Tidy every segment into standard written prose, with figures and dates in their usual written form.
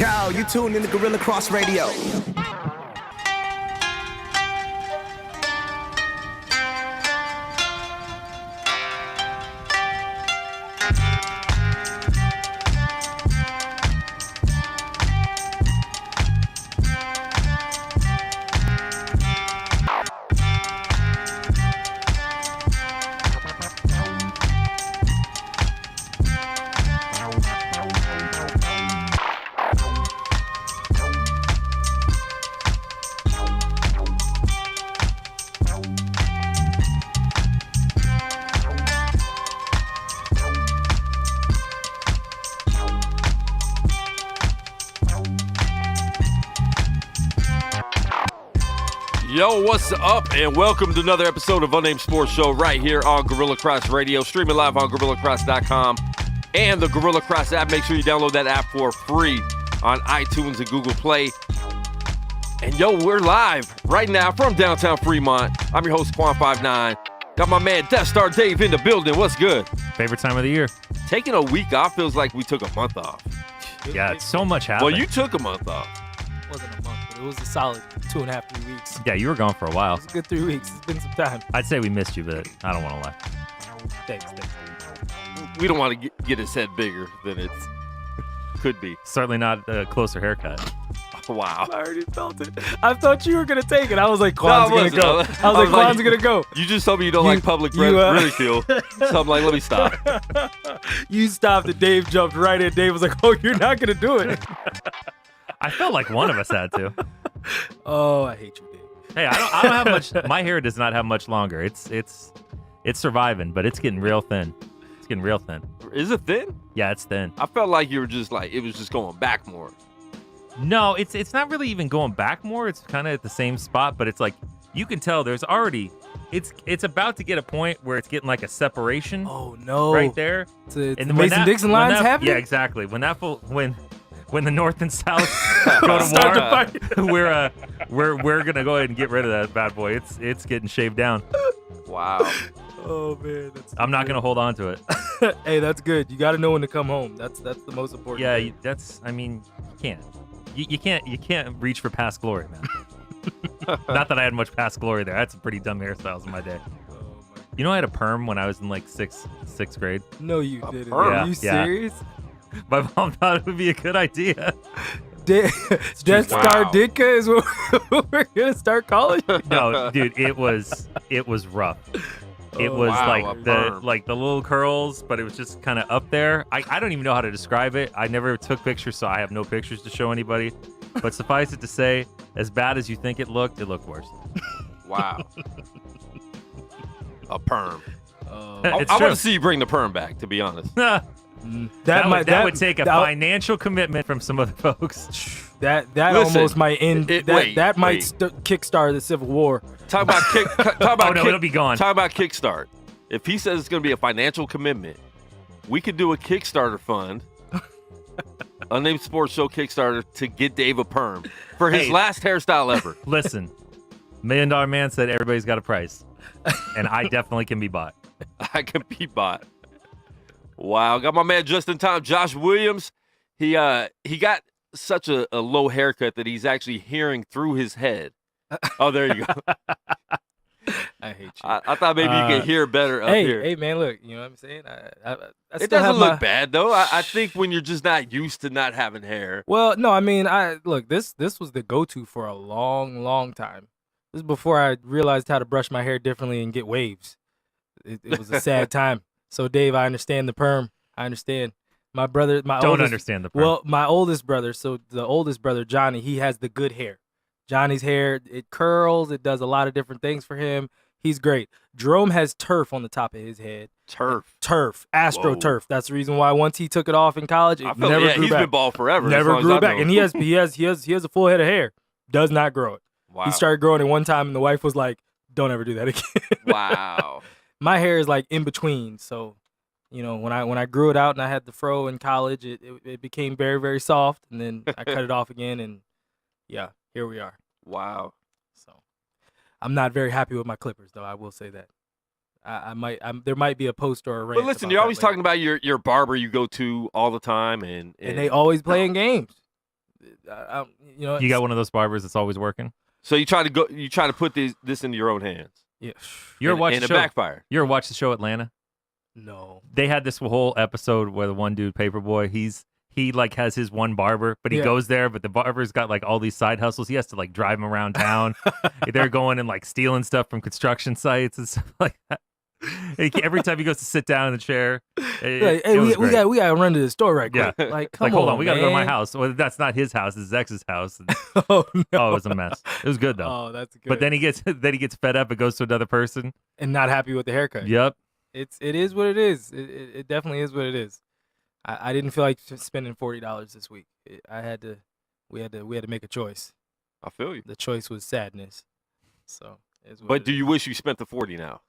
Yo, you tuned in to Guerilla Cross Radio. Yo, what's up, and welcome to another episode of Unnamed Sports Show right here on Guerilla Cross Radio, streaming live on GorillaCross.com and the Guerilla Cross app. Make sure you download that app for free on iTunes and Google Play. And yo, we're live right now from downtown Fremont. I'm your host, Quan59. Got my man Death Star Dave in the building. What's good? Favorite time of the year. Taking a week off feels like we took a month off. Yeah, it's so much happened. Well, you took a month off. It wasn't a month, but it was a solid 2.5, 3 weeks. Yeah, you were gone for a while. It's a good 3 weeks. It's been some time. I'd say we missed you, but I don't want to lie. Thanks. We don't want to get his head bigger than it could be. Certainly not a closer haircut. Wow. I already felt it. I thought you were going to take it. I was like, Quan's going to go. I was like, Quan's going to go. You just told me you don't like public ridicule. So I'm like, let me stop. You stopped and Dave jumped right in. Dave was like, oh, you're not going to do it. I felt like one of us had to. Oh, I hate you, Dave. Hey, I don't have much. My hair does not have much longer. It's surviving, but it's getting real thin. It's getting real thin. Is it thin? Yeah, it's thin. I felt like you were just like, it was just going back more. No, it's not really even going back more. It's kind of at the same spot, but it's like you can tell there's already it's about to get a point where it's getting like a separation. Oh no! Right there. And the Mason-Dixon line's happening. Yeah, exactly. When the North and South go to war, we're gonna go ahead and get rid of that bad boy. It's getting shaved down. Wow. Oh man, I'm not gonna hold on to it. Hey, that's good. You got to know when to come home. That's the most important. Yeah, thing. You can't reach for past glory, man. Not that I had much past glory there. I had some pretty dumb hairstyles in my day. You know, I had a perm when I was in like sixth grade. No, you didn't. Perm? Are you serious? My mom thought it would be a good idea. Death Star Ditka is what we're gonna start calling you? No, dude, it was rough. It was like the little curls, but it was just kind of up there. I don't even know how to describe it. I never took pictures, so I have no pictures to show anybody. But suffice it to say, as bad as you think it looked worse. Wow. A perm. I It's want true. to see you bring the perm back, to be honst. That would take a financial commitment from some other folks. That Listen, almost might end. That might wait. kickstart the Civil War. Talk about it'll be gone. Talk about Kickstart. If he says it's going to be a financial commitment, we could do a Kickstarter fund, Unnamed Sports Show Kickstarter, to get Dave a perm for his last hairstyle ever. Listen, $1 Million Man said everybody's got a price, and I definitely can be bought. I can be bought. Wow, got my man just in time, Josh Williams. He got such a low haircut that he's actually hearing through his head. Oh, there you go. I hate you. I thought maybe you could hear better up here. Hey, man, look, you know what I'm saying? I It doesn't look bad though. I think when you're just not used to not having hair. Well, no, I mean, this was the go-to for a long, long time. This is before I realized how to brush my hair differently and get waves. It was a sad time. So, Dave, I understand the perm. I understand. My brother, understand the perm. Well, my oldest brother, so the oldest brother, Johnny, he has the good hair. Johnny's hair, it curls. It does a lot of different things for him. He's great. Jerome has turf on the top of his head. Turf. AstroTurf. That's the reason why once he took it off in college, it never grew back. He's been bald forever. Never grew back. And he has a full head of hair. Does not grow it. Wow. He started growing it one time, and the wife was like, "Don't ever do that again." Wow. My hair is like in between, so you know when I grew it out and I had the fro in college, it became very, very soft, and then I cut it off again, and yeah, here we are. Wow. So I'm not very happy with my clippers, though. I will say that. There might be a post or a rant. But listen, you're always talking about your barber you go to all the time, and they always playing games. You got one of those barbers that's always working. So you try to put this into your own hands. Yeah. You ever watch and the it show? backfire. You ever watch the show Atlanta? No. They had this whole episode where the one dude, Paperboy, he like has his one barber, but he goes there, but the barber's got like all these side hustles. He has to like drive him around town. They're going and like stealing stuff from construction sites and stuff like that. Every time he goes to sit down in the chair, we gotta run to the store right quick. Yeah. Like, come hold on, on, we gotta go to my man. house. Well, that's not his house; it's his ex's house. Oh no! Oh, it was a mess. It was good though. Oh, that's good. But then he gets fed up and goes to another person. And not happy with the haircut. Yep. It is what it is. It definitely is what it is. I didn't feel like spending $40 this week. We had to make a choice. I feel you. The choice was sadness. So. But do you wish you spent the 40 now?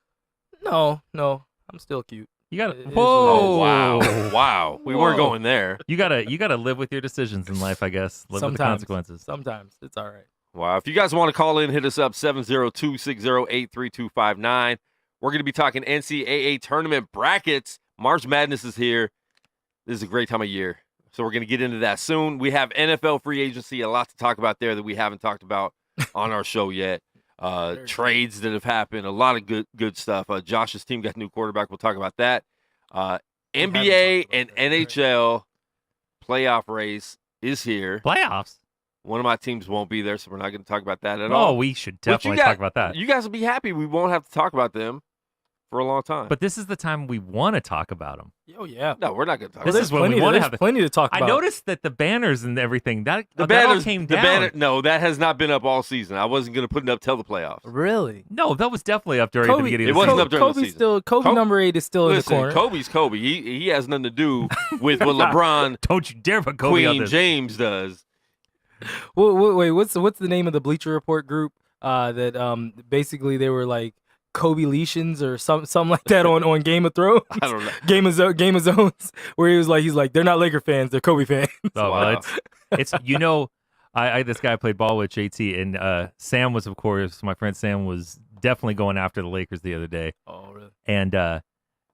No. I'm still cute. You gotta. It is Whoa! what it Oh, wow! We weren't going there. You gotta live with your decisions in life, I guess. Live with the consequences. Sometimes it's all right. Wow! If you guys want to call in, hit us up 702-608-3259. We're going to be talking NCAA tournament brackets. March Madness is here. This is a great time of year. So we're going to get into that soon. We have NFL free agency, a lot to talk about there that we haven't talked about on our show yet. Trades that have happened, a lot of good stuff. Josh's team got a new quarterback. We'll talk about that. NBA and NHL playoff race is here. Playoffs? One of my teams won't be there, so we're not going to talk about that at all. Oh, we should definitely talk about that. You guys will be happy we won't have to talk about them for a long time. But this is the time we want to talk about them. Oh, yeah. No, we're not going to talk This about is when we want to have plenty to talk about. I noticed that the banners and everything, that all came down. No, that has not been up all season. I wasn't going to put it up till the playoffs. Really? No, that was definitely up during the beginning of the wasn't season. up during the season. Kobe number 8 is still in the corner. Kobe's Kobe. He has nothing to do with what LeBron Don't you dare put Kobe on Queen this. James does. Wait, what's the name of the Bleacher Report group that basically they were like Kobe Letions or something like that on Game of Thrones? I don't know. Game of Zones, where he's like they're not Laker fans, they're Kobe fans. Oh, Wow. well, it's I had this guy I played ball with, JT, and Sam was, of course, my friend Sam was definitely going after the Lakers the other day. Oh, really? And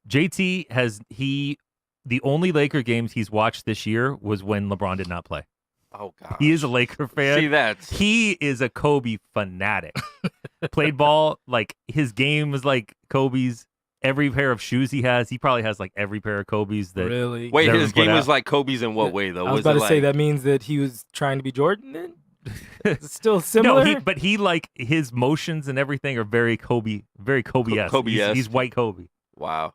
JT the only Laker games he's watched this year was when LeBron did not play. Oh, God. He is a Laker fan. See that? He is a Kobe fanatic. Played ball, like his game was like Kobe's. Every pair of shoes he has, he probably has like every pair of Kobe's that. Really? Wait, never his been game put was out. like Kobe's in what way, though? I was about to say that means that he was trying to be Jordan then? Is it still similar? No, but he like his motions and everything are very Kobe, very Kobe-esque. Kobe-esque. He's white Kobe. Wow.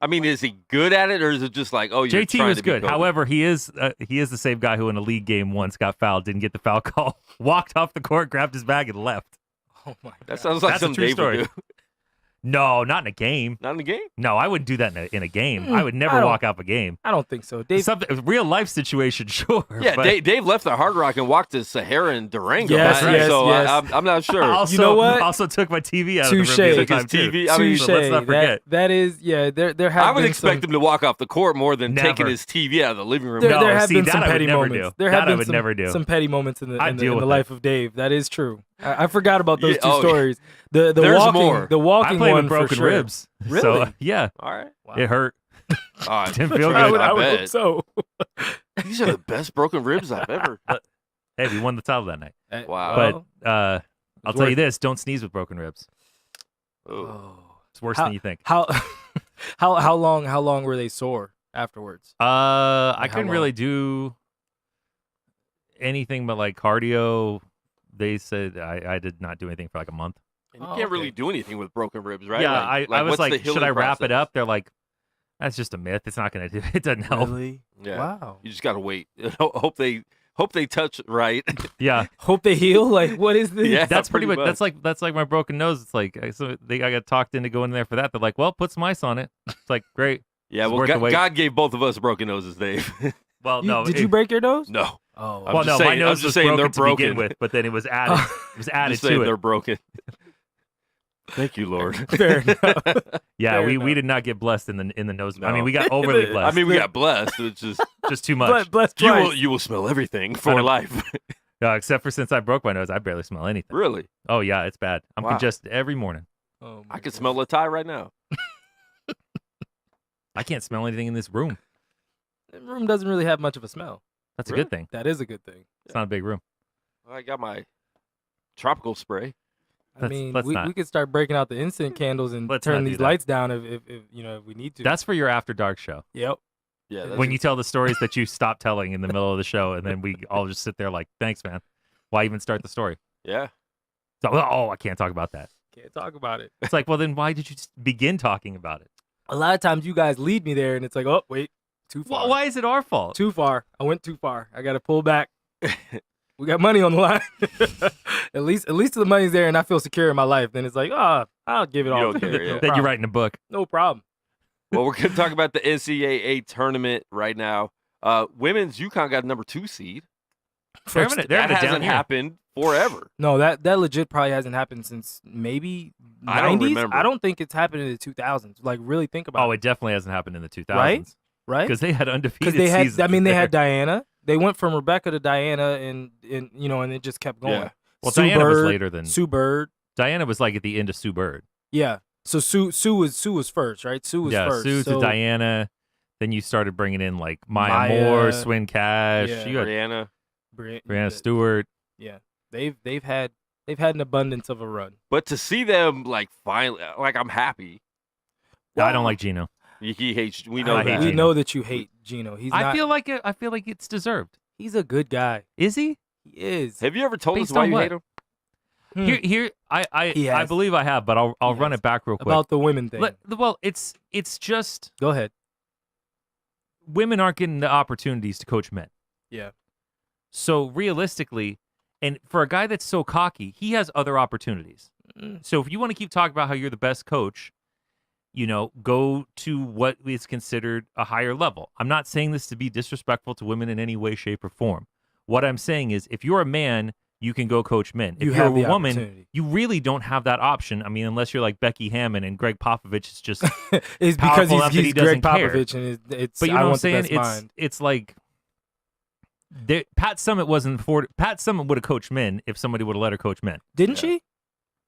I mean, is he good at it, or is it just like, oh, you're JT trying was to be good. Kobe? However, he is the same guy who in a league game once got fouled, didn't get the foul call, walked off the court, grabbed his bag, and left. Oh my God. That sounds like That's a something true Dave story. would do. No, not in a game. Not in the game? No, I wouldn't do that in a game. I would I never don't- walk out a game. I don't think so. Dave, Something a real life situation, sure. Yeah, but Dave left the Hard Rock and walked to Sahara and Durango. Yes, right? yes, so yes. I'm not sure. Also, You know what? Also took my TV out of the room Touche. the other Took his time, too. TV I mean, touche. so let's not forget. That is, yeah, there have I would been expect some, him to walk off the court more than taking Never. his TV out of the living room. There, No, there have see, been that some I would petty never moments. do. There That have I been would some, never do. some petty moments in the, I'd in the, deal in the with life of Dave. That is true. I forgot about those Yeah, two oh, yeah. stories. The There's walking, more. the I walking played one with broken for sure. ribs. Really? So, yeah, All right. Wow. it hurt. Oh, Didn't feel I good. would, I would bet. hope so. These are the best broken ribs I've ever. Hey, we won the title that night. Wow. Well, But I'll it's tell you worth this: don't sneeze with broken ribs. Ooh. oh. It's worse How- than you think. How how long were they sore afterwards? I Like, how couldn't long? really do anything but like cardio. They said I did not do anything for like a month. And you Oh, can't okay. really do anything with broken ribs, right? Yeah, Like, I was what's the like, should healing I wrap it process? up? They're like, that's just a myth. It's not gonna do. It doesn't help. Really? Yeah. Wow. You just gotta wait. Hope they touch right. Yeah, Hope they heal. Like, what is this? Yeah. that's pretty pretty much. That's like my broken nose. It's like I got talked into going there for that. They're like, well, put some ice on it. It's like great. Yeah, It's well, worth the wait. God gave both of us broken noses, Dave. Well, You- no. did you break your nose? no. Oh, I'm Well, just no, saying- my I'm nose just was saying broken they're to begin broken. with, but then it was added. It was added Just saying to they're it. broken. Thank you, Lord. fair enough. Yeah, Fair we enough. did not get blessed in the nose. I No. mean, we got overly I blessed. mean, we got blessed. It's just just too much. Blessed twice. you will smell everything for life. Except for since I broke my nose, I barely smell anything. Really? Oh yeah, it's bad. I'm Wow. congested every morning. Oh, I my can smell goodness. Latai right now. I can't smell anything in this room. The room doesn't really have much of a smell. That's a Really? good thing. That is a good thing. It's not a big room. I got my tropical spray. I mean, let's not. we could start breaking out the incense candles and Let's turn not do these that. lights down if if we need to. That's for your after dark show. Yep. Yeah, that's When you tell the stories that you stop telling in the middle of the show, and then we all just sit there like, thanks, man. Why even start the story? yeah. So, oh, I can't talk about that. Can't talk about it. It's like, well, then why did you just begin talking about it? A lot of times you guys lead me there, and it's like, oh wait, too far. Why is it our fault? Too far. I went too far. I got to pull back. We got money on the line. at least the money's there, and I feel secure in my life. Then it's like, I'll give it You all. don't care, yeah. Then you're writing a book. No problem. Well, we're going to talk about the NCAA tournament right now. Women's UConn got number 2 seed. They're First, having That a down hasn't year. happened forever. no, that legit probably hasn't happened since maybe 90s. I don't remember. I don't think it's happened in the 2000s. Like, really think about Oh, it. it definitely hasn't happened in the 2000s. Right? Because they had undefeated Because they had, seasons. I mean, they had there. Diana. They went from Rebecca to Diana, and and it just kept going. Yeah. Well, Sue Diana was Bird, later than Sue Bird. Diana was like at the end of Sue Bird. Yeah. So Sue was first, right? Sue was Yeah, first. Sue so, to Diana. Then you started bringing in like Maya Maya, Moore, Swin Cash. yeah. You got Brianna. Brianna Stewart. Yeah, they've had an abundance of a run. But to see them, like, finally, like, I'm happy. No, I don't like Gino. He hates, we know I hate that. We Gino. know that you hate Gino. He's I not. feel like it's deserved. He's a good guy. Is he? He is. Have you ever told us Based why on you what? hate him? Hmm. Here, He I has. believe I have, but I'll He run has. it back real quick. About the women thing. Well, it's just Go ahead. women aren't getting the opportunities to coach men. Yeah. So realistically, and for a guy that's so cocky, he has other opportunities. So if you want to keep talking about how you're the best coach, go to what is considered a higher level. I'm not saying this to be disrespectful to women in any way, shape, or form. What I'm saying is if you're a man, you can go coach men. If You you're have a the woman, opportunity. you really don't have that option. I mean, unless you're like Becky Hammond and Greg Popovich is just It's because powerful enough that he he's Greg doesn't care. Popovich, and it's. But you know I what I'm want the saying? best mind. It's like Pat Summitt wasn't for Pat Summitt would have coached men if somebody would have let her coach men. Didn't Yeah. she?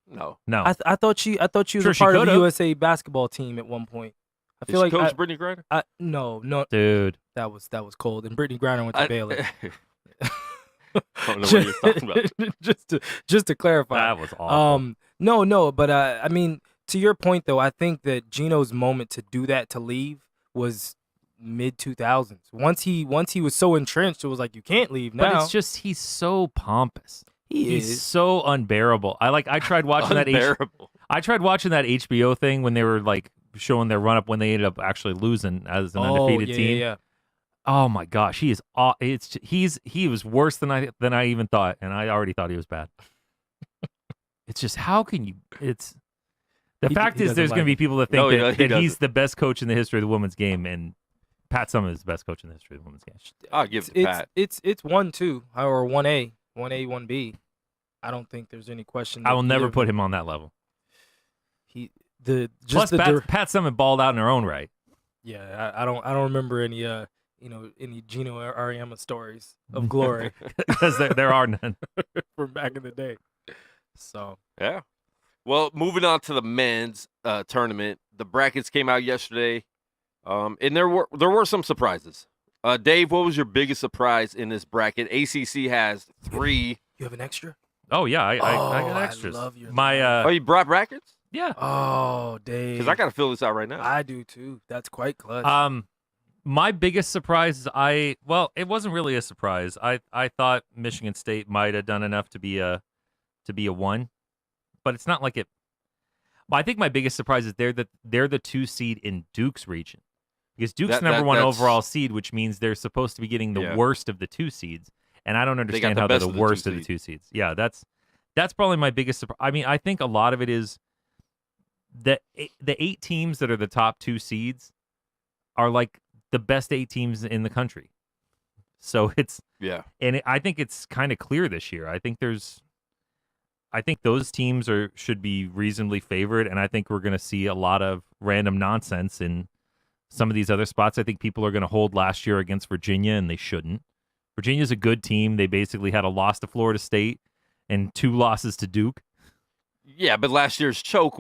No. No, I thought she was Sure, a she part of the could've. USA basketball team at one point. I Did feel she like coach Brittany Griner? no, dude. that was cold. And Brittany Griner went to Baylor. I don't know what you're talking about. just to clarify. That was awful. No, but I mean, to your point though, I think that Gino's moment to do that, to leave, was mid 2000s. Once he was so entrenched, it was like you can't leave now. But it's just he's so pompous. He's is. so unbearable. I tried watching Unbearable. I tried watching that HBO thing when they were like showing their run up when they ended up actually losing as an undefeated team. Yeah. Oh my gosh, he is. He was worse than I even thought, and I already thought he was bad. It's just how can you? It's the He fact is doesn't there's going to like be people that No, think he that he's doesn't. the best coach in the history of the women's game, and Pat Summitt is the best coach in the history of the women's game. I'll give it to Pat. It's 1-2 or 1A, 1B. I don't think there's any question. I will that never either- put him on that level. Just Plus, Pat Summitt balled out in her own right. Yeah, I don't remember any any Gino Ariema stories of glory Because there are none. from back in the day. So Yeah. Well, moving on to the men's tournament, the brackets came out yesterday, and there were some surprises. Dave, what was your biggest surprise in this bracket? ACC has 3. you have an extra? Oh yeah, I got I extras. love your My Oh, you brought brackets? yeah. Oh, Dave. Because I got to fill this out right now. I do too. That's quite clutch. My biggest surprise is it wasn't really a surprise. I thought Michigan State might have done enough to be a 1, but it's not like it. But I think my biggest surprise is they're the 2 seed in Duke's region, because Duke's number 1 that's- overall seed, which means they're supposed to be getting the Yeah. worst of the 2 seeds, and I don't understand the how they're best the of the worst 2 of the seeds. 2 seeds. Yeah, that's probably my biggest surprise. I mean, I think a lot of it is that the 8 teams that are the top 2 seeds are like the best 8 teams in the country. So Yeah. I think it's kind of clear this year. I think those teams should be reasonably favored, and I think we're going to see a lot of random nonsense in some of these other spots. I think people are going to hold last year against Virginia, and they shouldn't. Virginia's a good team. They basically had a loss to Florida State and 2 losses to Duke. Yeah, but last year's choke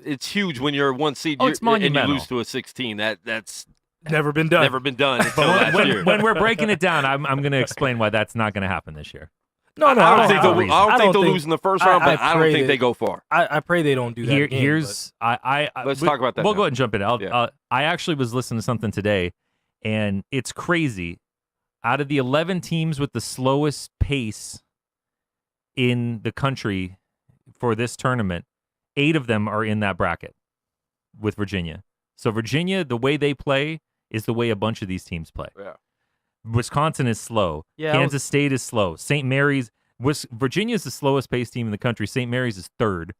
it's huge when you're 1 seed Oh, it's and you monumental. lose to a 16. That's Never been done. Never been done until last year. When we're breaking it down, I'm going to explain why that's not going to happen this year. No, I don't think I they'll lose in the first round, but I don't think they go far. I pray they don't do that. Let's talk about that. We'll go ahead and jump in. I actually was listening to something today, and it's crazy. Out of the 11 teams with the slowest pace in the country for this tournament, 8 of them are in that bracket with Virginia. So Virginia, the way they play is the way a bunch of these teams play. Yeah. Wisconsin is slow. Yeah, Kansas State is slow. St. Mary's, Virginia is the slowest paced team in the country. St. Mary's is 3rd.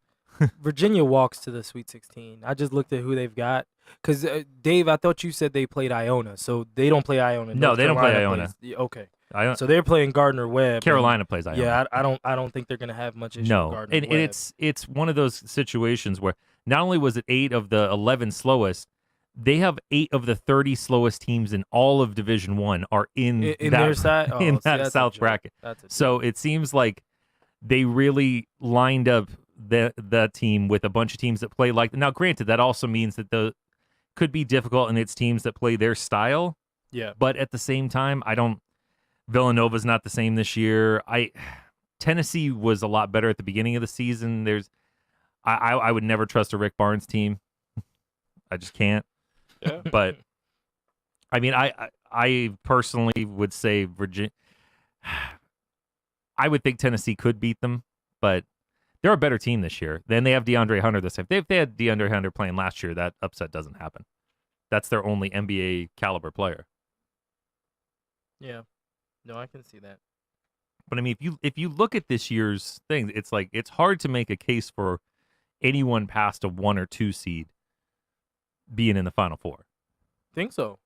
Virginia walks to the Sweet 16. I just looked at who they've got. Because, Dave, I thought you said they played Iona. So they don't play Iona. No, they don't play Iona. Okay. So they're playing Gardner-Webb. Carolina plays Iona. Yeah, I don't think they're going to have much issue with Gardner-Webb. And it's one of those situations where not only was it 8 of the 11 slowest, they have 8 of the 30 slowest teams in all of Division I are in their side? in that South bracket. So it seems like they really lined up that team with a bunch of teams that play like. Now, granted, that also means that the could be difficult, and it's teams that play their style. Yeah. But at the same time, Villanova's not the same this year. Tennessee was a lot better at the beginning of the season. I would never trust a Rick Barnes team. I just can't. Yeah. But I mean, I personally would say Virginia. I would think Tennessee could beat them, but they're a better team this year. Then they have DeAndre Hunter this time. If they had DeAndre Hunter playing last year, that upset doesn't happen. That's their only NBA caliber player. Yeah. No, I can see that. But I mean, if you look at this year's thing, it's like it's hard to make a case for anyone past a 1 or 2 seed being in the Final Four. Think so?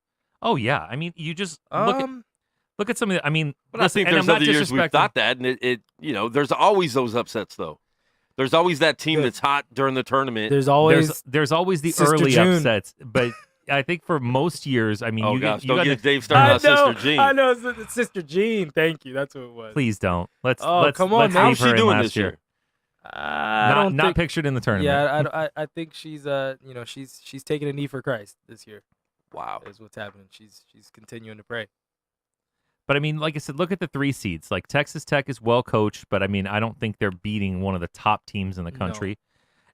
Oh yeah. I mean, you just look at some of the. I mean, but listen, I think there's other years we've thought that, and it there's always those upsets though. There's always that team that's hot during the tournament. There's always the early upsets, but I think for most years, I mean, don't get Dave starting on Sister Jean. I know, Sister Jean. Thank you. That's what it was. Please don't. Let's come on. How's she doing this year? Not pictured in the tournament. Yeah, I think she's she's taking a knee for Christ this year. Wow, is what's happening. She's continuing to pray. But I mean, like I said, look at the 3 seeds. Like Texas Tech is well coached, but I mean, I don't think they're beating one of the top teams in the country.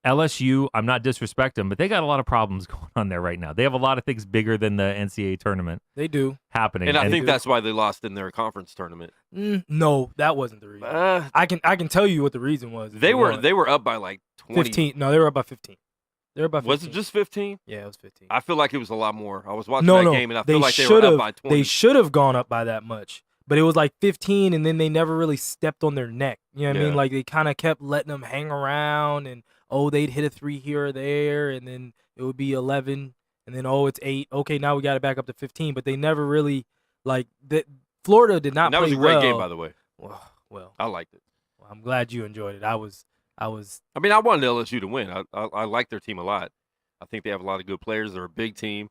No. LSU, I'm not disrespecting them, but they got a lot of problems going on there right now. They have a lot of things bigger than the NCAA tournament. They do happening, and I think that's why they lost in their conference tournament. No, that wasn't the reason. I can tell you what the reason was. They were up by like 20. 15. No, they were up by 15. They were about 15. Was it just 15? Yeah, it was 15. I feel like it was a lot more. I was watching that game, and I feel like they were up by 20. They should have gone up by that much. But it was like 15, and then they never really stepped on their neck. You know what I mean? Like, they kind of kept letting them hang around, and, they'd hit a 3 here or there, and then it would be 11, and then, it's 8. Okay, now we got it back up to 15. But they never really, Florida did not play well. That was a great game, by the way. Well. I liked it. Well, I'm glad you enjoyed it. I mean, I wanted LSU to win. I like their team a lot. I think they have a lot of good players. They're a big team.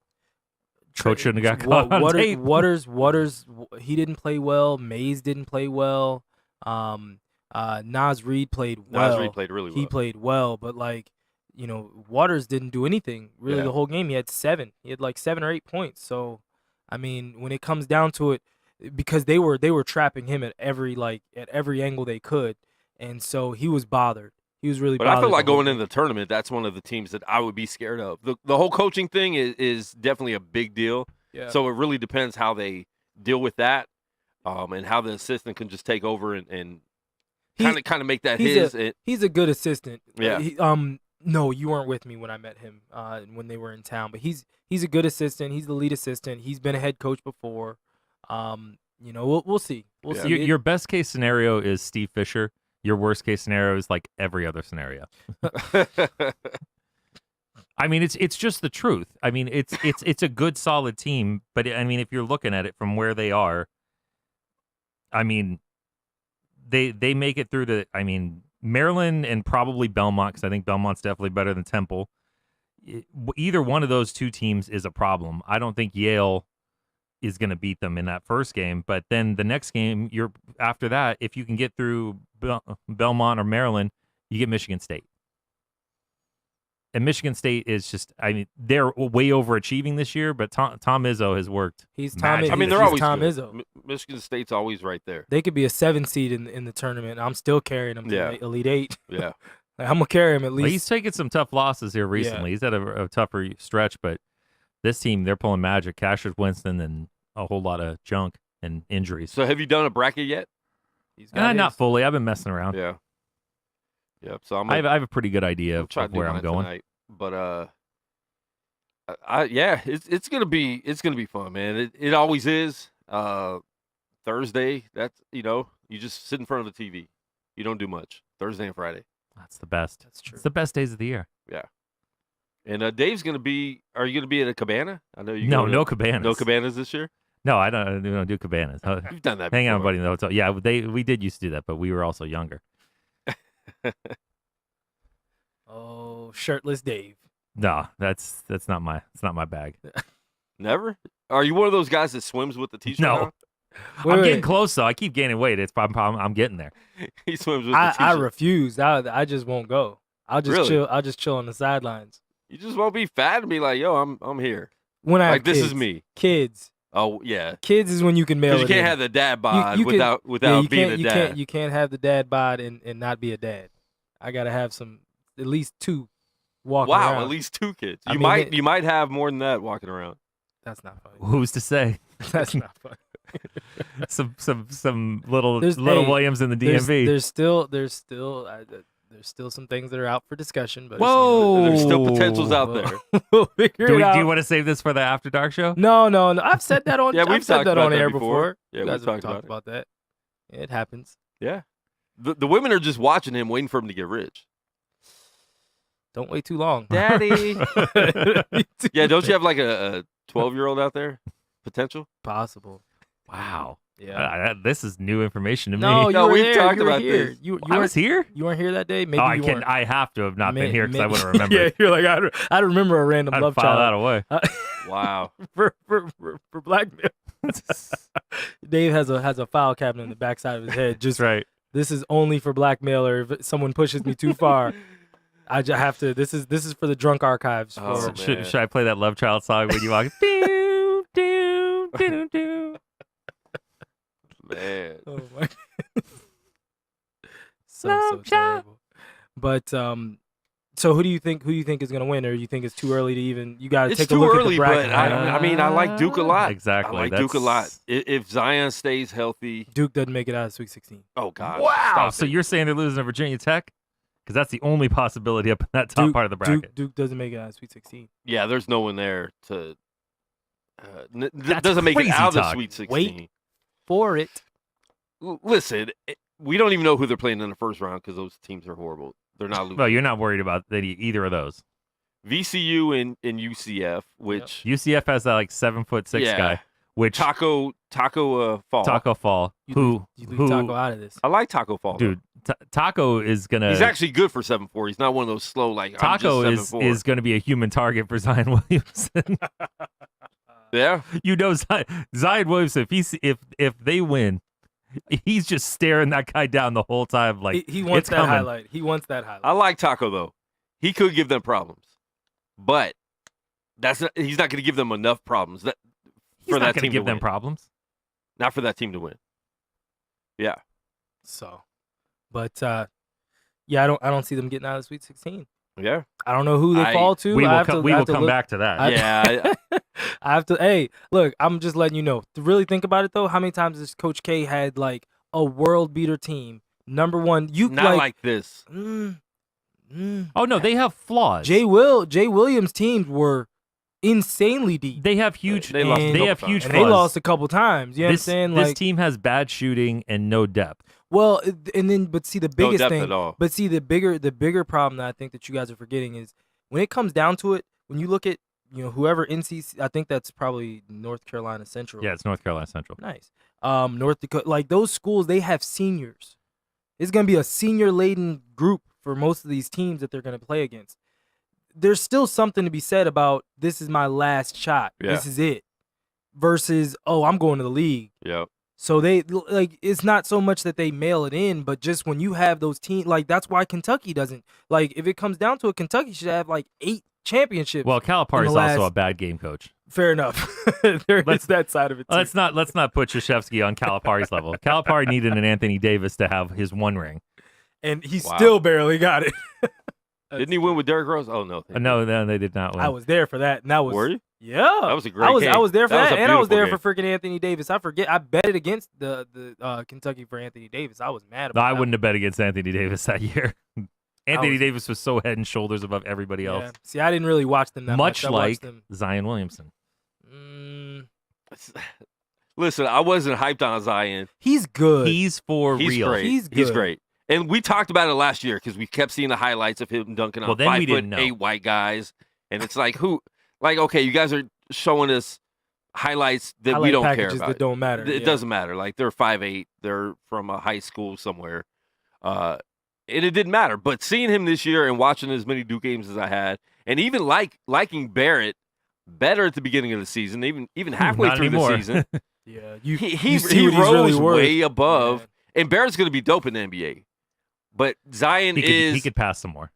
Coach shouldn't have got caught on tape. Waters, he didn't play well. Mays didn't play well. Naz Reid played well. Naz Reid played really well. He played well, but Waters didn't do anything really the whole game. He had 7. He had 7 or 8 points. So, I mean, when it comes down to it, because they were trapping him at every angle they could, and so he was bothered. He was really. But I feel like going into the tournament, that's one of the teams that I would be scared of. The whole coaching thing is definitely a big deal. Yeah. So it really depends how they deal with that, and how the assistant can just take over and kind of make that his. He's a good assistant. Yeah. No, you weren't with me when I met him when they were in town. But he's a good assistant. He's the lead assistant. He's been a head coach before. We'll see. We'll see. Your best case scenario is Steve Fisher. Your worst case scenario is like every other scenario. I mean, it's just the truth. I mean, it's a good, solid team, but I mean, if you're looking at it from where they are, I mean, they make it through Maryland and probably Belmont, because I think Belmont's definitely better than Temple. Either one of those 2 teams is a problem. I don't think Yale is going to beat them in that first game, but then the next game, after that, if you can get through Belmont or Maryland, you get Michigan State. And Michigan State is just, I mean, they're way overachieving this year, but Tom Izzo has worked. He's Tom. magic. I mean, they're he's always Tom good. Izzo. Michigan State's always right there. They could be a 7 seed in the tournament. I'm still carrying them to the Elite 8. Yeah. I'm gonna carry him at least. Well, he's taken some tough losses here recently. He's had a tougher stretch, but this team, they're pulling magic. Cassius Winston and a whole lot of junk and injuries. So have you done a bracket yet? He's got Not fully. I've been messing around. Yeah. Yep. So I have a pretty good idea of try to where I'm going. Tonight. But it's gonna be fun, man. It always is. Thursday, that's you just sit in front of the TV. You don't do much. Thursday and Friday. That's the best. That's true. It's the best days of the year. Yeah. And Dave's gonna be. Are you gonna be at a cabana? I know you. No cabanas. No cabanas this year. No, I don't do cabanas. You've done that. Hang out, before. buddy, in the hotel. Yeah, we did used to do that, but we were also younger. Oh, shirtless Dave. No, that's not my bag. Never. Are you one of those guys that swims with the t-shirt? No. on? I'm getting close though. I keep gaining weight. It's I'm getting there. He swims with the I t-shirt. refuse. I just won't go. I'll just Really? chill. I'll just chill on the sidelines. You just won't be fat and be like, yo, I'm here. When I Like, have this kids. is me. Kids. Oh yeah. Kids is when you can mail it. Because you can't in. have the dad bod You can- without you being can't, a you dad. Can't, you can't have the dad bod and not be a dad. I gotta have at least 2 walking Wow, around. at least 2 kids. I You mean, you might have more than that walking around. That's not funny. Who's to say? That's not funny. some little There's- little hey, Williams in the There's DMV. there's still some things that are out for discussion. But Whoa. There's still potentials out there. We'll figure do it out. you want to save this for the After Dark show? No. I've said that on. Yeah, we've I've said talked that about on that air before. Yeah, You we've guys have talked about that. It happens. Yeah. The women are just watching him, waiting for him to get rich. Don't wait too long, Daddy. Yeah, don't you have like a 12-year-old out there? Potential? Possible. Wow. Yeah. This is new information to No, me. you were we've there. talked You were about here. this. You I was here. You weren't here that day. Maybe Oh, you weren't. I have to have not been May- here because may- I would have remembered. Yeah, you're like I remember a random I'd love file that child away. Wow. for blackmail. Dave has a file cabinet in the backside of his head. Just That's right. This is only for blackmail, or if someone pushes me too far, I just have to. This is for the drunk archives. Oh, for, man. Should I play that Love Child song when you walk? Do, do, do, do. Man. Oh my. so Love child. terrible. But so who do you think is gonna win, or you think it's too early to even? You got to It's take a too look early, at the bracket. but I mean, I like Duke a lot. Exactly. I like Duke a lot. If Zion stays healthy, Duke doesn't make it out of Sweet 16. oh God. Wow. Stop So it. you're saying they're losing to Virginia Tech? Because that's the only possibility up in that top part of the bracket. Duke doesn't make it out of Sweet 16. Yeah, there's no one there to. That's doesn't make it crazy out of the talk. Sweet 16. Wait. For it. Listen, we don't even know who they're playing in the first round because those teams are horrible. They're not losing. Well, you're not worried about either of those. VCU and UCF, which UCF has that like 7'6" Yeah. guy, which Taco Fall. Taco Fall, You leave Taco out of this. I like Taco Fall. though. dude, Taco is gonna. He's actually good for 7'4". He's not one of those slow like Taco I'm is just 7'4". going to be a human target for Zion Williamson. Yeah. You know, Zion Williamson. If they win, he's just staring that guy down the whole time. Like He wants it's that coming. highlight. He wants that highlight. I like Taco though. He could give them problems, but he's not going to give them enough problems He's for not that going team to give to them win. problems. Not for that team to win. Yeah. So, but yeah, I don't see them getting out of the Sweet 16. Yeah. I don't know who they fall to. We I will, have to come look. back to that. Yeah. I have to. Hey, look, I'm just letting you know. To really think about it, though, how many times has Coach K had like a world beater team? Number one, you Not like this. Oh no, they have flaws. Jay Williams' teams were insanely deep. They have huge. They lost a They couple have times. huge and flaws. they lost a couple times. You know this, what I'm saying? This Like, team has bad shooting and no depth. well, and then but see the No biggest depth thing. at all. But see the bigger problem that I think that you guys are forgetting is when it comes down to it. When you look at whoever NC, I think that's probably North Carolina Central. Yeah, it's North Carolina Central. Nice. North Dakota, like those schools, they have seniors. It's gonna be a senior-laden group for most of these teams that they're gonna play against. There's still something to be said about this is my last shot. Yeah. This is it. Versus, oh, I'm going to the league. Yeah. So they like it's not so much that they mail it in, but just when you have those teams, like that's why Kentucky doesn't. Like if it comes down to it, Kentucky should have like 8 championships. Well, Calipari's also a bad game coach. Fair enough. There is that side of it too. Let's not put Krzyzewski on Calipari's level. Calipari needed an Anthony Davis to have his 1 ring, and he still barely got it. Didn't he win with Derrick Rose? Oh no, no, they did not win. I was there for that, and that was. Were you? Yeah, that was a great game. I was there for that, and I was there game. for freaking Anthony Davis. I forget. I betted against the Kentucky for Anthony Davis. I was mad about. No, I wouldn't have bet against Anthony Davis that year. Anthony Davis was so head and shoulders above everybody else. Yeah. See, I didn't really watch them that much. Much like Zion Williamson. Listen, I wasn't hyped on Zion. He's good. He's real. Great. He's good. He's great. And we talked about it last year because we kept seeing the highlights of him dunking on 5'8" white guys. And it's like, okay, you guys are showing us highlights that we don't care about. That don't matter. It doesn't matter. Like, they're 5'8", they're from a high school somewhere. And it didn't matter. But seeing him this year and watching as many Duke games as I had, and even liking Barrett better at the beginning of the season, even halfway through the season. Yeah, he rose way above. Yeah. And Barrett's going to be dope in the NBA. But Zion he could pass some more.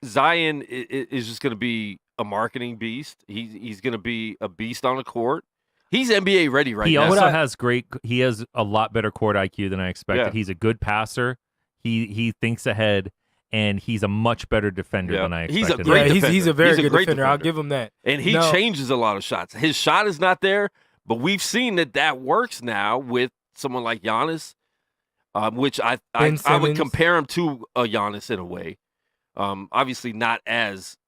Zion is just going to be a marketing beast. He's going to be a beast on the court. He's NBA ready now. He also he has a lot better court IQ than I expected. Yeah. He's a good passer. He thinks ahead, and he's a much better defender than I expected. He's a great defender. He's a very good defender. I'll give him that. And he changes a lot of shots. His shot is not there, but we've seen that works now with someone like Giannis, which I would compare him to a Giannis in a way. Obviously not as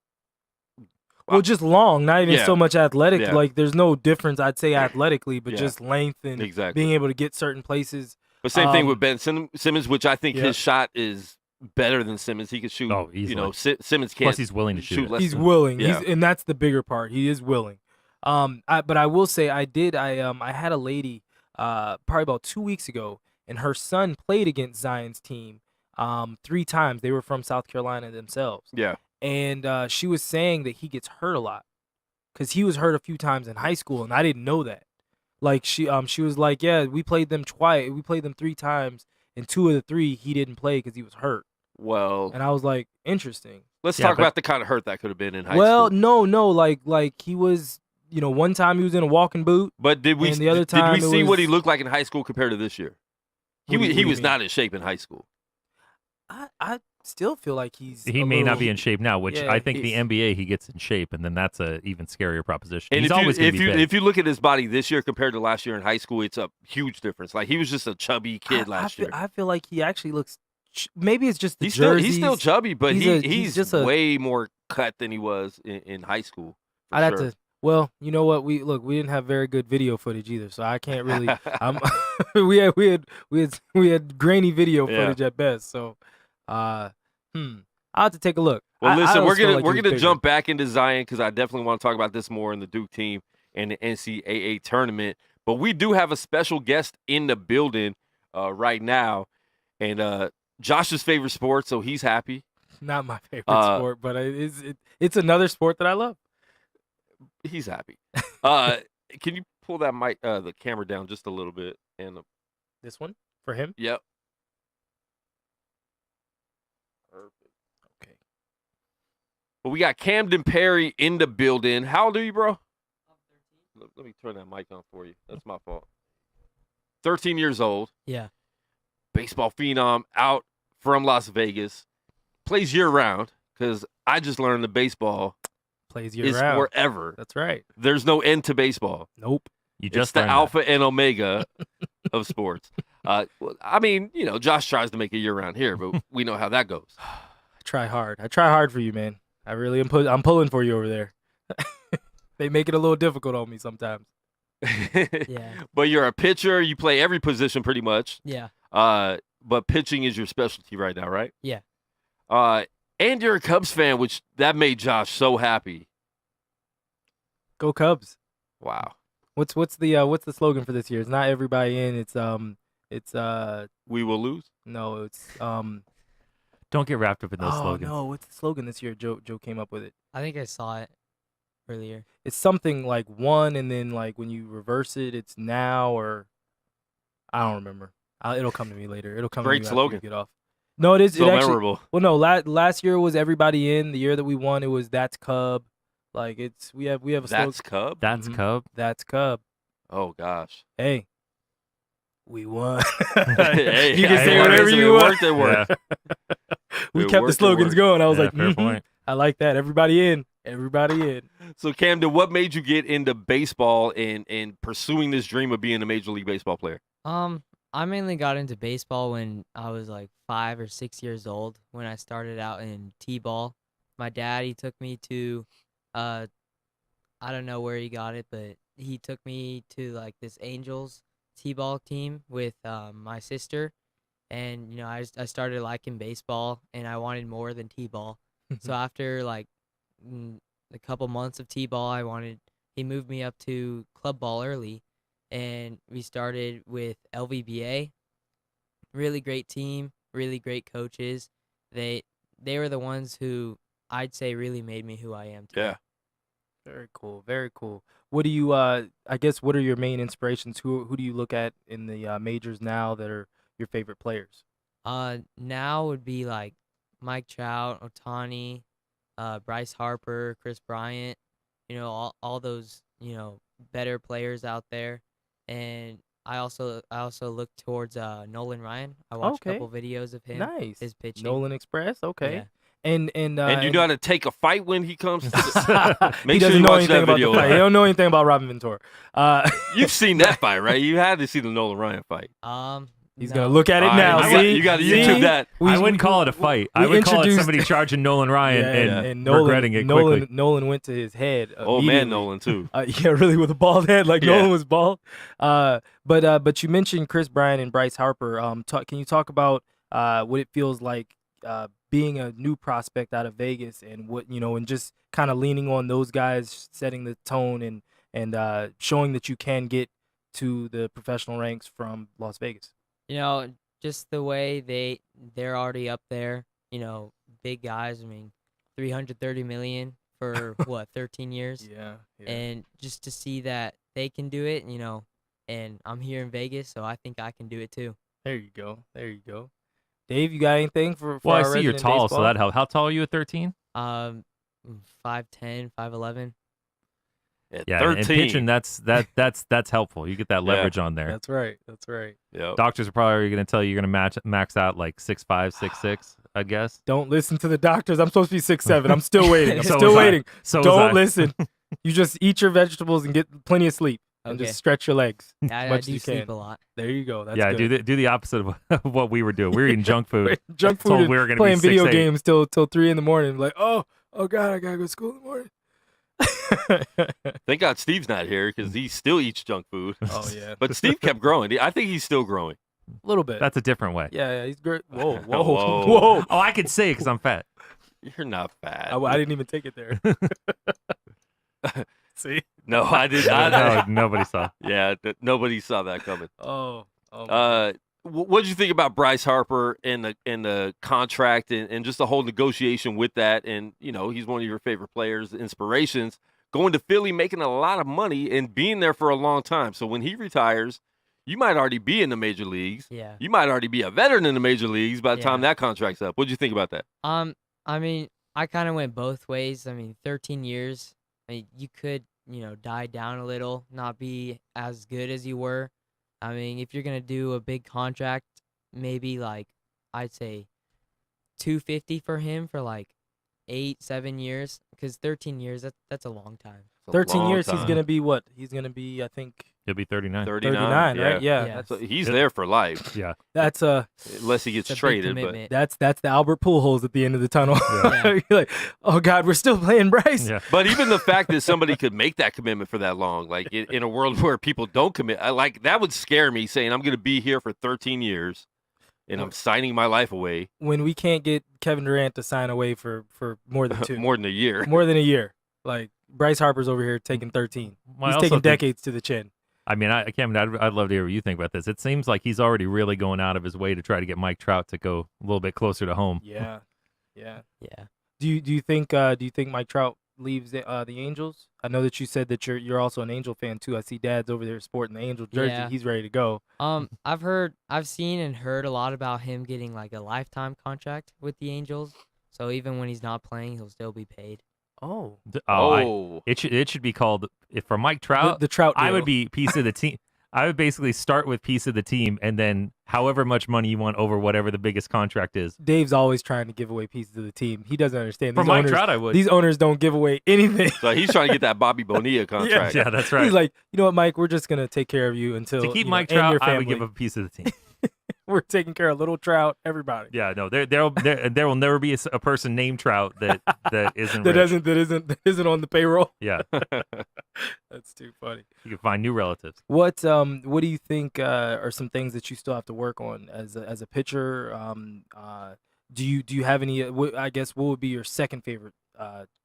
well, just long, not even so much athletic. Yeah. Like there's no difference, I'd say, athletically, but just length and being able to get certain places. But same thing with Ben Simmons, which I think his shot is better than Simmons. He can shoot. Oh, easily. Simmons can't. Plus, he's willing to shoot. He's willing. Yeah. And that's the bigger part. He is willing. But I will say, I had a lady probably about 2 weeks ago, and her son played against Zion's team 3 times. They were from South Carolina themselves. Yeah. And she was saying that he gets hurt a lot because he was hurt a few times in high school, and I didn't know that. Like she was like, yeah, we played them twice. We played them 3 times, and 2 of the 3 he didn't play because he was hurt. Well, and I was like, interesting. Let's talk about the kind of hurt that could have been in high school. Well, no, like he was, one time he was in a walking boot. But did we? And the other time did we see what he looked like in high school compared to this year? He was not in shape in high school. I still feel like he may not be in shape now, which I think the NBA he gets in shape, and then that's a even scarier proposition. And he's always going to be big. If you look at his body this year compared to last year in high school, it's a huge difference. Like he was just a chubby kid last year. I feel like he actually looks. Maybe it's just the jerseys. He's still chubby, but he's just way more cut than he was in high school. I'd have to. Well, you know what? We didn't have very good video footage either, so I can't really. we had grainy video footage at best. So, I'll have to take a look. Well, listen, we're gonna jump back into Zion because I definitely want to talk about this more in the Duke team and the NCAA tournament. But we do have a special guest in the building right now, and Josh's favorite sport, so he's happy. Not my favorite sport, but it's another sport that I love. He's happy. Can you pull that the camera down just a little bit? And this one for him? Yep. Perfect. Okay. Well, we got Camden Perry in the building. How old are you, bro? I'm 13. Let me turn that mic on for you. That's my fault. 13 years old. Yeah. Baseball phenom out from Las Vegas. Plays year-round because I just learned the baseball plays year-round. Forever. That's right. There's no end to baseball. Nope. It's the alpha and omega of sports. I mean, Josh tries to make it year-round here, but we know how that goes. I try hard for you, man. I really am. I'm pulling for you over there. They make it a little difficult on me sometimes. Yeah. But you're a pitcher. You play every position pretty much. Yeah. But pitching is your specialty right now, right? Yeah. And you're a Cubs fan, which that made Josh so happy. Go Cubs! Wow. What's the slogan for this year? It's not everybody in. It's we will lose. No, it's Don't get wrapped up in those slogans. No, what's the slogan this year? Joe came up with it. I think I saw it earlier. It's something like one, and then like when you reverse it, it's now or I don't remember. It'll come to me later. It'll come Great to me slogan. after we get off. No, it is. So it actually, memorable. Well, no. Last year was everybody in. The year that we won, it was That's Cub. Like we have a slogan. That's Cub? That's Mhm. Cub. That's Cub. Oh, gosh. Hey, we won. Hey, you can hey, say hey, whatever listen, you it want. worked. It worked. We It kept the worked, it slogans worked. going. I was Yeah, like, fair mhm, point. I like that. Everybody in. Everybody in. So, Camden, what made you get into baseball and pursuing this dream of being a Major League Baseball player? I mainly got into baseball when I was like 5 or 6 years old. When I started out in t-ball, my dad he took me to, I don't know where he got it, but he took me to like this Angels t-ball team with my sister, and I started liking baseball, and I wanted more than t-ball. So after like a couple months of t-ball, he moved me up to club ball early, and we started with LVBA. Really great team, really great coaches. They were the ones who I'd say really made me who I am today. Yeah. Very cool. Very cool. What do you? I guess what are your main inspirations? Who do you look at in the majors now that are your favorite players? Now would be like Mike Trout, Ohtani, Bryce Harper, Chris Bryant. All those better players out there, and I also look towards Nolan Ryan. I watched a couple videos of him. Nice. His pitching. Nolan Express. Okay. Yeah. And And you know how to take a fight when he comes to he Make sure doesn't you know watch anything that about video. the fight. He don't know anything about Robin Ventura. You've seen that fight, right? You had to see the Nolan Ryan fight. He's No. gonna look at it All right, now. you got to See? YouTube that. I wouldn't call it a fight. I we would call it introduced- somebody charging Nolan Ryan Yeah, and Nolan, regretting it quickly. Nolan went to his head. Oh man, immediately. Nolan too. Yeah, really, with a bald head, like Yeah. Nolan was bald. But you mentioned Chris Bryant and Bryce Harper. Can you talk about what it feels like being a new prospect out of Vegas, and and just kind of leaning on those guys, setting the tone and showing that you can get to the professional ranks from Las Vegas. Just the way they're already up there. Big guys. I mean, 330 million for what 13 years. Yeah. And just to see that they can do it, and I'm here in Vegas, so I think I can do it too. There you go. Dave, you got anything for Well, I our see you're resident tall, baseball? so that helps. How tall are you at 13? 5'10", 5'11". At Yeah, 13. and pitching that's helpful. You get that leverage on there. That's right. Yep. Doctors are probably going to tell you you're going to max out like 6'5", 6'6", I guess. Don't listen to the doctors. I'm supposed to be 6'7". I'm still waiting. I'm So still was I. waiting. So was Don't I. listen. You just eat your vegetables and get plenty of sleep, and Okay. just stretch your legs. I much as do you sleep can. a lot. There you go. That's Yeah, good. do the opposite of what we were doing. We were eating junk food. Junk food. Told And we were gonna be playing video 6'8". games till 3 in the morning. Like, oh God, I gotta go to school in the morning. Thank God Steve's not here because he still eats junk food. Oh yeah, But Steve kept growing. I think he's still growing. a little bit. That's a different way. Yeah, he's great. Whoa, Whoa. whoa. Oh, I could say it because I'm fat. You're not fat. I didn't even take it there. See? No, I did not. No, nobody saw. Yeah, nobody saw that coming. Oh. My What did you think about Bryce Harper and the contract and just the whole negotiation with that? And he's one of your favorite players, inspirations. Going to Philly, making a lot of money, and being there for a long time. So when he retires, you might already be in the major leagues. Yeah. You might already be a veteran in the major leagues by the time Yeah. that contract's up. What did you think about that? I mean, I kind of went both ways. I mean, 13 years. I mean, you could, die down a little, not be as good as you were. I mean, if you're gonna do a big contract, maybe like I'd say 250 for him for like 8-7 years, because 13 years that's a long time. It's a 13 long years. He's time. gonna be what? He's gonna be, I think, He'll be 39. 39, right? Yeah. Yeah. So he's there for life, Yeah. That's unless he gets It's a big traded. But commitment. that's the Albert Pujols at the end of the tunnel. Yeah. You're like, oh God, we're still playing Bryce. Yeah. But even the fact that somebody could make that commitment for that long, like in a world where people don't commit, that would scare me. Saying I'm going to be here for 13 years, and I'm signing my life away When we can't get Kevin Durant to sign away for more than 2, more than a year. more than a year. Like Bryce Harper's over here taking 13. Well, I He's also taking think- decades to the chin. I mean, Cameron, I'd love to hear what you think about this. It seems like he's already really going out of his way to try to get Mike Trout to go a little bit closer to home. Yeah. Yeah. Do you think Mike Trout leaves the Angels? I know that you said that you're also an Angel fan too. I see Dad's over there sporting the Angel jersey. Yeah. He's ready to go. I've seen and heard a lot about him getting like a lifetime contract with the Angels. So even when he's not playing, he'll still be paid. Oh, It should be called, if for Mike Trout, the Trout deal. I would be piece of the team. I would basically start with piece of the team, and then however much money you want over whatever the biggest contract is. Dave's always trying to give away pieces of the team. He doesn't understand. For Mike Trout, I would. These owners don't give away anything. So he's trying to get that Bobby Bonilla contract. Yeah, that's right. He's like, you know what, Mike? We're just gonna take care of you until To keep you Mike know, and Trout, your I would family. give up a piece of the team. We're taking care of little Trout, everybody. Yeah, no, there will never be a person named Trout that isn't that rich. isn't on the payroll. Yeah, That's too funny. you can find new relatives. What do you think are some things that you still have to work on as a pitcher? Do you have any? I guess what would be your second favorite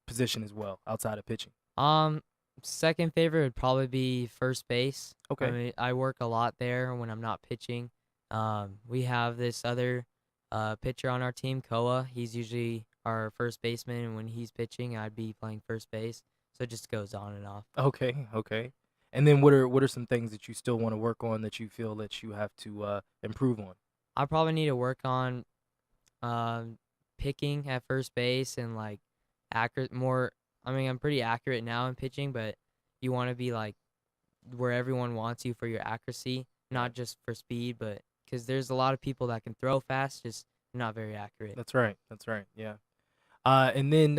position as well outside of pitching? Second favorite would probably be first base. Okay. I mean, I work a lot there when I'm not pitching. We have this other pitcher on our team, Koa. He's usually our first baseman, and when he's pitching, I'd be playing first base. So it just goes on and off. Okay. And then what are some things that you still want to work on that you feel that you have to improve on? I probably need to work on picking at first base and like accurate more. I mean, I'm pretty accurate now in pitching, but you want to be like where everyone wants you for your accuracy, not just for speed, but because there's a lot of people that can throw fast, just not very accurate. That's right. Yeah. And then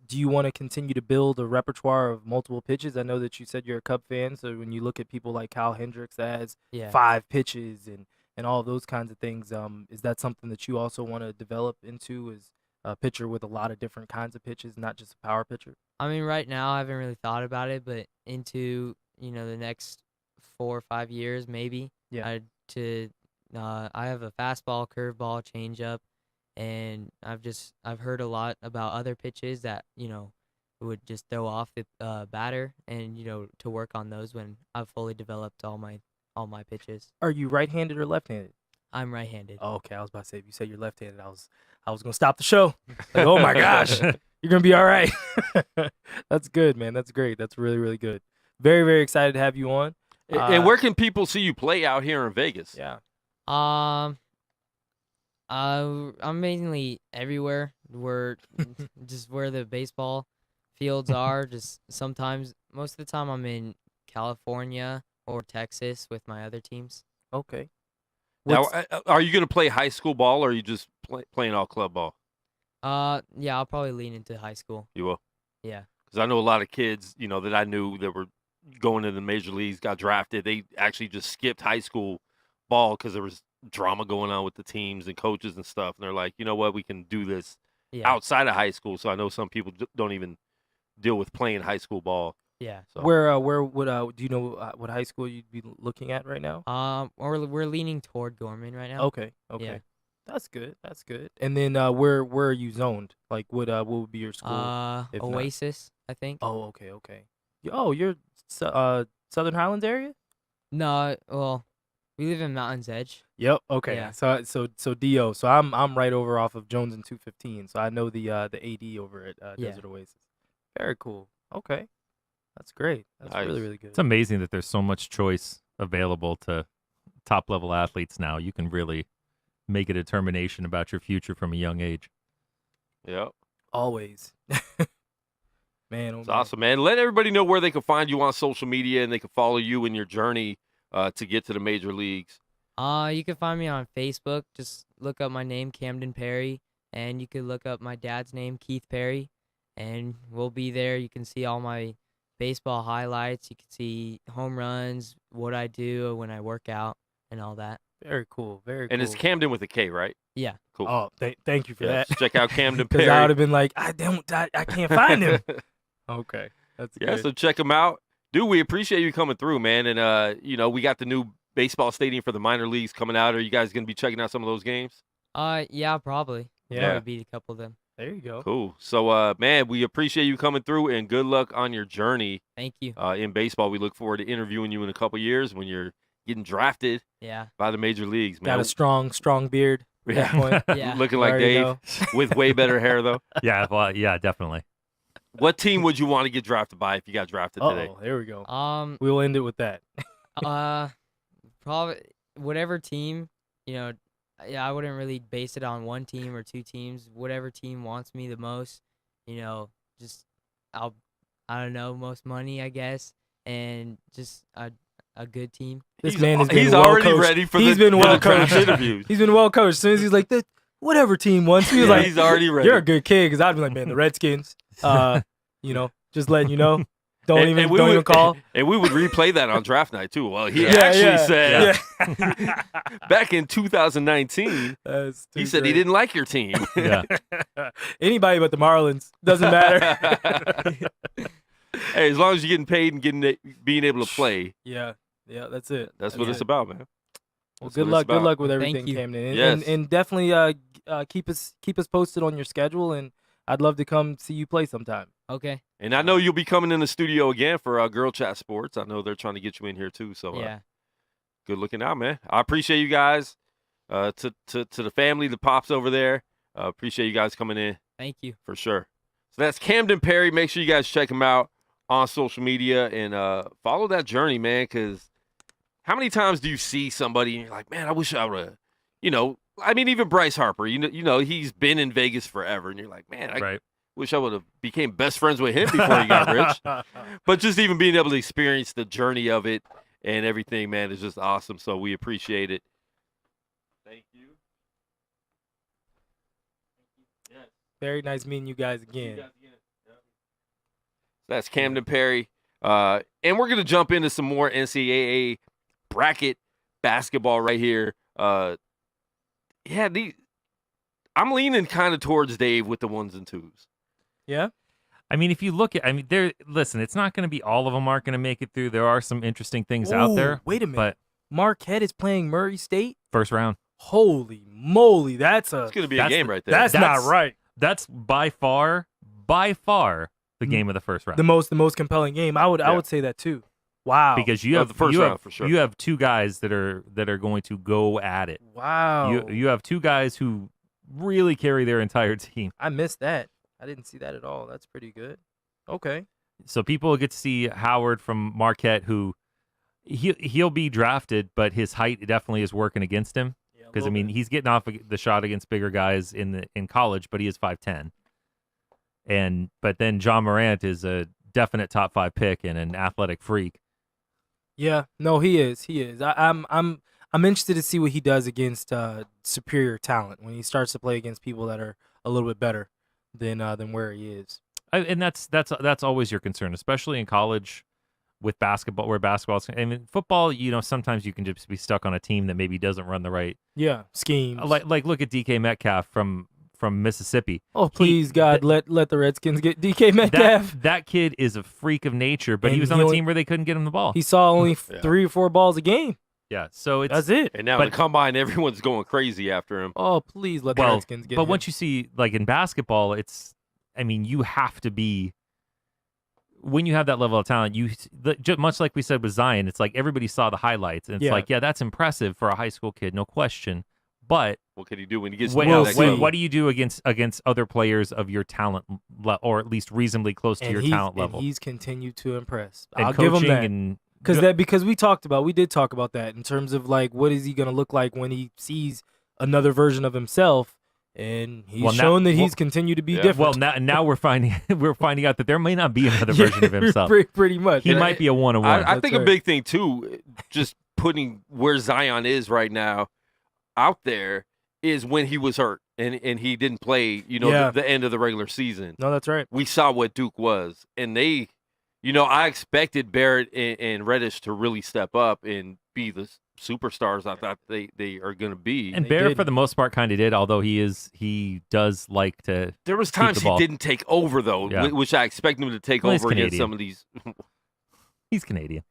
do you want to continue to build a repertoire of multiple pitches? I know that you said you're a Cub fan, so when you look at people like Kyle Hendricks that has Yeah. 5 pitches and all those kinds of things, is that something that you also want to develop into as a pitcher with a lot of different kinds of pitches, not just a power pitcher? I mean, right now I haven't really thought about it, but into the next 4 or 5 years, maybe. Yeah. I have a fastball, curveball, changeup, and I've heard a lot about other pitches that would just throw off the batter, and to work on those when I've fully developed all my pitches. Are you right-handed or left-handed? I'm right-handed. Oh, okay, I was about to say if you said you're left-handed, I was gonna stop the show. Like, oh my gosh, you're gonna be all right. That's good, man. That's great. That's really, really good. Very, very excited to have you on. And where can people see you play out here in Vegas? Yeah. I'm mainly everywhere. We're just where the baseball fields are. Just sometimes, most of the time, I'm in California or Texas with my other teams. Okay. Now, are you going to play high school ball, or are you just playing all club ball? Yeah, I'll probably lean into high school. You will? Yeah. Because I know a lot of kids, that I knew that were going to the major leagues, got drafted. They actually just skipped high school ball because there was drama going on with the teams and coaches and stuff. And they're like, you know what, we can do this outside of high school. So I know some people don't even deal with playing high school ball. Yeah. So. Where would do you know what high school you'd be looking at right now? We're leaning toward Gorman right now. Okay. Yeah. That's good. And then where are you zoned? Like what would be your school? Oasis, I think. Oh, okay. Oh, you're Southern Highlands area? No, well, we live in Mountain's Edge. Yep. Okay. Yeah. So DO. So I'm right over off of Jones and 215. So I know the AD over at Desert Oasis. Very cool. Okay. That's great. That's nice. really, really good. It's amazing that there's so much choice available to top level athletes now. You can really make a determination about your future from a young age. Yep. Always. Man, it's awesome, man. Let everybody know where they can find you on social media and they can follow you in your journey to get to the major leagues. You can find me on Facebook. Just look up my name, Camden Perry, and you can look up my dad's name, Keith Perry, and we'll be there. You can see all my baseball highlights. You can see home runs, what I do when I work out, and all that. Very cool. Very cool. And it's Camden with a K, right? Yeah. Cool. Oh, thank you for that. Check out Camden Perry. Because I would have been like, I can't find him. Okay. That's good. So check him out. Dude, we appreciate you coming through, man. And, we got the new baseball stadium for the minor leagues coming out. Are you guys going to be checking out some of those games? Yeah, probably. Yeah. Probably beat a couple of them. There you go. Cool. So, man, we appreciate you coming through, and good luck on your journey. Thank you. In baseball. We look forward to interviewing you in a couple years when you're getting drafted by the major leagues, man. Got a strong beard at that point. Looking like Dave know. with way better hair, though. Yeah, well, yeah, definitely. What team would you want to get drafted by if you got drafted today? Oh, there we go. We'll end it with that. Probably whatever team, yeah, I wouldn't really base it on one team or two teams. Whatever team wants me the most, just I don't know, most money, I guess, and just a good team. This man has been he's well already coached. ready for He's the been well draft coached. interviews. He's been well coached. As soon as he's like, whatever team wants me, he's like, He's already ready. you're a good kid. Because I'd be like, man, the Redskins. Just letting you know. Don't even call. And we would replay that on draft night too. Well, he said back in 2019, he said he didn't like your team. Yeah. Anybody but the Marlins. Doesn't matter. Hey, as long as you're getting paid and being able to play. Yeah, that's it. That's what it's about, man. Well, good luck with everything, you. Camden. Yes. And definitely keep us posted on your schedule, and I'd love to come see you play sometime. Okay. And I know you'll be coming in the studio again for Girl Chat Sports. I know they're trying to get you in here too. So yeah. Good looking out, man. I appreciate you guys. To the family, the pops over there. Appreciate you guys coming in. Thank you. For sure. So that's Camden Perry. Make sure you guys check him out on social media and follow that journey, man, because how many times do you see somebody and you're like, man, I wish I would have, even Bryce Harper, he's been in Vegas forever, and you're like, man, I wish I would have became best friends with him before he got rich. But just even being able to experience the journey of it and everything, man, is just awesome. So we appreciate it. Thank you. Yes. Very nice meeting you guys again. That's Camden Perry. And we're going to jump into some more NCAA bracket basketball right here. I'm leaning kind of towards Dave with the ones and twos. Yeah? I mean, if you look at, listen, it's not going to be all of them aren't going to make it through. There are some interesting things out there. Wait a minute. But Marquette is playing Murray State? First round. Holy moly. It's going to be a game right there. That's not right. That's by far the game of the first round. The most compelling game. I would say that too. Wow. Because you have the first round for sure. You have two guys that are going to go at it. Wow. You have two guys who really carry their entire team. I missed that. I didn't see that at all. That's pretty good. Okay. So people get to see Howard from Marquette, who he'll be drafted, but his height definitely is working against him. Because he's getting off the shot against bigger guys in college, but he is 5'10". But then John Morant is a definite top 5 pick and an athletic freak. Yeah, no, he is. I'm interested to see what he does against superior talent when he starts to play against people that are a little bit better than where he is. And that's always your concern, especially in college with basketball, where basketball's. I mean, football, sometimes you can just be stuck on a team that maybe doesn't run the right schemes. Like look at DK Metcalf from Mississippi. Oh, please, God, let the Redskins get DK Metcalf. That kid is a freak of nature, but he was on a team where they couldn't get him the ball. He saw only 3 or 4 balls a game. Yeah, so that's it. And now in the combine, everyone's going crazy after him. Oh, please let the Redskins get him. But once you see, like in basketball, you have to be, when you have that level of talent, much like we said with Zion, it's like everybody saw the highlights, and it's like, that's impressive for a high school kid, no question. But what can he do when he gets? What do you do against other players of your talent, or at least reasonably close to your talent level? And he's continued to impress. And I'll give him that. Because we did talk about that in terms of like what is he going to look like when he sees another version of himself, and he's shown that he's continued to be different. Well, now we're finding out that there may not be another version of himself. Pretty much, he might be a one-on-one. I think a big thing too, just putting where Zion is right now out there, is when he was hurt and he didn't play. The end of the regular season. No, that's right. We saw what Duke was, and they. I expected Barrett and Reddish to really step up and be the superstars I thought they are going to be. And Barrett, for the most part, kind of did, although he does like to. There was times he didn't take over, though, which I expected him to take over against some of these. He's Canadian.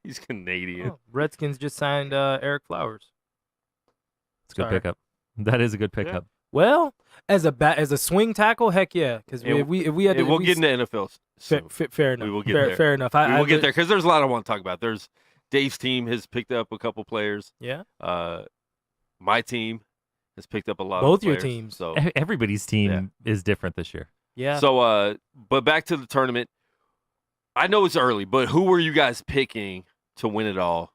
Oh, Redskins just signed Eric Flowers. It's a good pickup. That is a good pickup. Well, as a swing tackle, heck yeah. Because we'll get into NFL. Fair enough. We will get there. Fair enough. We will get there because there's a lot I want to talk about. There's Dave's team has picked up a couple players. Yeah. My team has picked up a lot. Both of players, your teams. So everybody's team is different this year. Yeah. So, but back to the tournament. I know it's early, but who were you guys picking to win it all?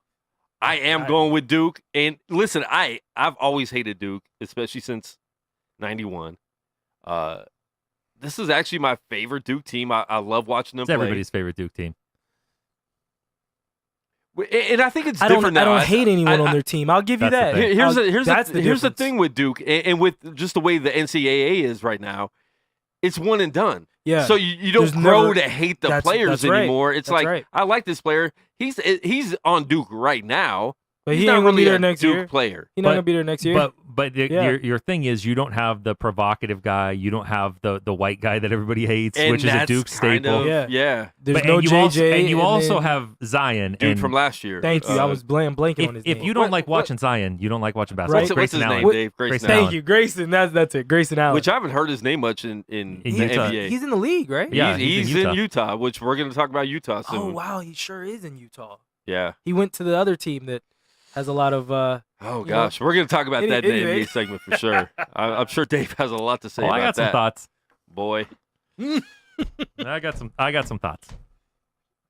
I am going with Duke. And listen, I've always hated Duke, especially since 91. This is actually my favorite Duke team. I love watching them It's play. everybody's favorite Duke team. And I think it's different now. I don't hate anyone on their team. I'll give you That's that. the Here's the thing with Duke, and with just the way the NCAA is right now, it's one and done. Yeah. So you don't grow to hate the players anymore. It's like, I like this player. He's on Duke right now. But he's he not ain't gonna really be there a next Duke year. player. He's not gonna be there next year. But your thing is you don't have the provocative guy. You don't have the white guy that everybody hates, And which is a Duke staple. Yeah. There's But- no and you JJ. also, and you also then- have Zion. Dude and from last year. Thank you. I was blanking on his name. if you don't like watching Zion, you don't like watching basketball. Right. What's his Grayson name, Allen. Dave? Grayson Allen. Thank you, Grayson. That's it. Grayson Allen. Which I haven't heard his name much in In the Utah. NBA. He's in the league, right? Yeah, he's in Utah, which we're going to talk about Utah soon. Oh wow, he sure is in Utah. Yeah. He went to the other team that has a lot of. Oh gosh, we're going to talk about that in the NBA segment for sure. I'm sure Dave has a lot to say about that. I got some thoughts. Boy, I got some thoughts.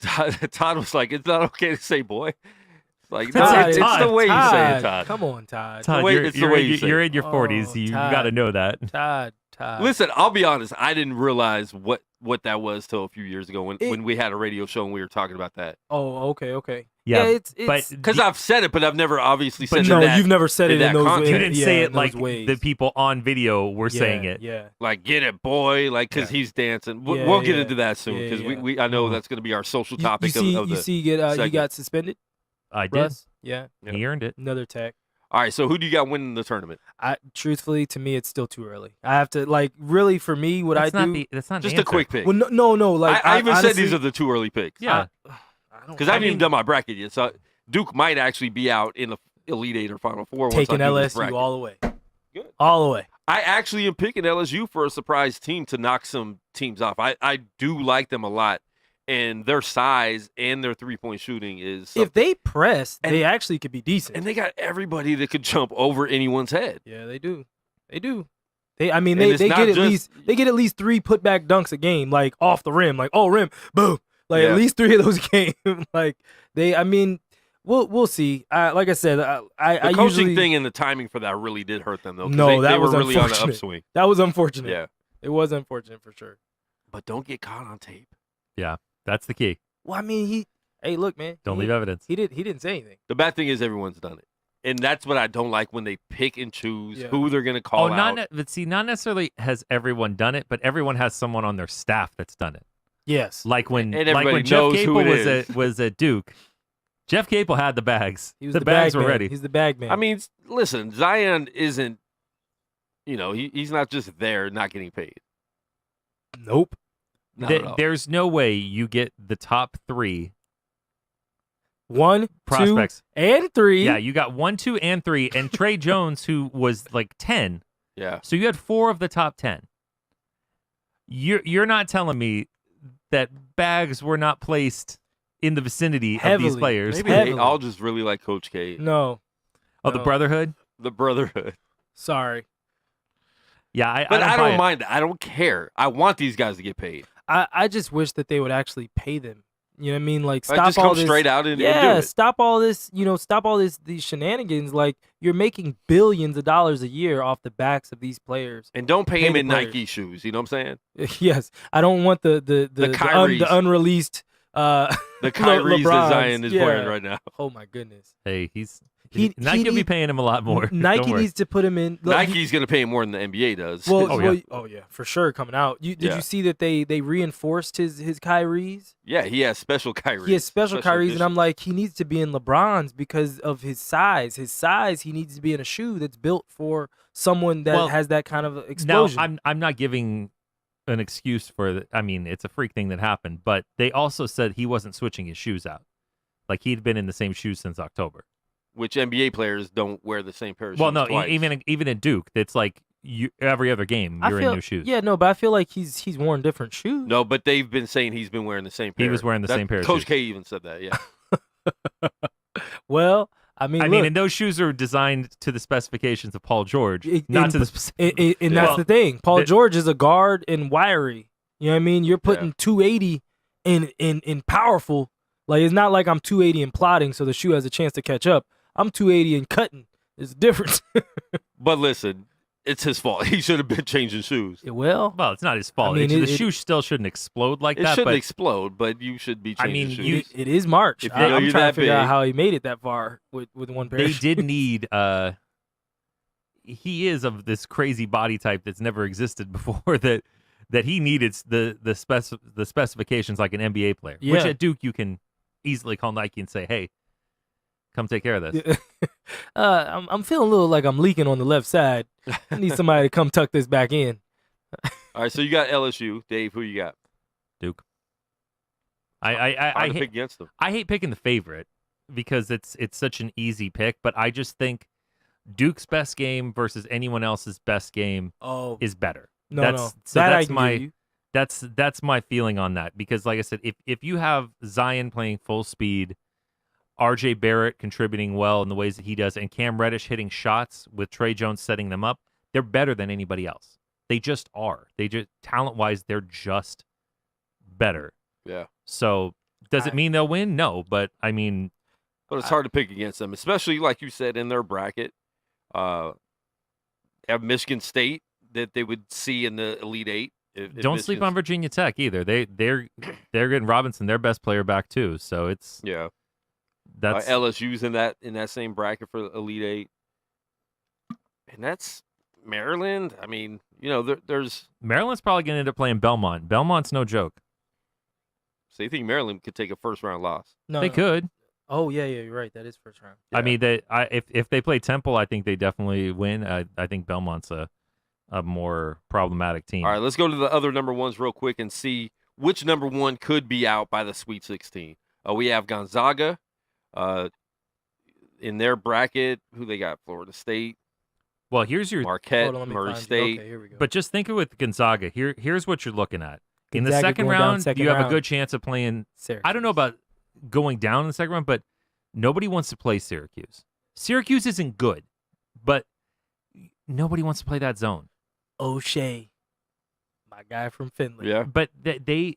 Todd was like, "It's not okay to say boy." It's like, Todd, it's the way you say it, Todd. Come on, Todd. Todd, way- it's the way you say you're it. in your 40s. Oh, You Todd. got to know that. Todd. Listen, I'll be honest. I didn't realize what that was till a few years ago when we had a radio show and we were talking about that. Oh, okay. Yeah, it's but Because I've said it, but I've never obviously said but it. no, in that, you've never said in it that in those. context. you didn't say in it like those ways. the people on video were saying it. Yeah. Like, get it, boy, like, because he's dancing. We'll get into that soon because we I know that's going to be our social topic of the you segment. got suspended. I did. Russ? Yeah. He earned it. Another tech. All right, so who do you got winning the tournament? Truthfully, to me, it's still too early. I have to really for me what That's I not do. that's not Just the a quick pick. Well, no. Like I even said honestly, these are the two early picks. Yeah. Because I haven't even done my bracket yet. So Duke might actually be out in the Elite Eight or Final Four. taking once I do this LSU bracket. all the way. Good. All the way. I actually am picking LSU for a surprise team to knock some teams off. I do like them a lot, and their size and their 3-point shooting is something. If they press, they actually could be decent. And they got everybody that could jump over anyone's head. Yeah, they do. They get it's not at least 3 putback dunks a game, like off the rim, like rim, boom, like at least 3 of those a game. Like we'll see. Like I said, The I coaching usually thing and the timing for that really did hurt them though. 'cause No, they that were was really on the unfortunate. upswing. That was unfortunate. Yeah, it was unfortunate for sure. but don't get caught on tape. Yeah, that's the key. Well, I mean, hey, look, man, Don't leave evidence. He didn't say anything. The bad thing is everyone's done it, and that's what I don't like when they pick and choose Yeah. who they're going to call out. Not necessarily has everyone done it, but everyone has someone on their staff that's done it. Yes, Like when And everybody Jeff knows who Capel it was at Duke. Jeff Capel had the bags. he was the bags bag were man. ready. He's the bag man. I mean, listen, Zion isn't. He's not just there not getting paid. nope. Not at all. There's no way you get the top 3 1, prospects. 2, and 3. Yeah, you got 1, 2, and 3, and Trey Jones, who was like 10. Yeah. So you had 4 of the top 10. You're not telling me that bags were not placed in the vicinity of these Heavily. players. Maybe Heavily. they all just really like Coach K. No. Oh, the No. Brotherhood. The brotherhood. Sorry. Yeah, But I buy don't it. mind that. I don't care. I want these guys to get paid. I just wish that they would actually pay them. You know what I mean? Like stop Just all come this. straight out and do Yeah, it. stop all this. Stop all these shenanigans. Like you're making billions of dollars a year off the backs of these players. And don't pay Pay him the in players. Nike shoes. You know what I'm saying? Yes, I don't want the Kyries. the unreleased. The Kyries that LeBrons. Zion is Yeah. wearing right now. Oh my goodness. Hey, He Nike will be need- paying him a lot more. Nike Don't worry. needs to put him in. Look, Nike's going to pay him more than the NBA does. Well, Oh, well, yeah. oh yeah, for sure coming out. Did Yeah. you see that they reinforced his Kyries? yeah, he has special Kyries. He has special Kyries, and edition. I'm like, he needs to be in LeBron's because of his size. His size, he needs to be in a shoe that's built for someone that has that kind of explosion. Now, I'm not giving an excuse for I mean, it's a freak thing that happened, but they also said he wasn't switching his shoes out. Like he'd been in the same shoes since October. Which NBA players don't wear the same pair of Well, shoes no, twice. even at Duke, it's like every other game I you're feel, in new shoes. Yeah, no, but I feel like he's worn different shoes. No, but they've been saying he's been wearing the same pair. He was wearing the same pair of Coach shoes. K even said that, yeah. Well, I mean, and those shoes are designed to the specifications of Paul George, not to the. And that's the thing. Paul George is a guard and wiry. You know what I mean? You're putting 280 in powerful. Like, it's not like I'm 280 and plotting, so the shoe has a chance to catch up. I'm 280 and cutting. There's a difference. But listen, it's his fault. He should have been changing shoes. Well, it's not his fault. I mean, the shoe still shouldn't explode like that. It shouldn't explode, but you should be changing shoes. It is March. I'm trying to figure out how he made it that far with one pair. They did need. He is of this crazy body type that's never existed before. That he needed the specifications like an NBA player. Yeah. Which at Duke you can easily call Nike and say, "Hey, come take care of this." I'm feeling a little like I'm leaking on the left side. I need somebody to come tuck this back in. All right, so you got LSU, Dave. Who you got? Duke. I pick against them. I hate picking the favorite because it's such an easy pick, but I just think Duke's best game versus anyone else's best game is better. That's my feeling on that, because like I said, if you have Zion playing full speed, RJ Barrett contributing well in the ways that he does, and Cam Reddish hitting shots with Trey Jones setting them up, they're better than anybody else. They just are. They just, talent-wise, they're just better. Yeah. So does it mean they'll win? No, but I mean, but it's hard to pick against them, especially like you said in their bracket. Have Michigan State that they would see in the Elite Eight. Don't sleep on Virginia Tech either. They're getting Robinson, their best player, back too. So it's that's LSU's in that same bracket for the Elite Eight, and that's Maryland. I mean, there's Maryland's probably going to end up playing Belmont. Belmont's no joke. So you think Maryland could take a first-round loss? No, they could. Oh yeah, you're right. That is first round. Yeah. I mean, if they play Temple, I think they definitely win. I think Belmont's a more problematic team. All right, let's go to the other number ones real quick and see which number one could be out by the Sweet 16. We have Gonzaga in their bracket. Who they got? Florida State. Well, here's your Marquette, Murray State. Okay, here we go. But just think of with Gonzaga. Here's what you're looking at. In the second round, you have a good chance of playing. Syracuse. I don't know about going down in the second round, but nobody wants to play Syracuse. Syracuse isn't good, but nobody wants to play that zone. O'Shea, my guy from Finland. Yeah, but they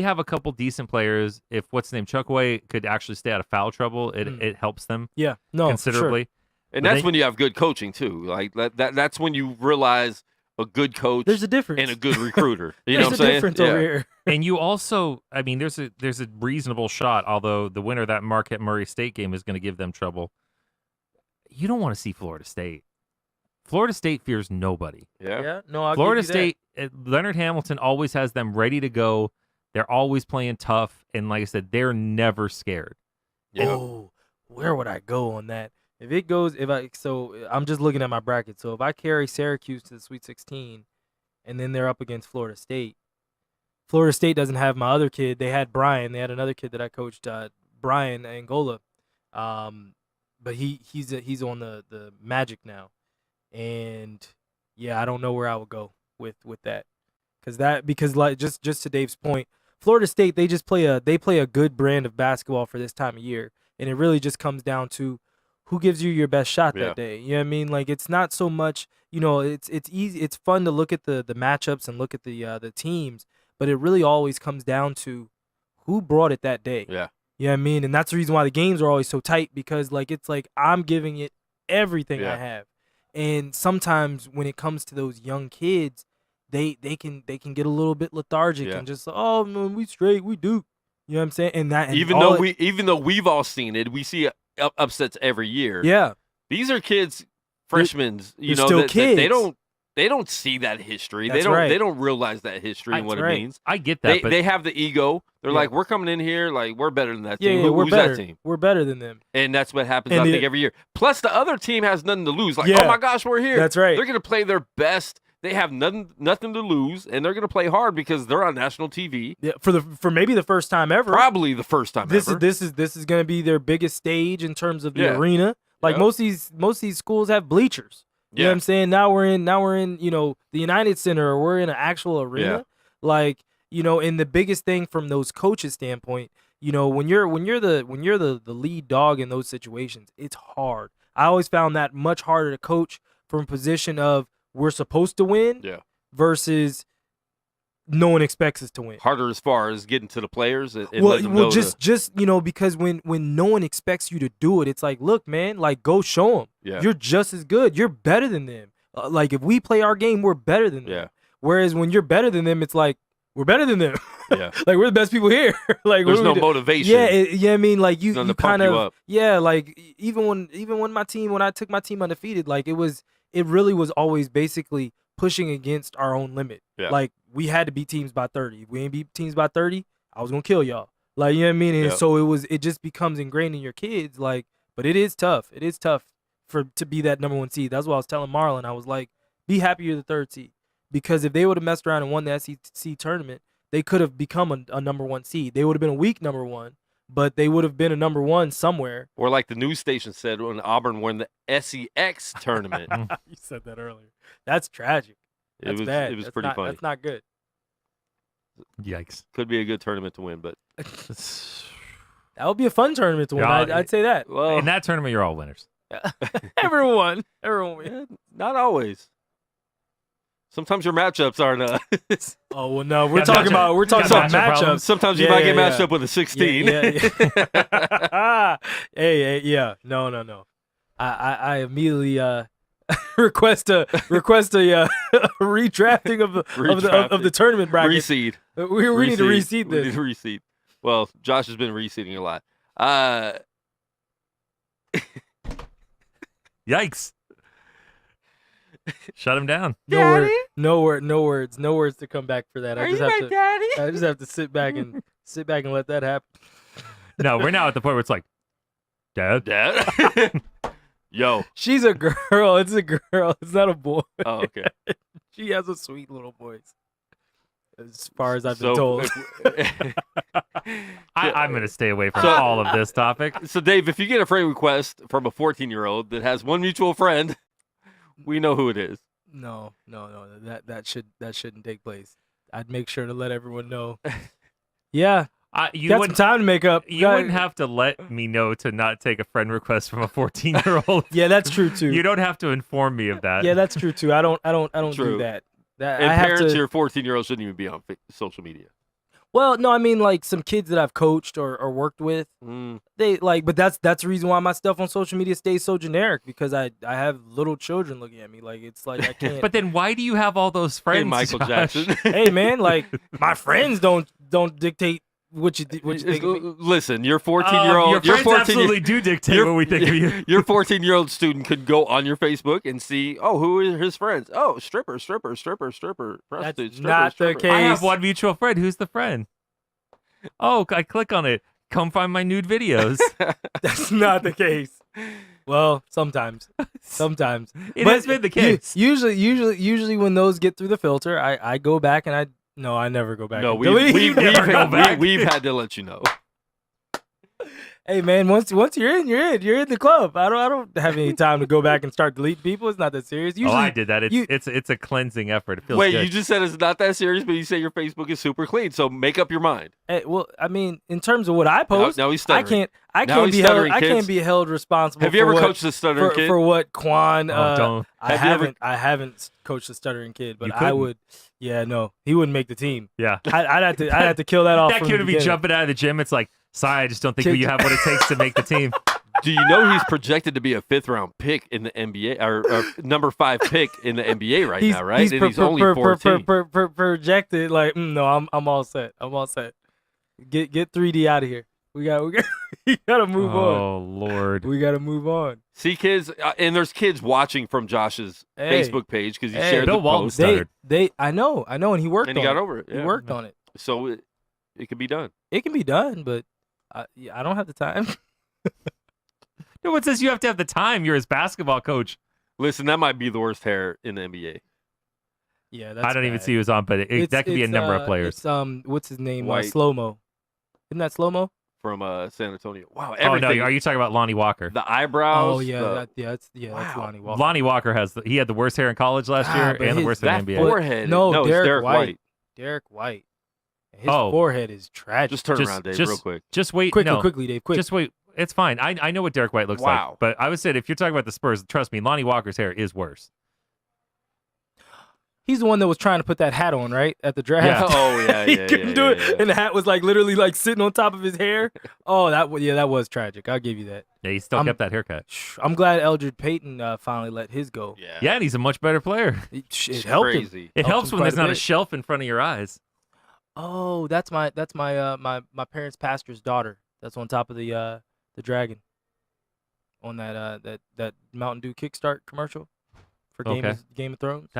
have a couple decent players. If what's his name, Chukwueze, could actually stay out of foul trouble, it helps them. Yeah, no, considerably. Sure. And that's when you have good coaching too. Like that's when you realize a good coach. There's a difference, and a good recruiter. You know what I'm saying? There's a difference over here. And you also, I mean, there's a reasonable shot. Although the winner of that Marquette Murray State game is going to give them trouble. You don't want to see Florida State. Florida State fears nobody. Yeah. No, I'll Florida give you State. Leonard Hamilton always has them ready to go. They're always playing tough, and like I said, they're never scared. Yeah. Oh, where would I go on that? I'm just looking at my bracket. So if I carry Syracuse to the Sweet 16, and then they're up against Florida State doesn't have my other kid. They had Brian. They had another kid that I coached, Brian Angola, but he's on the Magic now, and yeah, I don't know where I would go with that, because like just to Dave's point, Florida State they play a good brand of basketball for this time of year, and it really just comes down to who gives you your best shot that day. You know what I mean? Like, it's not so much, it's easy. It's fun to look at the matchups and look at the teams, but it really always comes down to who brought it that day. Yeah. You know what I mean? And that's the reason why the games are always so tight, because it's like I'm giving it everything I have. And sometimes when it comes to those young kids, they can get a little bit lethargic and just, oh man, we straight, we do. You know what I'm saying? And even though we've all seen it, we see upsets every year. Yeah, these are kids, freshmen. Still kids. They don't see that history. That's They don't realize that history and what it means. I get that. They have the ego. They're like, we're coming in here like we're better than that team. Yeah, who's that team? We're better than them. And that's what happens, I think, every year. Plus, the other team has nothing to lose. Like, oh my gosh, we're here. That's right. They're gonna play their best. They have nothing to lose, and they're going to play hard because they're on national TV. Yeah, for maybe the first time ever. Probably the first time ever. This is going to be their biggest stage in terms of the arena. Like most of these schools have bleachers. You know what I'm saying? Now we're in the United Center, or we're in an actual arena. Like, and the biggest thing from those coaches' standpoint you know, when you're the lead dog in those situations, it's hard. I always found that much harder to coach from a position of we're supposed to win versus no one expects us to win. Harder as far as getting to the players and letting them know just you know, because when no one expects you to do it, it's like, look, man, like go show them. Yeah. You're just as good. You're better than them. Like if we play our game, we're better than them. Yeah. Whereas when you're better than them, it's like we're better than them. Yeah. Like we're the best people here. Like there's no motivation. Yeah, I mean, like you kind of like even when I took my team undefeated, like it really was always basically pushing against our own limit. Yeah. Like we had to beat teams by 30. If we ain't beat teams by 30, I was gonna kill y'all. Like, you know what I mean? And so it just becomes ingrained in your kids. Like, but it is tough. It is tough to be that number 1 seed. That's what I was telling Marlon. I was like, be happy you're the 3rd seed. Because if they would have messed around and won the SEC tournament, they could have become a number 1 seed. They would have been a weak number 1, but they would have been a number 1 somewhere. Or like the news station said, when Auburn won the SEX tournament. You said that earlier. That's tragic. That's bad. It was pretty funny. That's not good. Yikes. Could be a good tournament to win, but that would be a fun tournament to win. I'd say that. Well, in that tournament, you're all winners. Everyone wins. Not always. Sometimes your matchups aren't. Oh well, no, we're talking about matchups. Sometimes you might get matched up with a 16. Hey, yeah, no. I immediately request a redrafting of the tournament bracket. Reseed. We need to reseed this. We need to reseed. Well, Josh has been reseeding a lot. Yikes. Shut him down. No words to come back for that. I just have to sit back and let that happen. No, we're now at the point where it's like, Dad. Yo. She's a girl. It's a girl. It's not a boy. Oh, okay. She has a sweet little voice. As far as I've been told. I'm going to stay away from all of this topic. So, Dave, if you get a friend request from a 14-year-old that has one mutual friend, we know who it is. No. That shouldn't take place. I'd make sure to let everyone know. Yeah. You got some time to make up. You wouldn't have to let me know to not take a friend request from a 14-year-old. Yeah, that's true too. You don't have to inform me of that. Yeah, that's true too. I don't do that. And parents, your 14-year-old shouldn't even be on social media. Well, no, I mean like some kids that I've coached or worked with. They like, but that's the reason why my stuff on social media stays so generic, because I have little children looking at me. Like it's like I can't. But then why do you have all those friends? Hey, Michael Josh? Jackson. Hey man, like my friends don't dictate what you think of me. Listen, your 14-year-old, your friends absolutely do dictate what we think of you. Your 14-year-old student could go on your Facebook and see, who are his friends? Oh, stripper, prostitute, That's not the case. I have one mutual friend. Who's the friend? Oh, I click on it. Come find my nude videos. That's not the case. Well, sometimes it has been the case. Usually when those get through the filter, I go back and I never go back. No, we've had to let you know. Hey man, once you're in the club. I don't have any time to go back and start deleting people. It's not that serious. Usually, I did that. It's a cleansing effort. It feels Wait, good. you just said it's not that serious, but you say your Facebook is super clean. So make up your mind. Hey, well, I mean, in terms of what I post, now he's stuttering. I can't be held responsible. Have you ever coached a stuttering kid? For what Quan? Don't. I haven't coached a stuttering kid, but I would. Yeah, no, he wouldn't make the team. Yeah, I'd have to kill that off. That kid would be jumping out of the gym. It's like, sorry, I just don't think you have what it takes to make the team. Do you know he's projected to be a 5th-round pick in the NBA, or number 5 pick in the NBA right now, right? And he's only 14. Projected like, no, I'm all set. I'm all set. Get 3D out of here. We gotta move on. Oh Lord, we gotta move on. See, kids, and there's kids watching from Josh's Facebook page because he shared Bill the Walton post. stuttered. I know, and he worked. And he got over it. He worked on it. So it can be done. It can be done, but I don't have the time. No one says you have to have the time. You're his basketball coach. Listen, that might be the worst hair in the NBA. Yeah, that's I don't even bad. see who's on, but that could be a number of players. It's, what's his name? White. Slow-mo. Isn't that Slow-mo? From San Antonio. Wow, Oh everything. no, are you talking about Lonnie Walker? The eyebrows. Oh yeah, that's Wow. Lonnie Walker. Lonnie Walker he had the worst hair in college last year but and the worst hair that in the NBA. forehead. No, it's Derek White. Derek White. His forehead is tragic. Just turn around, Dave, real quick. Just wait. Quickly, Dave. Quick. Just wait. It's fine. I know what Derek White looks like. But I would say if you're talking about the Spurs, trust me, Lonnie Walker's hair is worse. He's the one that was trying to put that hat on, right, at the draft. Yeah. Oh yeah, he couldn't do it, and the hat was like literally like sitting on top of his hair. Oh, that was tragic. I'll give you that. Yeah, he still kept that haircut. I'm glad Eldred Payton finally let his go. Yeah, and he's a much better player. It helped him. It helps when there's not a shelf in front of your eyes. Oh, that's my parents' pastor's daughter. That's on top of the dragon. On that Mountain Dew Kickstart commercial for Game of Thrones.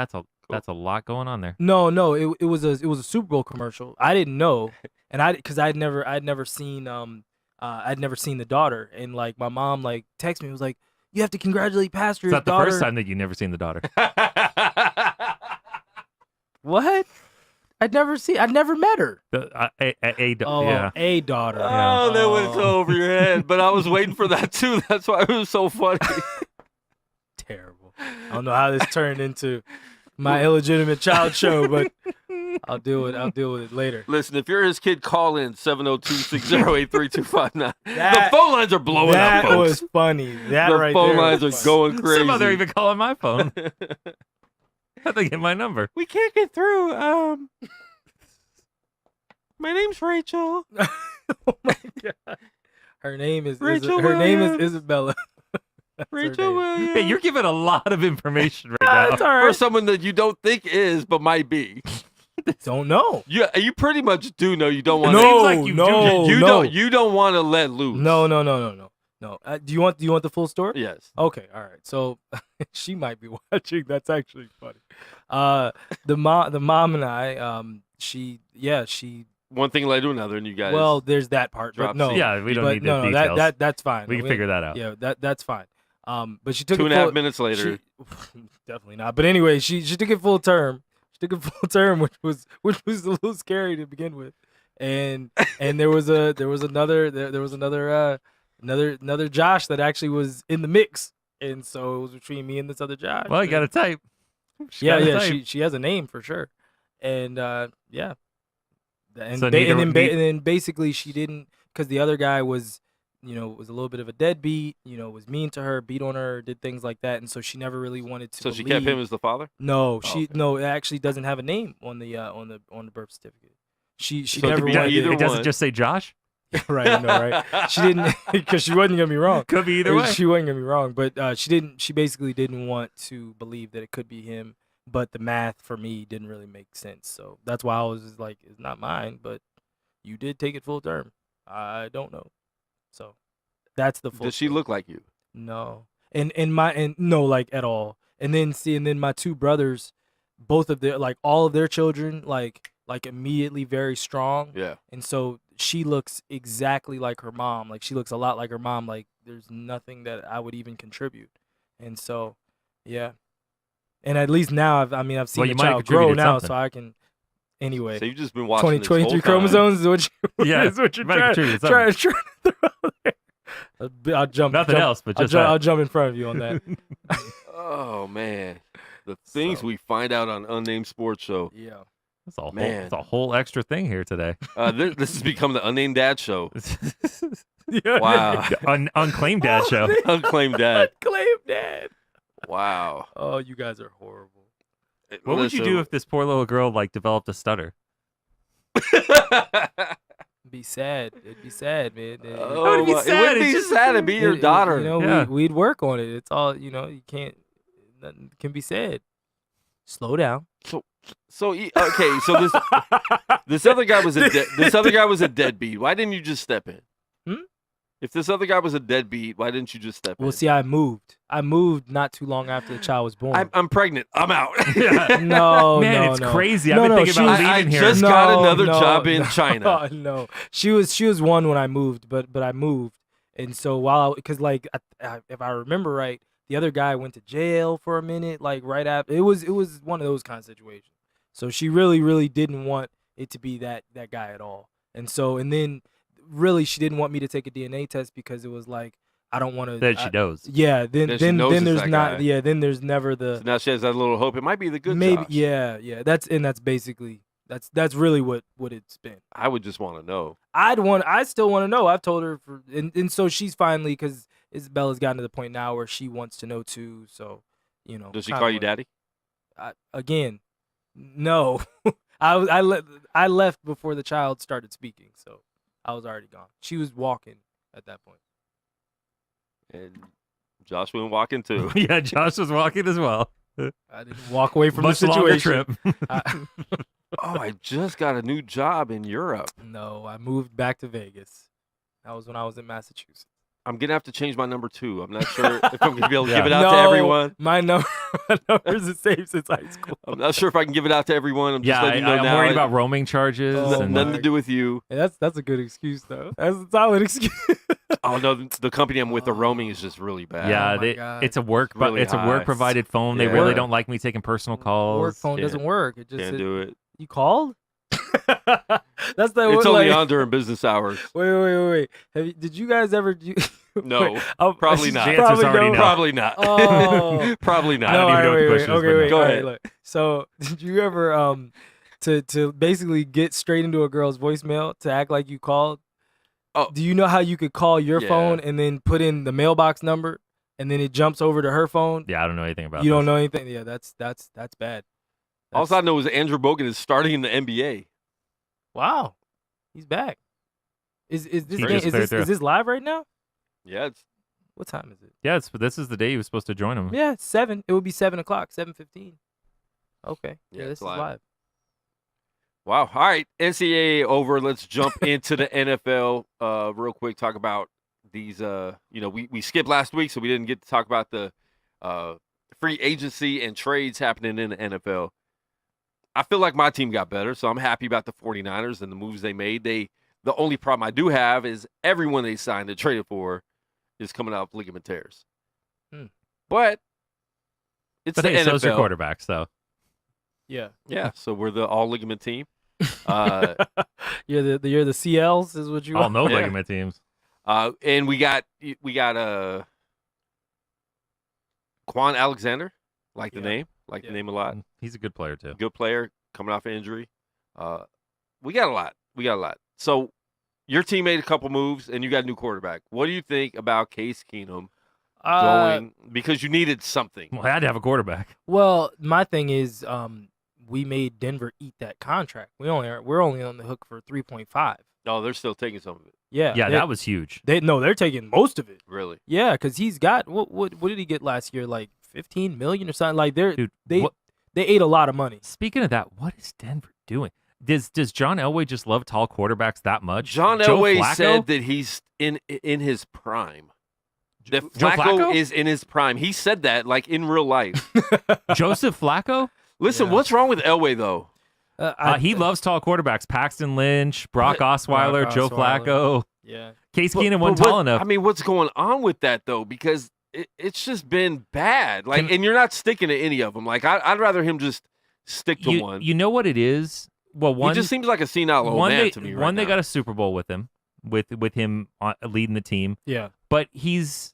That's a lot going on there. No, it was a Super Bowl commercial. I didn't know, and because I'd never seen the daughter, and like my mom like texted me, was like, you have to congratulate Pastor's daughter. It's not the first time that you've never seen the daughter. What? I'd never met her. A daughter. Oh, that went so over your head, but I was waiting for that too. That's why it was so funny. Terrible. I don't know how this turned into my illegitimate child show, but I'll deal with it later. Listen, if you're his kid, call in 702-608-3259. The phone lines are blowing up, folks. That was funny. The phone lines are going crazy. Some of them are even calling my phone. How'd they get my number? We can't get through. My name's Rachel. Oh my god. Her name is Rachel her name is Isabella. Rachel Williams. Hey, you're giving a lot of information right now. That's all right. For someone that you don't think is, but might be. Don't know. You pretty much do know. You don't want. You don't want to let loose. No. Do you want the full story? Yes. Okay. All right. So she might be watching. That's actually funny. The mom and I. She. One thing led to another, and you guys. Well, there's that part. But no. Yeah, we don't need the details. That's fine. We can figure that out. Yeah, that's fine. But she took 2.5 minutes later. Definitely not. But anyway, she took it full term. She took it full term, which was a little scary to begin with. And there was another Josh that actually was in the mix, and so it was between me and this other Josh. Well, you got to type. She has a name for sure, and yeah. And then basically she didn't, because the other guy was a little bit of a deadbeat, was mean to her, beat on her, did things like that, and so she never really wanted to. So she kept him as the father? No, it actually doesn't have a name on the birth certificate. She never wanted it. It doesn't just say Josh. Right, I know, right? She didn't, because she wasn't gonna be wrong. Could be either way. She wasn't gonna be wrong, but she basically didn't want to believe that it could be him. But the math for me didn't really make sense, so that's why I was just like, it's not mine. But you did take it full term. I don't know, so that's the full. Does she look like you? No, and no, like at all. And then my two brothers, both of their all of their children like immediately very strong. Yeah. And so she looks exactly like her mom. Like she looks a lot like her mom. Like there's nothing that I would even contribute. And so, yeah. And at least now, I've seen the child grow now, so I can. Anyway, so you've just been watching 23 chromosomes is what is what you're trying to throw out there. I'll jump. Nothing else, but just I'll jump in front of you on that. Oh man, the things we find out on Unnamed Sports Show. Yeah, it's a whole extra thing here today. This has become the Unnamed Dad Show. Yeah. Wow, unclaimed dad show. Unclaimed dad. Unclaimed dad. Wow. Oh, you guys are horrible. What would you do if this poor little girl developed a stutter? Be sad. It'd be sad, man. It wouldn't be sad. It wouldn't be sad. It'd be your daughter. We'd work on it. It's all you can't. Nothing can be said. Slow down. So okay. So this other guy was a deadbeat. Why didn't you just step in? If this other guy was a deadbeat, why didn't you just step in? Well, see, I moved not too long after the child was born. I'm pregnant. I'm out. No, man, it's crazy. I've been thinking about leaving here. I just got another job in China. No, she was one when I moved, but I moved, and so because if I remember right, the other guy went to jail for a minute, right after. It was one of those kind of situations. So she really, really didn't want it to be that guy at all, and then. Really, she didn't want me to take a DNA test because it was I don't want to. Then she knows. Yeah. Then there's not. Yeah. Then there's never the. So now she has that little hope. It might be the good. Maybe. Josh. Yeah. That's basically That's really what it's been. I would just want to know. I still want to know. I've told her and so she's finally, because Isabella's gotten to the point now where she wants to know too. So, Does she call you daddy? Again, no. I left before the child started speaking, so I was already gone. She was walking at that point. And Josh went walking too. Yeah, Josh was walking as well. I didn't walk away from Much the longer situation. trip. I just got a new job in Europe. No, I moved back to Vegas. That was when I was in Massachusetts. I'm gonna have to change my number too. I'm not sure if I'm gonna be able to Yeah. give it out to No, everyone. My number's the same since high school. I'm not sure if I can give it out to everyone. I'm just Yeah, letting you know I'm now. worried about roaming charges. Oh, and Nothing to do with you. Hey, that's a good excuse though. That's a solid excuse. Oh no, the company I'm with, the roaming is just really bad. yeah, my God. it's a work, Really it's a high. work provided phone. They Yeah. really don't like me taking personal calls. Work phone Can't- doesn't work. It just Can't do it. You called? That's the It's one, only like, on during business hours. Wait. Did you guys ever? No, Wait, probably not. The answer's already no. Probably not. Oh. Probably not. No, don't even know what the wait. question is, Okay, but wait. no. Go all right, ahead. look. So, did you ever to basically get straight into a girl's voicemail to act like you called? Oh. Do you know how you could call your Yeah. phone and then put in the mailbox number and then it jumps over to her phone? Yeah, I don't know anything about. You don't this. know anything? Yeah, that's bad. All I That's- know is Andrew Bogut is starting in the NBA. Wow, he's back. Is this He game, just is cleared this through. is this live right now? Yeah, it's What time is it? Yeah, this is the day he was supposed to join him. Yeah, it's 7. It would be 7 o'clock, 7:15. Okay. Yeah, Yeah, it's this is live. live. wow. All right, NCAA over. Let's jump into the NFL real quick. Talk about these. We skipped last week, so we didn't get to talk about the free agency and trades happening in the NFL. I feel like my team got better, so I'm happy about the 49ers and the moves they made. The only problem I do have is everyone they signed and traded for is coming out with ligament tears. But it's But the hey, NFL. so's your quarterbacks, though. Yeah. Yeah, so we're the all ligament team. You're the CLs is what you All are. no Yeah. ligament teams. And we got Quan Alexander, like the Yeah. name, the name a lot. He's a good player too. Good player coming off an injury. We got a lot. So your team made a couple moves, and you got a new quarterback. What do you think about Case Keenum going? Because you needed something. Well, I had to have a quarterback. Well, my thing is, we made Denver eat that contract. We're only on the hook for 3.5. No, they're still taking some of it. Yeah. Yeah, that was huge. They're taking most of it. Really? Yeah, because he's got what did he get last year? Like 15 million or something. Like Dude, they what- ate a lot of money. Speaking of that, what is Denver doing? Does John Elway just love tall quarterbacks that much? John Joe Elway Flacco? said that he's in his prime. That Joe Flacco? is in his prime. He said that like in real life. Joseph Flacco? Listen, Yeah. what's wrong with Elway though? He loves tall quarterbacks. Paxton Lynch, Brock Osweiler, Brock Joe Osweiler. Flacco. Yeah. Case But- Keenum but wasn't tall enough. I mean, what's going on with that though? Because it's just been bad. Like, Can- and you're not sticking to any of them. Like, I'd rather him just stick to one. You know what it is? Well, He one just seems like a senile old man to me right they now. got a Super Bowl with him, with him leading the team. Yeah. But he's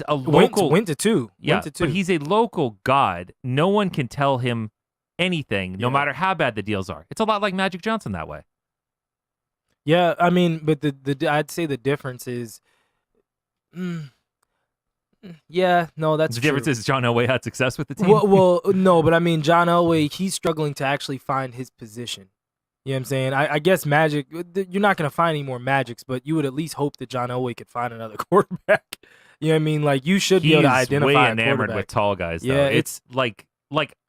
a local. Went to 2. Yeah, Went to 2. but he's a local god. No one can tell him anything, no Yeah. matter how bad the deals are. It's a lot like Magic Johnson that way. Yeah, I mean, but I'd say the difference is, yeah, no, that's The true. difference is John Elway had success with the team. Well, no, but I mean, John Elway, he's struggling to actually find his position. You know what I'm saying? I guess Magic, you're not going to find any more Magics, but you would at least hope that John Elway could find another quarterback. You know what I mean? Like, you should be able to He's identify way a enamored quarterback. with tall guys. Though. Yeah, it's like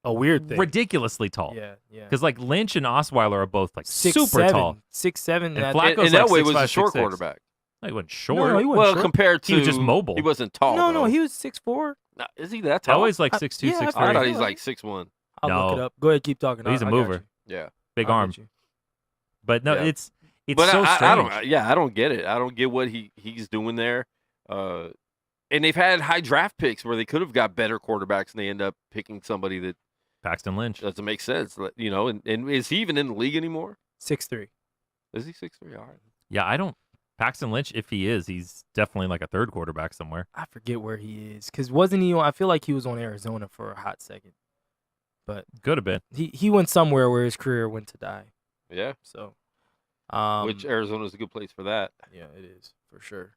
a weird thing. ridiculously tall. Yeah. Because like Lynch and Osweiler are both like 6'7", super tall. 6'7", And that- Flacco's and like Elway was 6'5", a short 6'6". quarterback. No, he wasn't short. No, he wasn't Well, short. compared to He was just mobile. He wasn't tall. No, though. he was 6'4". No, is he that tall? Elway's like I- 6'2", yeah, I 6'3". I thought feel he's like- like 6'1". I'll look No. it up. Go ahead, keep talking. He's a I got mover. you. Yeah. Big I'll arm. get you. But no, Yeah. it's But so I strange. I don't get it. I don't get what he's doing there. And they've had high draft picks where they could have got better quarterbacks, and they end up picking somebody that Paxton Lynch. doesn't make sense. You know, and is he even in the league anymore? 6'3". Is he 6'3"? All right. Yeah, I don't. Paxton Lynch, if he is, he's definitely like a third quarterback somewhere. I forget where he is, because wasn't he on? I feel like he was on Arizona for a hot second, but Could have been. he went somewhere where his career went to die. Yeah. So, Which Arizona's a good place for that. yeah, it is for sure.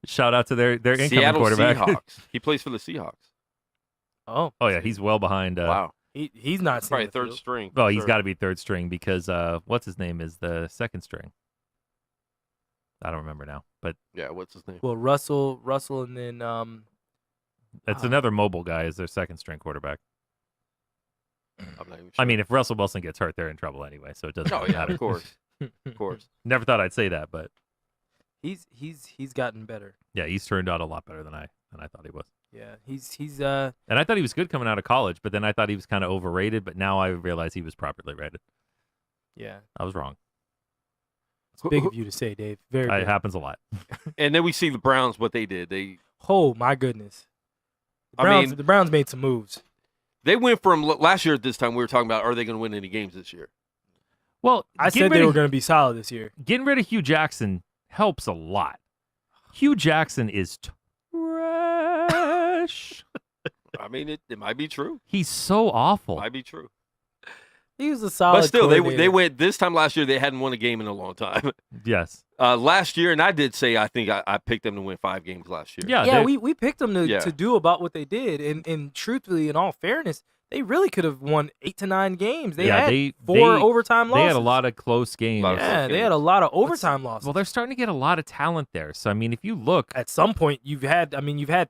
Shout out to their incoming Seattle quarterback. Seahawks. He plays for the Seahawks. Oh, Oh yeah, he's well behind. Wow. he's not Probably seeing the third field. string. Well, he's Sure. got to be third string because what's his name is the second string. I don't remember now, but Yeah, what's his name? Well, Russell, and then it's another mobile guy as their second string quarterback. I'm not even sure. I mean, if Russell Wilson gets hurt, they're in trouble anyway, so it doesn't Oh really yeah, matter. of course. Of course. Never thought I'd say that, but he's gotten better. yeah, he's turned out a lot better than I thought he was. Yeah, he's And I thought he was good coming out of college, but then I thought he was kind of overrated. But now I realize he was properly rated. yeah. I was wrong. It's big of you to say, Dave. Very It big. happens a lot. And then we see the Browns, what they did. Oh my goodness. I The Browns made some moves. They went from last year at this time, we were talking about, are they going to win any games this year? Well, I said they were going to be solid this year. Getting rid of Hugh Jackson helps a lot. Hugh Jackson is trash. I mean, it might be true. He's so awful. Might be true. He was a solid. But still, they coordinator. went this time last year. They hadn't won a game in a long time. Yes. Last year, and I did say I think I picked them to win 5 games last year. Yeah. Yeah, they- we picked them Yeah. to do about what they did, and truthfully, in all fairness, they really could have won 8 to 9 games. They had 4 overtime losses. They had a lot of close games. Lot of Yeah, close they had a lot of overtime losses. Well, they're starting to get a lot of talent there. So I mean, if you look, At some point, you've had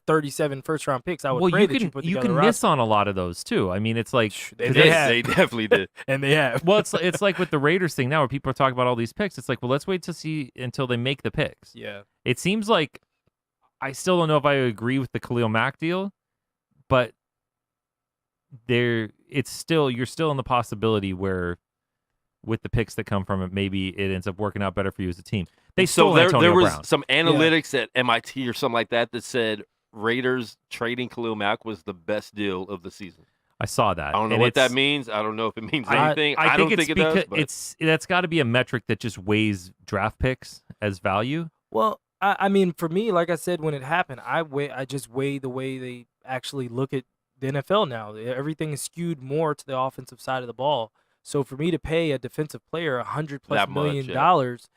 37 first-round picks. I would well, pray you that can you put you together can a miss roster. on a lot of those too. I mean, it's like They 'cause did. it's- They definitely did. and they have. well, it's like with the Raiders thing now, where people are talking about all these picks. It's like, well, let's wait to see until they make the picks. Yeah. It seems like I still don't know if I agree with the Khalil Mack deal, but you're still in the possibility where with the picks that come from it, maybe it ends up working out better for you as a team. They stole there Antonio was Brown. some analytics at MIT or something like that said Raiders trading Khalil Mack was the best deal of the season. I saw that. I don't know And what it's- that means. I don't know if it means I- anything. I don't think think it it's does. because But that's got to be a metric that just weighs draft picks as value. Well, I mean, for me, like I said, when it happened, I just weigh the way they actually look at the NFL now. Everything is skewed more to the offensive side of the ball. So for me to pay a defensive player $100+ That much, million yeah. dollars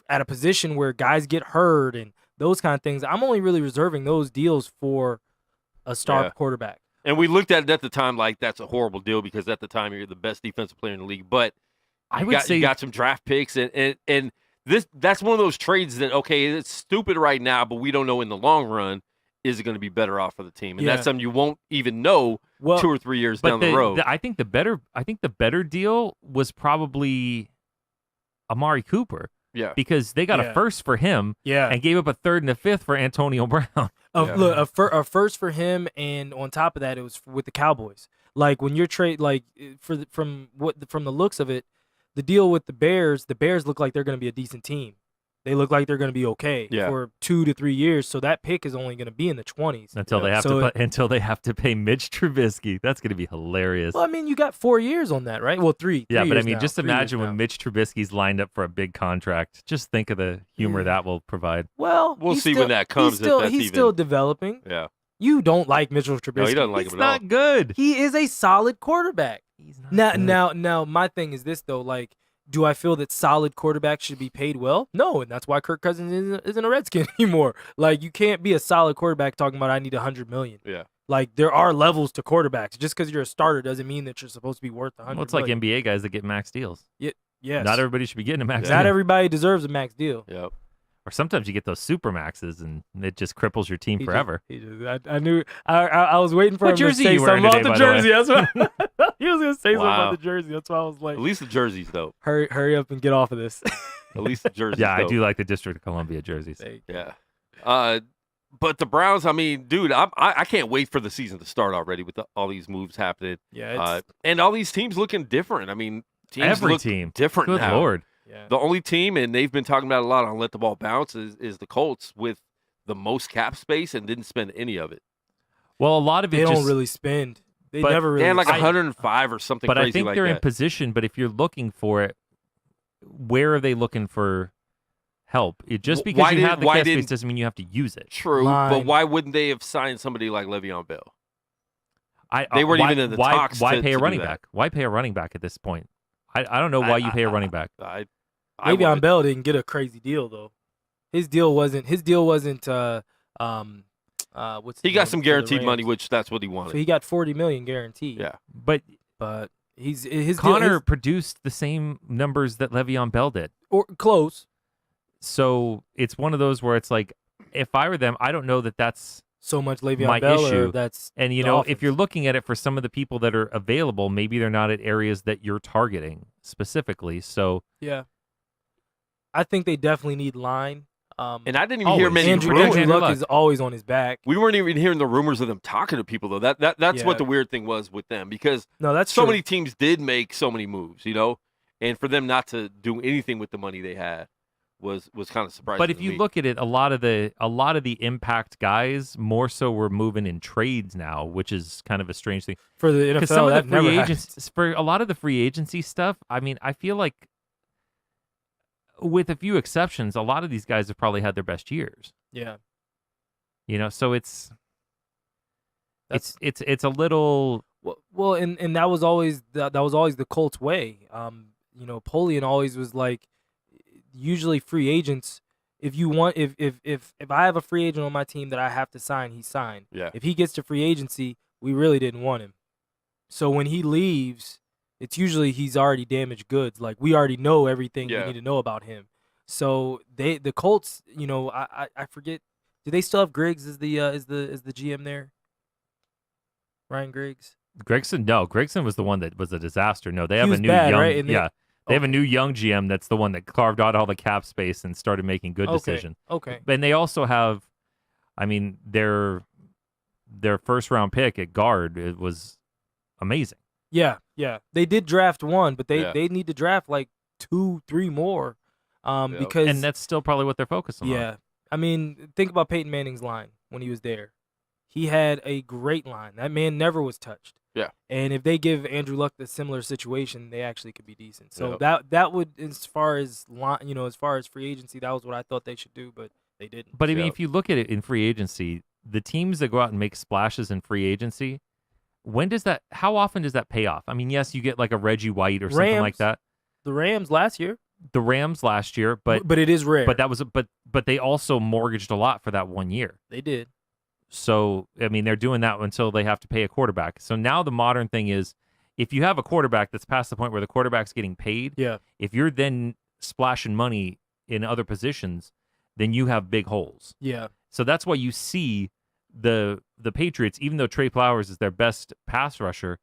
at a position where guys get hurt and those kind of things, I'm only really reserving those deals for a star Yeah. quarterback. and we looked at it at the time like that's a horrible deal because at the time you're the best defensive player in the league. But I you would got, say you got some draft picks and that's one of those trades that okay, it's stupid right now, but we don't know in the long run is it going to be better off for the team, and Yeah. that's something you won't even know Well, 2 or 3 years but down the road. I think the better deal was probably Amari Cooper yeah, because they got Yeah. a first for him yeah. and gave up a third and a fifth for Antonio Brown. Yeah. Look, a first for him, and on top of that, it was with the Cowboys. Like when you're from the looks of it, the deal with the Bears look like they're going to be a decent team. They look like they're going to be okay Yeah. for 2 to 3 years. So that pick is only going to be in the 20s. until they have until they have to pay Mitch Trubisky. That's going to be hilarious. Well, I mean, you got 4 years on that, right? Well, 3. Yeah, but I years mean, now, just 3 years imagine now. when Mitch Trubisky's lined up for a big contract. Just think of the humor that will provide. Well, We'll he's see still- when that comes, if He's still, that's he's even- still developing. yeah. You don't like Mitchell Trubisky. No, he doesn't like He's him at all. not good. He is a solid quarterback. He's not Now, my thing is this though. Like, do I feel that solid quarterbacks should be paid well? No, and that's why Kirk Cousins isn't a Redskin anymore. Like, you can't be a solid quarterback talking about I need $100 million. Yeah. Like, there are levels to quarterbacks. Just because you're a starter doesn't mean that you're supposed to be worth $100 Well, it's like million. NBA guys that get max deals. Yes. Not everybody should be getting a max Not deal. everybody deserves a max deal. Yep. Or sometimes you get those super maxes and it just cripples your team forever. I knew. I was waiting for What him to jersey say you wearing something about today, the by the way? jersey. That's what he was gonna say something Wow. about the jersey. That's why I was like, At least the jerseys, though. hurry up and get off of this. At least the jerseys. Yeah, I though. do like the District of Columbia jerseys. Yeah. But the Browns, I mean, dude, I can't wait for the season to start already with all these moves happening. Yeah, And all these teams looking different. I mean, teams Every look team. different Good now. Lord. yeah. The only team, and they've been talking about it a lot on Let the Ball Bounce, is the Colts with the most cap space and didn't spend any of it. Well, a lot of it They don't just, really spend. They but never really. They had like spend. 105 or something but crazy I think like they're in that. position. But if you're looking for it, where are they looking for help? Just because Why you did- have the why cap space didn't- doesn't mean you have to use it. True, but Line. why wouldn't they have signed somebody like Le'Veon Bell? They They weren't even in the talks Why to- pay to a do running that. back? Why pay a running back at this point? I don't know why you pay a running back. Le'Veon Bell didn't get a crazy deal though. His deal wasn't. What's he got some guaranteed money, Rams. which that's what he wanted. So he got $40 million guaranteed. Yeah, but his Connor deal, produced the same numbers that Le'Veon Bell did, or close. So it's one of those where it's like, if I were them, I don't know that that's So much Le'Veon my Bell, issue. or that's And you the know, offense. if you're looking at it for some of the people that are available, maybe they're not at areas that you're targeting specifically. So yeah, I think they definitely need line. and I didn't even hear many Andrew rumors. Luck is always on his back. We weren't even hearing the rumors of them talking to people though. That's Yeah. what the weird thing was with them, because No, that's so true. many teams did make so many moves, and for them not to do anything with the money they had was kind of surprising. but if to you me. look at it, a lot of the impact guys more so were moving in trades now, which is kind of a strange thing. For the Because NFL, some of that the never free happens. agents, for a lot of the free agency stuff, I mean, I feel like, with a few exceptions, a lot of these guys have probably had their best years. Yeah, So it's a little. well, and that was always the Colts way. Polian always was like, usually free agents. If I have a free agent on my team that I have to sign, he's signed. Yeah. If he gets to free agency, we really didn't want him. So when he leaves, it's usually he's already damaged goods. Like, we already know everything we need to know about him. So the Colts, I forget. Do they still have Griggs as the GM there? Ryan Griggs. Gregson, no. Gregson was the one that was a disaster. No, they He have a was new bad, young. right? And They have a new young GM that's the one that carved out all the cap space and started making good decisions. Okay. And they also have, I mean, their first round pick at guard, it was amazing. Yeah. They did draft one, but they Yeah. need to draft like 2-3 more. Because And that's still probably what they're focusing on. yeah. I mean, think about Peyton Manning's line when he was there. He had a great line. That man never was touched. Yeah. And if they give Andrew Luck a similar situation, they actually could be decent. So Yep. that would, as far as free agency, that was what I thought they should do, but they didn't. But I mean, Yep. if you look at it in free agency, the teams that go out and make splashes in free agency, how often does that pay off? I mean, yes, you get like a Reggie White or something like Rams. that. The Rams last year, The Rams last year, but it is rare. that was but they also mortgaged a lot for that 1 year. They did. So, I mean, they're doing that until they have to pay a quarterback. So now the modern thing is, if you have a quarterback that's past the point where the quarterback's getting paid, Yeah. if you're then splashing money in other positions, then you have big holes. Yeah. So that's why you see the Patriots, even though Trey Flowers is their best pass rusher,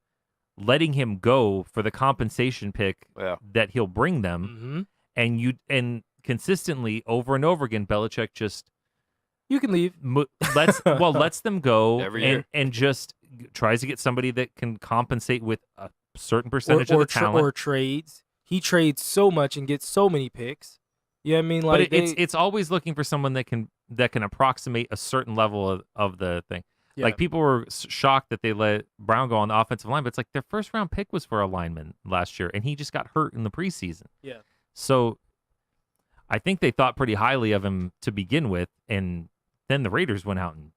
letting him go for the compensation pick that he'll bring them. Mm-hmm. And consistently over and over again, Belichick just You can leave. lets them go Every year. and just tries to get somebody that can compensate with a certain percentage of the talent. Or trades. He trades so much and gets so many picks. Yeah, I mean, like, but it's always looking for someone that can approximate a certain level of the thing. Yeah. Like, people were shocked that they let Brown go on the offensive line, but it's like their first round pick was for a lineman last year, and he just got hurt in the preseason. Yeah. So I think they thought pretty highly of him to begin with, and then the Raiders went out and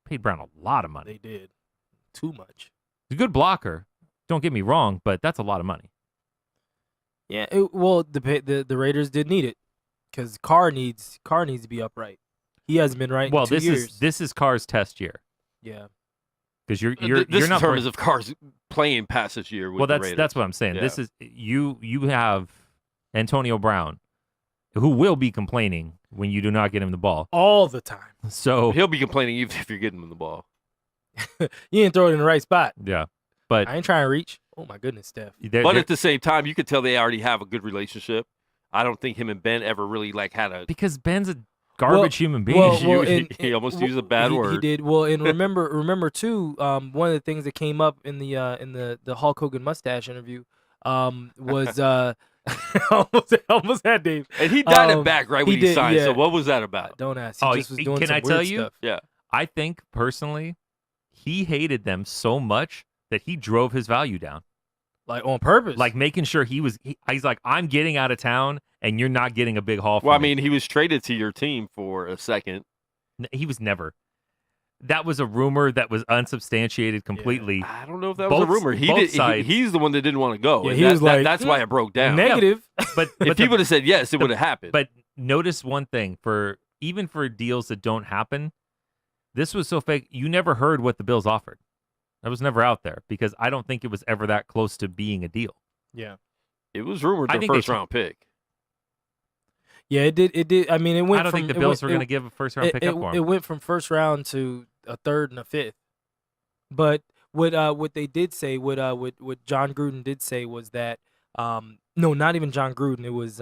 paid Brown a lot of money. They did. Too much. He's a good blocker. Don't get me wrong, but that's a lot of money. Yeah. The Raiders did need it because Carr needs to be upright. He hasn't been right. Well, in 2 years. this is Carr's test year Yeah. because you're this not determines if Carr's playing past this year with the Raiders. that's what I'm saying. Yeah. This is you have Antonio Brown, who will be complaining when you do not get him the ball. All the time. So He'll be complaining even if you're getting him the ball. You didn't throw it in the right spot. yeah, but I ain't trying to reach. Oh my goodness, Steph. But at the same time, you could tell they already have a good relationship. I don't think him and Ben ever really had a. because Ben's a garbage human being. He almost used a bad word. He did. Well, and remember too. One of the things that came up in the Hulk Hogan mustache interview, was almost had Dave. And he died it back right when he he did, signed. yeah. So what was that about? Don't ask. He just was doing can some I weird tell you? stuff. Yeah. I think personally, he hated them so much that he drove his value down. Like, on purpose. Like, making sure he's like, I'm getting out of town and you're not getting a big haul from Well, I me. mean, he was traded to your team for a second. He was never. that was a rumor that was unsubstantiated completely. I don't know if that was a Both- rumor. both sides. He's the one that didn't want to go. Yeah, and he was like, that's why it broke down. Negative. But If he would have said yes, it would have happened. But notice one thing, even for deals that don't happen, this was so fake. You never heard what the Bills offered. That was never out there because I don't think it was ever that close to being a deal. Yeah. It was rumored I a think they first-round pick. Yeah, it did. It did. I mean, it went. I don't think the Bills were going to give a first-round pick up for him. It went from first round to a third and a fifth. But what they did say, what John Gruden did say was that no, not even John Gruden. It was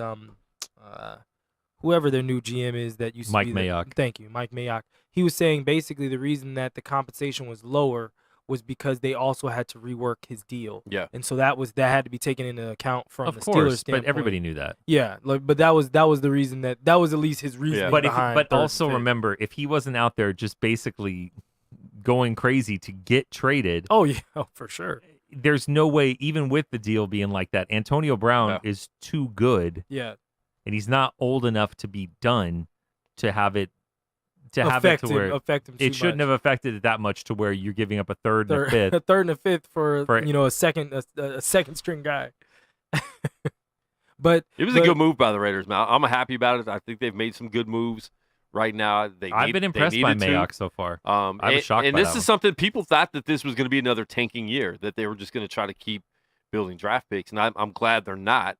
whoever their new GM is that used Mike to be Mayock. Thank you, Mike Mayock. He was saying basically the reason that the compensation was lower was because they also had to rework his deal. Yeah. And so that had to be taken into account from Of the Steelers course, standpoint. but everybody knew that. Yeah, but that was the reason that was at least his reason. But behind but third and also fifth. remember, if he wasn't out there just basically going crazy to get traded, Oh yeah, for sure. there's no way, even with the deal being like that, Antonio Brown is too good, Yeah. and he's not old enough to be done to have it affect where affect him too it shouldn't much. have affected it that much to where you're giving up a third and a fifth. a third and a fifth for For- a second string guy. But It was a good move by the Raiders, man. I'm happy about it. I think they've made some good moves right now. I've been impressed by Mayock so far. I was shocked and by this that is something people thought that this was going to be another tanking year, that they were just going to try to keep building draft picks, and I'm glad they're not.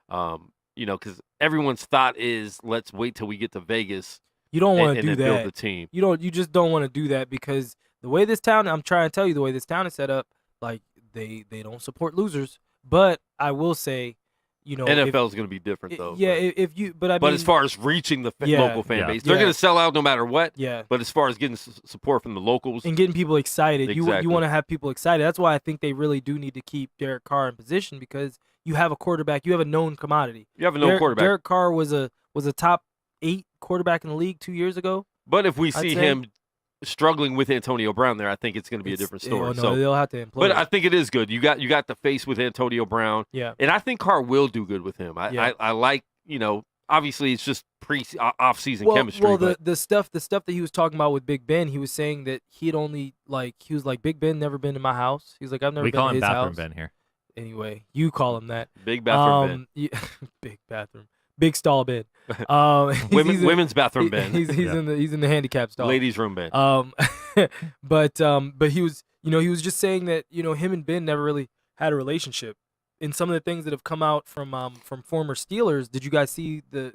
Because everyone's thought is let's wait till we get to Vegas. You don't want to and do then that. build the team. You just don't want to do that because the way this town, I'm trying to tell you, the way this town is set up, like they don't support losers. But I will say, NFL is going to be different though. Yeah, but as far as reaching the local fan base, they're going to sell out no matter what. Yeah. But as far as getting support from the locals and getting people excited, Exactly. you want to have people excited. That's why I think they really do need to keep Derek Carr in position because you have a quarterback, you have a known commodity. You have a known quarterback. Derek Carr was a top 8 quarterback in the league 2 years ago. But if we see him struggling with Antonio Brown there, I think it's going to be a different story. No, they'll have to implode. But I think it is good. You got the face with Antonio Brown. Yeah. And I think Carr will do good with him. I like, obviously it's just off-season chemistry. Well, the stuff that he was talking about with Big Ben, he was saying that he was like, Big Ben never been to my house. He's like, I've never we been call to him his Bathroom house. Ben here. Anyway, you call him that. Big bathroom Ben. Yeah, big bathroom. Big stall Ben. Women's bathroom Ben. He's in the handicap stall. Ladies room Ben. But he was he was just saying that him and Ben never really had a relationship. And some of the things that have come out from former Steelers, did you guys see the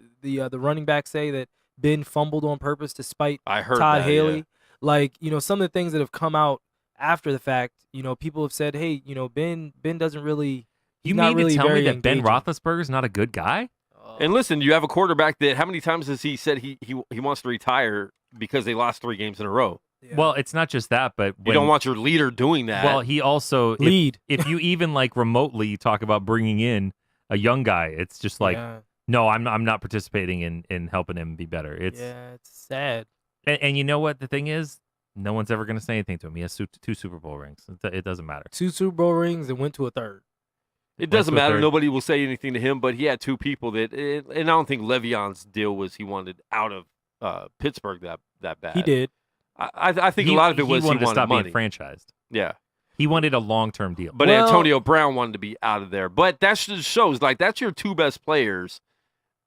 running back say that Ben fumbled on purpose to spite I heard Todd that, Haley? yeah. Like some of the things that have come out after the fact, people have said, hey, Ben doesn't really. You not mean really to tell me very that Ben engaging. Roethlisberger's not a good guy? And listen, you have a quarterback that how many times has he said he wants to retire because they lost 3 games in a row? Yeah. Well, it's not just that, but You don't want your leader doing that. Well, he also Lead. If you even like remotely talk about bringing in a young guy, it's just like Yeah. no, I'm not participating in helping him be better. It's sad. and you know what the thing is, no one's ever going to say anything to him. He has 2 Super Bowl rings. It doesn't matter. 2 Super Bowl rings and went to a third. It doesn't Went to a matter. third. Nobody will say anything to him, but he had 2 people that, and I don't think Le'Veon's deal was he wanted out of Pittsburgh that bad. He did. I think a lot of it was he wanted to stop money. being franchised. Yeah. He wanted a long-term deal. But Well- Antonio Brown wanted to be out of there. But that just shows, like, that's your 2 best players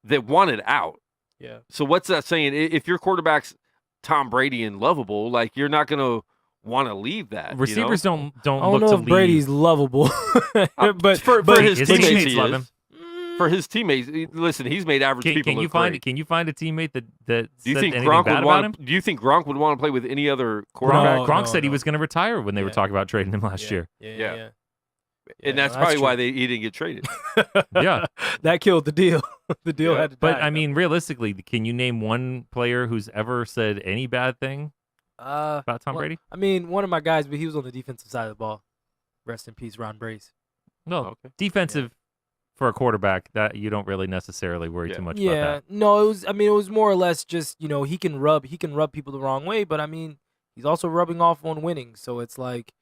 that wanted out. Yeah. So what's that saying? If your quarterback's Tom Brady and lovable, like, you're not going to want to leave that. Receivers don't I don't look know to if leave. Brady's lovable, but for his his teammates, teammates he love is. him. For his teammates, listen, he's made average people Can you look find great. Can you find a teammate that Do you said think anything Gronk bad would about him? want? Do you think Gronk would want to play with any other quarterback? Gronk No, said he no. was going to retire when they were Yeah. talking about trading him last year. Yeah. And that's no, probably true. why he didn't get traded. Yeah. That killed the deal. The deal Yeah. had to But die. I mean, realistically, can you name one player who's ever said any bad thing about Tom Brady? I mean, one of my guys, but he was on the defensive side of the ball. Rest in peace, Ron Brace. No, Okay. defensive for a quarterback that you don't really necessarily worry too much about Yeah, that. no, it was. I mean, it was more or less just he can rub people the wrong way, but I mean, he's also rubbing off on winning, so it's like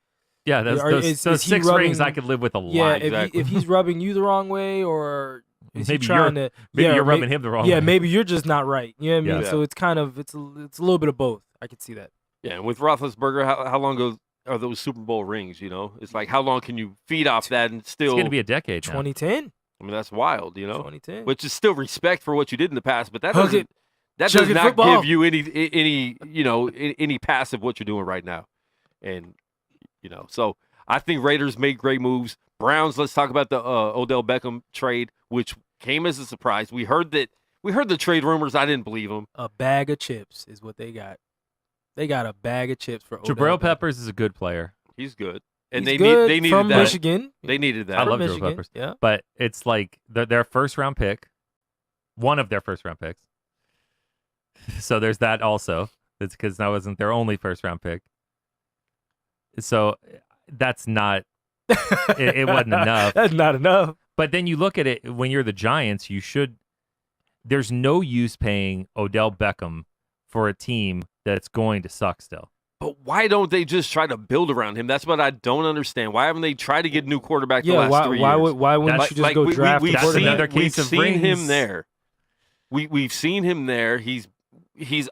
Yeah, those is he 6 rings rubbing- I could live with a lot. yeah, exactly. if he's rubbing you the wrong way, or is Maybe he trying you're- to Maybe yeah, you're or rubbing him the wrong yeah, way. maybe you're just not right. You know what I mean? Yeah. So it's kind of it's a little bit of both. I could see that. Yeah, and with Roethlisberger, how long ago are those Super Bowl rings? You know, it's like how long can you feed off that and still? It's going to be a decade. 2010. I mean, that's wild. You know, 2010. which is still respect for what you did in the past, but that Hug doesn't. it. That Chug does it not football. give you any any passive what you're doing right now, and so I think Raiders made great moves. Browns. Let's talk about the Odell Beckham trade, which came as a surprise. We heard the trade rumors. I didn't believe them. A bag of chips is what they got. They got a bag of chips for Odell Jabril Beckham. Peppers is a good player. He's good, and He's they good needed from that. Michigan. They needed that. I From love Jabril Michigan, Peppers. yeah. But it's like their first round pick, one of their first round picks. So there's that also. It's because that wasn't their only first round pick. So that's not. it wasn't enough. That's not enough. But then you look at it when you're the Giants, you should. There's no use paying Odell Beckham for a team that's going to suck still. But why don't they just try to build around him? That's what I don't understand. Why haven't they tried to get a new quarterback the last 3 years? Why wouldn't That's- you just go draft a we've That's seen, quarterback? another case we've of seen him rings. there. We've seen him there. He's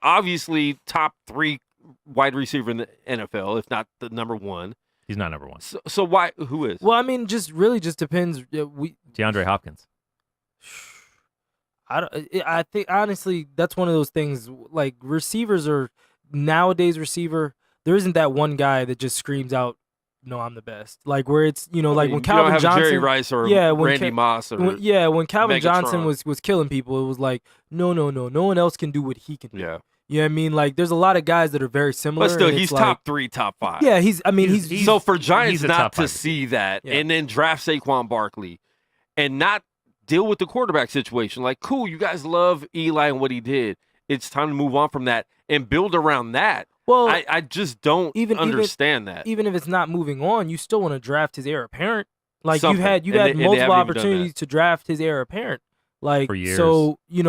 obviously top 3 wide receiver in the NFL, if not the number 1. He's not number one. So why? Who is? Well, I mean, just depends. DeAndre Hopkins. I think honestly, that's one of those things. Like receivers are nowadays receiver. There isn't that one guy that just screams out, "No, I'm the best." Like where it's like when you Calvin don't have Johnson, Jerry Rice or when Randy Moss or when Calvin Johnson Megatron. was killing people, it was like no one else can do what he can do. yeah. You know what I mean? Like there's a lot of guys that are very similar. But still, and he's it's like, top 3, top 5. Yeah, he's so for Giants he's a not top to 5. see that Yeah. and then draft Saquon Barkley and not deal with the quarterback situation. Like, cool, you guys love Eli and what he did. It's time to move on from that and build around that. well, I just don't understand that. even if it's not moving on, you still want to draft his heir apparent. Like Something. you've And had they- and they multiple haven't even done opportunities to draft his heir apparent. Like For years. so you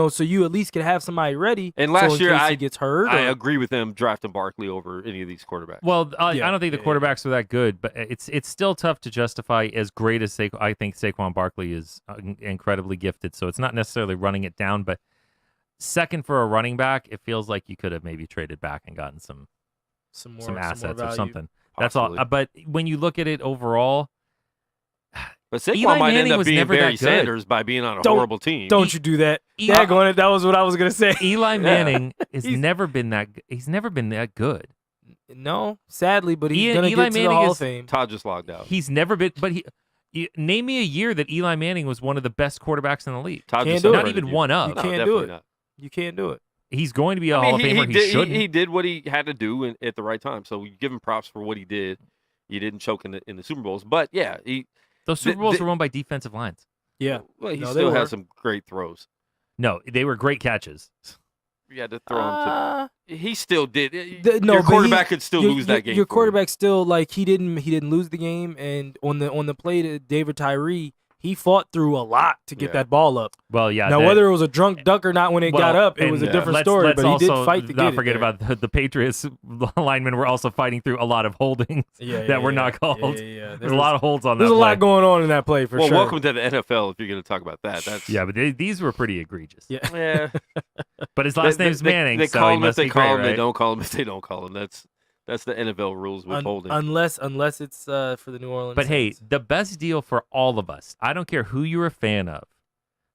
at least could have somebody ready. And so last in year, case he gets hurt. I or- agree with them drafting Barkley over any of these quarterbacks. Well, I Yeah, don't think the yeah, quarterbacks are that good, but it's still tough to justify as great as I think Saquon Barkley is incredibly gifted. So it's not necessarily running it down, but second for a running back, it feels like you could have maybe traded back and gotten some more assets or value. something. That's all. Possibly. But when you look at it overall, But Saquon Eli might end Manning up was being never Barry that good. Sanders by being on a Don't- horrible team. Don't you do that? Eli- Daggone it, that was what I was gonna say. Eli Manning has He's- never been that. He's never been that good. No, sadly, but he's Eli gonna get to Manning the Hall is- of Fame. Todd just logged out. He's never been. But name me a year that Eli Manning was one of the best quarterbacks in the league. Todd Can't just do it. Not separated even you. one up. You No, can't do definitely it. not. You can't do it. He's going to be a I Hall mean, of Famer. He, did, shouldn't. he did what he had to do at the right time. So you give him props for what he did. He didn't choke in the Super Bowls, but yeah, Those Super Bowls the- were won by defensive lines. Yeah. well, he No, they still were. has some great throws. No, they were great catches. You had to throw him to. He still did. No, Your but quarterback could still lose that game. Your for you. quarterback still like he didn't lose the game, and on the play to David Tyree, he fought through a lot to get Yeah. that ball up. Well, yeah. Now whether it was a drunk duck or not when it got up, it was a and, different let's- story. let's But he did also fight to not get forget it there. about the Patriots linemen were also fighting through a lot of holdings that were not called. Yeah. There's a lot of holds on that. There's a play. lot going on in that play for Well, sure. welcome to the NFL. If you're going to talk about that, that's Yeah, but these were pretty egregious. Yeah. yeah. But his last name's Manning, They so call he him if must they be call great, him. They right? don't call him if they don't call him. That's the NFL rules with holding. Unless it's for the New Orleans. But hey, Saints. the best deal for all of us, I don't care who you're a fan of,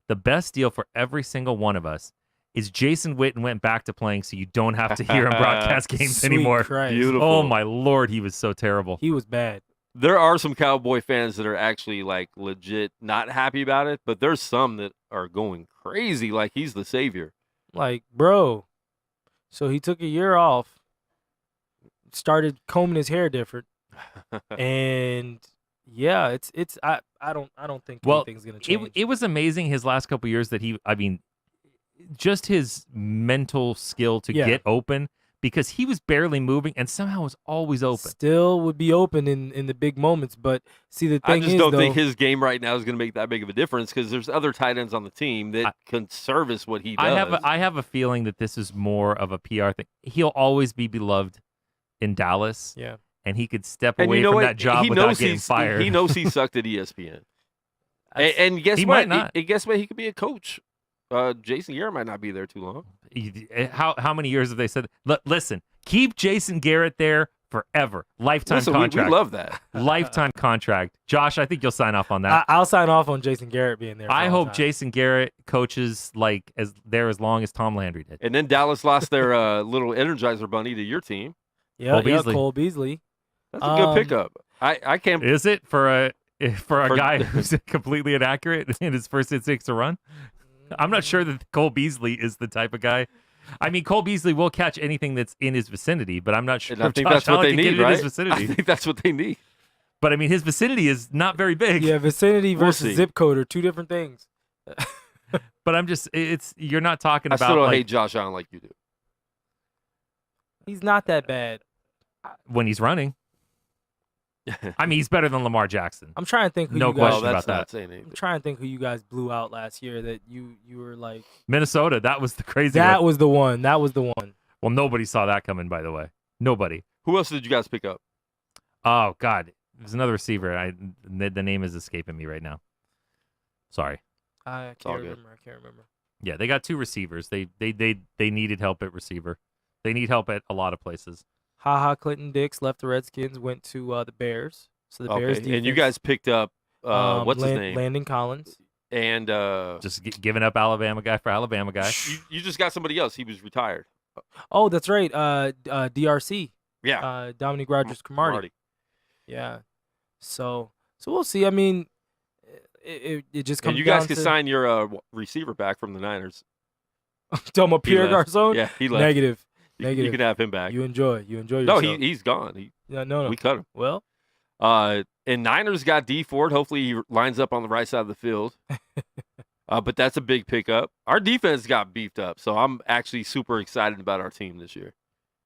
the best deal for every single one of us is Jason Witten went back to playing so you don't have to hear him broadcast games Sweet anymore. Christ. Beautiful. Oh, my Lord, he was so terrible. He was bad. There are some Cowboy fans that are actually like legit not happy about it, but there's some that are going crazy like he's the savior. Like, bro. So he took a year off, started combing his hair different, and yeah, I don't think Well, anything's gonna change. It was amazing his last couple years that just his mental skill to Yeah. get open because he was barely moving and somehow was always open. Still would be open in the big moments, but see the I thing just is don't though, think his game right now is going to make that big of a difference because there's other tight ends on the team that can service what he does. I have a feeling that this is more of a PR thing. He'll always be beloved in Dallas, yeah. and he could step and away you know from what? that job he without knows getting fired. He knows he sucked at ESPN. That's- and guess He what? might not. Guess what? He could be a coach. Jason Garrett might not be there too long. How many years have they said? Listen, Keep Jason Garrett there forever. Lifetime contract. We love that. Lifetime contract. Josh, I think you'll sign off on that. I'll sign off on Jason Garrett being there. For I all hope time. Jason Garrett coaches as long as Tom Landry did. And then Dallas lost their little Energizer bunny to your team. Cole Beasley. Cole Beasley. That's a good pickup. I can't. Is it for a guy who's completely inaccurate in his first instincts to run? I'm not sure that Cole Beasley is the type of guy. I mean, Cole Beasley will catch anything that's in his vicinity, but I'm not sure. And I think that's what they need, right? In his vicinity. I think that's what they need. But I mean, his vicinity is not very big. Yeah, vicinity We'll versus see. zip code are two different things. But I'm just, you're not talking I about still don't like, hate Josh Allen like you do. He's not that bad. when he's running. I mean, he's better than Lamar Jackson. I'm trying to think who No you guys. question Well, that's about not that. saying anything. I'm trying to think who you guys blew out last year that you were like. Minnesota, that was the crazy That one. was the one. That was the one. Well, nobody saw that coming, by the way. Nobody. Who else did you guys pick up? Oh, God. There's another receiver. The name is escaping me right now. Sorry. I all can't good. remember. I can't remember. Yeah, they got two receivers. They needed help at receiver. They need help at a lot of places. Clinton Dix left the Redskins, went to the Bears. So the Bears Okay. And you defense, guys picked up what's his name? Landon Collins. And Just giving up Alabama guy for Alabama guy. you just got somebody else. He was retired. Oh, that's right. DRC. Yeah. Dominic Rodgers Cromartie. Marty. Yeah. So we'll see. I mean, it just comes And you guys down can to sign your receiver back from the Niners. Talking about Pierre left. Garcon? Yeah, he left. Negative. You Negative. can have him back. You enjoy yourself. No, he's gone. No. We cut him. Well, And Niners got D Ford. Hopefully he lines up on the right side of the field. But that's a big pickup. Our defense got beefed up, so I'm actually super excited about our team this year.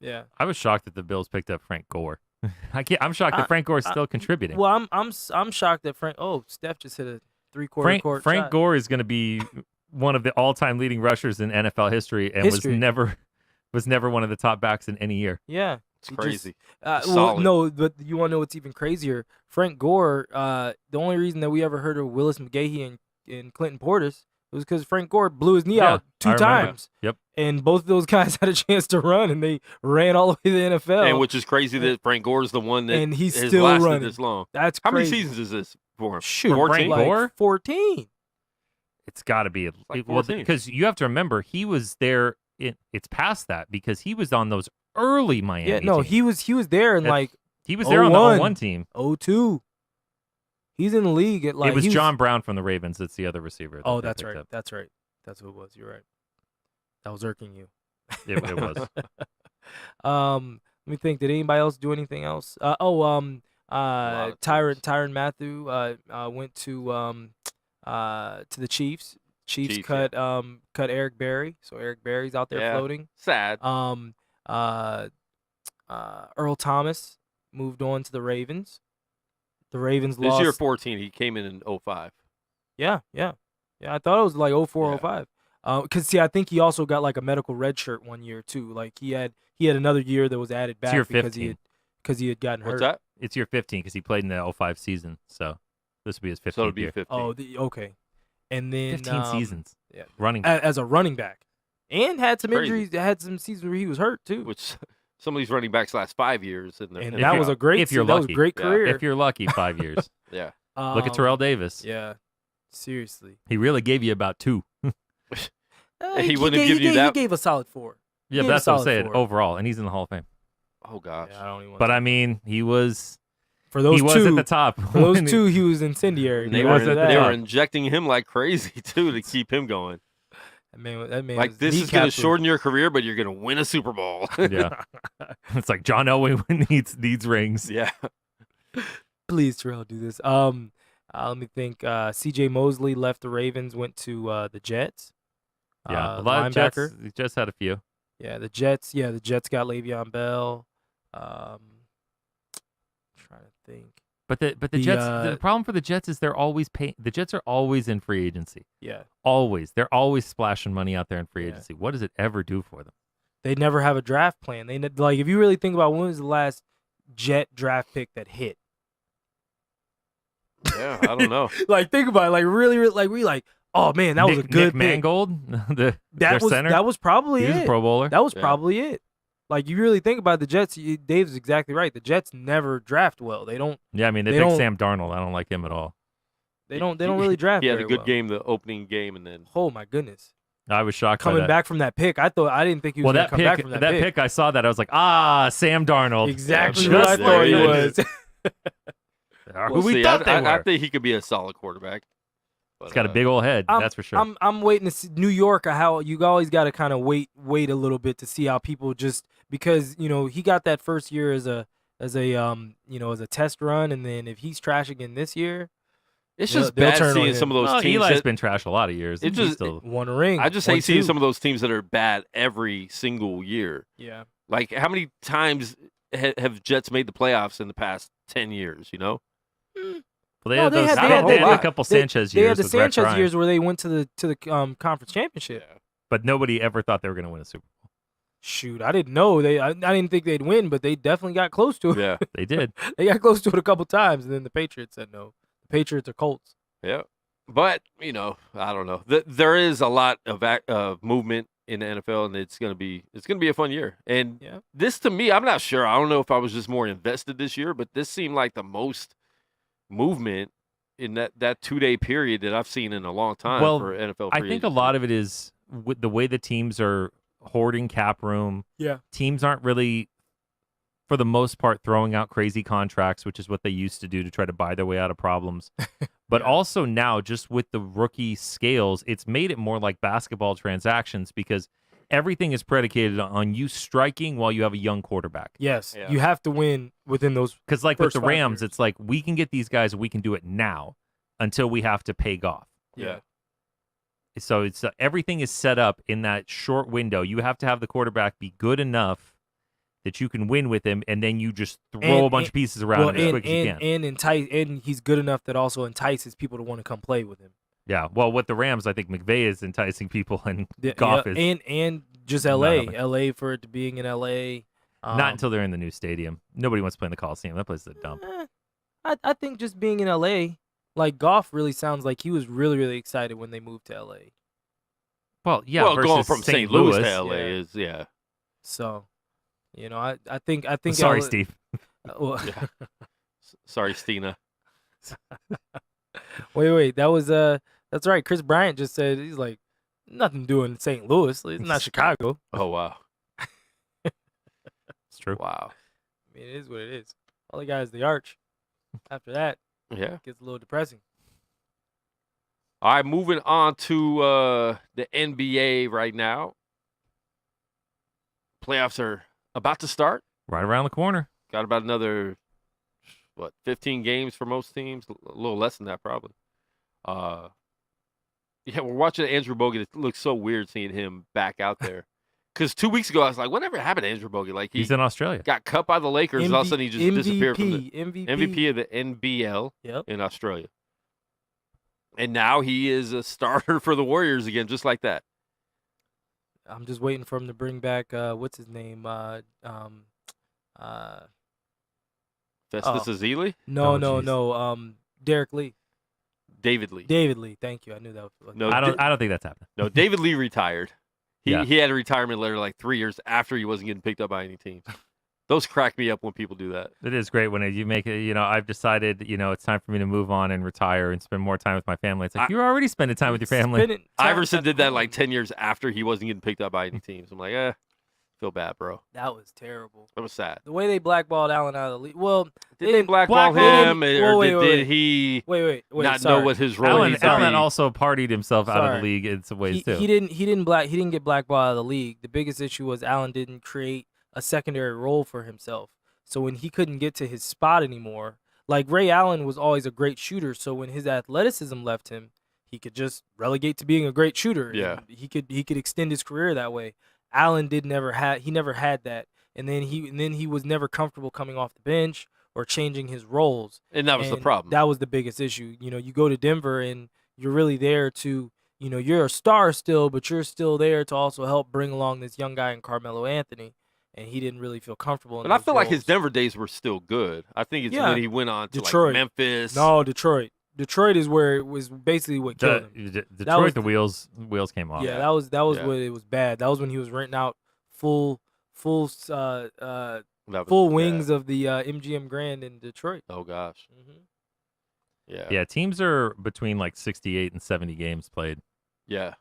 yeah. I was shocked that the Bills picked up Frank Gore. I'm shocked that Frank Gore is still contributing. Well, I'm shocked that Frank. Oh, Steph just hit a three-quarter court Frank shot. Gore is going to be one of the all-time leading rushers in NFL history, and was never one of the top backs in any year. Yeah. It's He crazy. Well, Solid. no, but you want to know what's even crazier? Frank Gore. The only reason that we ever heard of Willis McGahee and Clinton Portis was because Frank Gore blew his knee Yeah, out two I remember. times. Yep. And both of those guys had a chance to run, and they ran all the way to the NFL. And which is crazy that Frank Gore is the one that And he's has still lasted running. this long. That's How many crazy. seasons is this for him? Shoot, 14? Frank like Gore? 14. It's got to be like well 14. because you have to remember he was there. It's past that because he was on those early Miami. Yeah, no, teams. he was there in That's- like he was there on the 01. 01 team. 02. He's in the league at like it was he John Brown from the Ravens. That's the other receiver. that Oh, they that's picked right. up. That's right. That's who it was. You're right. That was irking you. It was. Let me think. Did anybody else do anything else? of teams. Tyrann Matthew went to the Chiefs. Chiefs Chiefs, cut Eric Berry, so Eric Berry's out there Yeah. floating. Sad. Earl Thomas moved on to the Ravens. The Ravens This lost. year 14, he came in 05. Yeah. I thought it was like 04, Yeah. 05. Cause see, I think he also got like a medical red shirt one year too. Like he had another year that was added back year because 15. he had gotten What's hurt. that? It's year 15 because he played in the 05 season. So this would be his 15th So it'll be year. 15. Oh, okay. And then 15 seasons. yeah. Running back. As a running back, and had some Crazy. injuries. Had some seasons where he was hurt too. Which some of these running backs last 5 years. And If that you're- was a great. if you're that was a lucky. great Yeah. career. If you're lucky, 5 years. Yeah. Look at Terrell Davis. Yeah, seriously. He really gave you about 2. He wouldn't have given you that- He gave a solid 4. Yeah, He but gave that's what I'm solid saying 4. overall, and he's in the Hall of Fame. Oh, gosh. Yeah, I don't even. But I mean, he was for those he was two, at the top. for those when he- two, he was incendiary. And they He were, was at the they top. were injecting him like crazy, too, to keep him going. That man Like, was this is going to kneecapped shorten your career, but you're going to win a Super Bowl. Yeah, it's like John Elway needs rings. Yeah. Please, Terrell, do this. Let me think. C.J. Mosley left the Ravens, went to the Jets. Yeah, a lot of Jets. linebacker. He just had a few. Yeah, the Jets. Yeah, the Jets got Le'Veon Bell. Trying to think. But the The, Jets. The problem for the Jets is they're always paying. The Jets are always in free agency. Yeah, Always. They're always splashing money out there in free Yeah. agency. What does it ever do for them? they never have a draft plan. They like if you really think about when was the last Jet draft pick that hit. Yeah, I don't know. Like think about it. Like really, like we like. Oh man, that was a good Nick pick. Mangold, their center. That was probably He was it. a Pro Bowler. That was Yeah. probably it. Like, you really think about the Jets, Dave's exactly right. The Jets never draft well. They don't. Yeah, I mean, they picked Sam Darnold. I don't like him at all. They don't really draft. He had very a good well. game, the opening game, and then. Oh my goodness. I was shocked coming by that. back from that pick. I didn't think he was going to come back from that pick. I saw that. I was like, Sam Darnold. Exactly what I thought he was. We'll see. I think he could be a solid quarterback. But, he's got a big old head. That's for sure. I'm waiting to see New York. How you always got to kind of wait a little bit to see how people just because he got that first year as a test run, and then if he's trash again this year. It's just bad seeing some of those teams. Eli's been trash a lot of years. It just won a ring. I just hate seeing some of those teams that are bad every single year. Yeah. Like, how many times have Jets made the playoffs in the past 10 years, Well, they had a couple Sanchez years. They had the Sanchez years where they went to the conference championship. Yeah. But nobody ever thought they were going to win a Super Bowl. Shoot, I didn't know. I didn't think they'd win, but they definitely got close to it. Yeah. They did. They got close to it a couple times, and then the Patriots said no. Patriots or Colts. Yeah, but I don't know. There is a lot of movement in the NFL, and it's gonna be a fun year. And this, to me, I'm not sure. I don't know if I was just more invested this year, but this seemed like the most movement in that 2-day period that I've seen in a long time for NFL. I think a lot of it is with the way the teams are hoarding cap room. Yeah, teams aren't really, for the most part, throwing out crazy contracts, which is what they used to do to try to buy their way out of problems. But also now, just with the rookie scales, it's made it more like basketball transactions because everything is predicated on you striking while you have a young quarterback. Yes, you have to win within those. Because like with the Rams, it's like we can get these guys and we can do it now until we have to pay Goff. Yeah. So it's everything is set up in that short window. You have to have the quarterback be good enough that you can win with him, and then you just throw a bunch of pieces around him as quick as you can. And he's good enough that also entices people to want to come play with him. Yeah, well, with the Rams, I think McVay is enticing people, and Goff is. And just L.A. L.A. for it to being in L.A. Not until they're in the new stadium. Nobody wants to play in the Coliseum. That place is a dump. I think just being in L.A., like Goff really sounds like he was really, really excited when they moved to L.A. Well, yeah. Well, going from St. Louis to L.A. is, So... I think. Sorry, Steve. Sorry, Stina. Wait. That's right. Chris Bryant just said he's like nothing doing in St. Louis. It's not Chicago. Oh wow. It's true. Wow. I mean, it is what it is. All they got is the arch. After that, it gets a little depressing. All right, moving on to the NBA right now. Playoffs are about to start. Right around the corner. Got about another, 15 games for most teams? A little less than that, probably. We're watching Andrew Bogut. It looks so weird seeing him back out there. Because 2 weeks ago, I was like, whatever happened to Andrew Bogut? Like he's in Australia. Got cut by the Lakers, and all of a sudden he just disappeared from the MVP of the NBL in Australia. And now he is a starter for the Warriors again, just like that. I'm just waiting for him to bring back what's his name? Festus Ezeli? No. Derek Lee. David Lee. David Lee. Thank you. I knew that. No, I don't think that's happening. No, David Lee retired. He had a retirement letter like 3 years after he wasn't getting picked up by any teams. Those crack me up when people do that. It is great when you make it. I've decided, it's time for me to move on and retire and spend more time with my family. It's like you're already spending time with your family. Iverson did that like 10 years after he wasn't getting picked up by any teams. I'm like, feel bad, bro. That was terrible. That was sad. The way they blackballed Allen out of the league. Well, did they blackball him, or did he not know what his role is? Allen also partied himself out of the league in some ways too. He didn't get blackballed out of the league. The biggest issue was Allen didn't create a secondary role for himself. So when he couldn't get to his spot anymore, like Ray Allen was always a great shooter. So when his athleticism left him, he could just relegate to being a great shooter. Yeah, he could extend his career that way. Allen never had that, and then he was never comfortable coming off the bench or changing his roles. And that was the problem. That was the biggest issue. You go to Denver and you're really there to, you're a star still, but you're still there to also help bring along this young guy in Carmelo Anthony. And he didn't really feel comfortable in But I feel roles. like his Denver days were still good. I think it's when he went on to Detroit. like Memphis. No, Detroit. Detroit is where it was basically what killed him. Detroit, the wheels came off. Yeah, that was what it was bad. That was when he was renting out full full wings of the MGM Grand in Detroit. Oh gosh. Yeah. Yeah, teams are between like 68 and 70 games played. Yeah.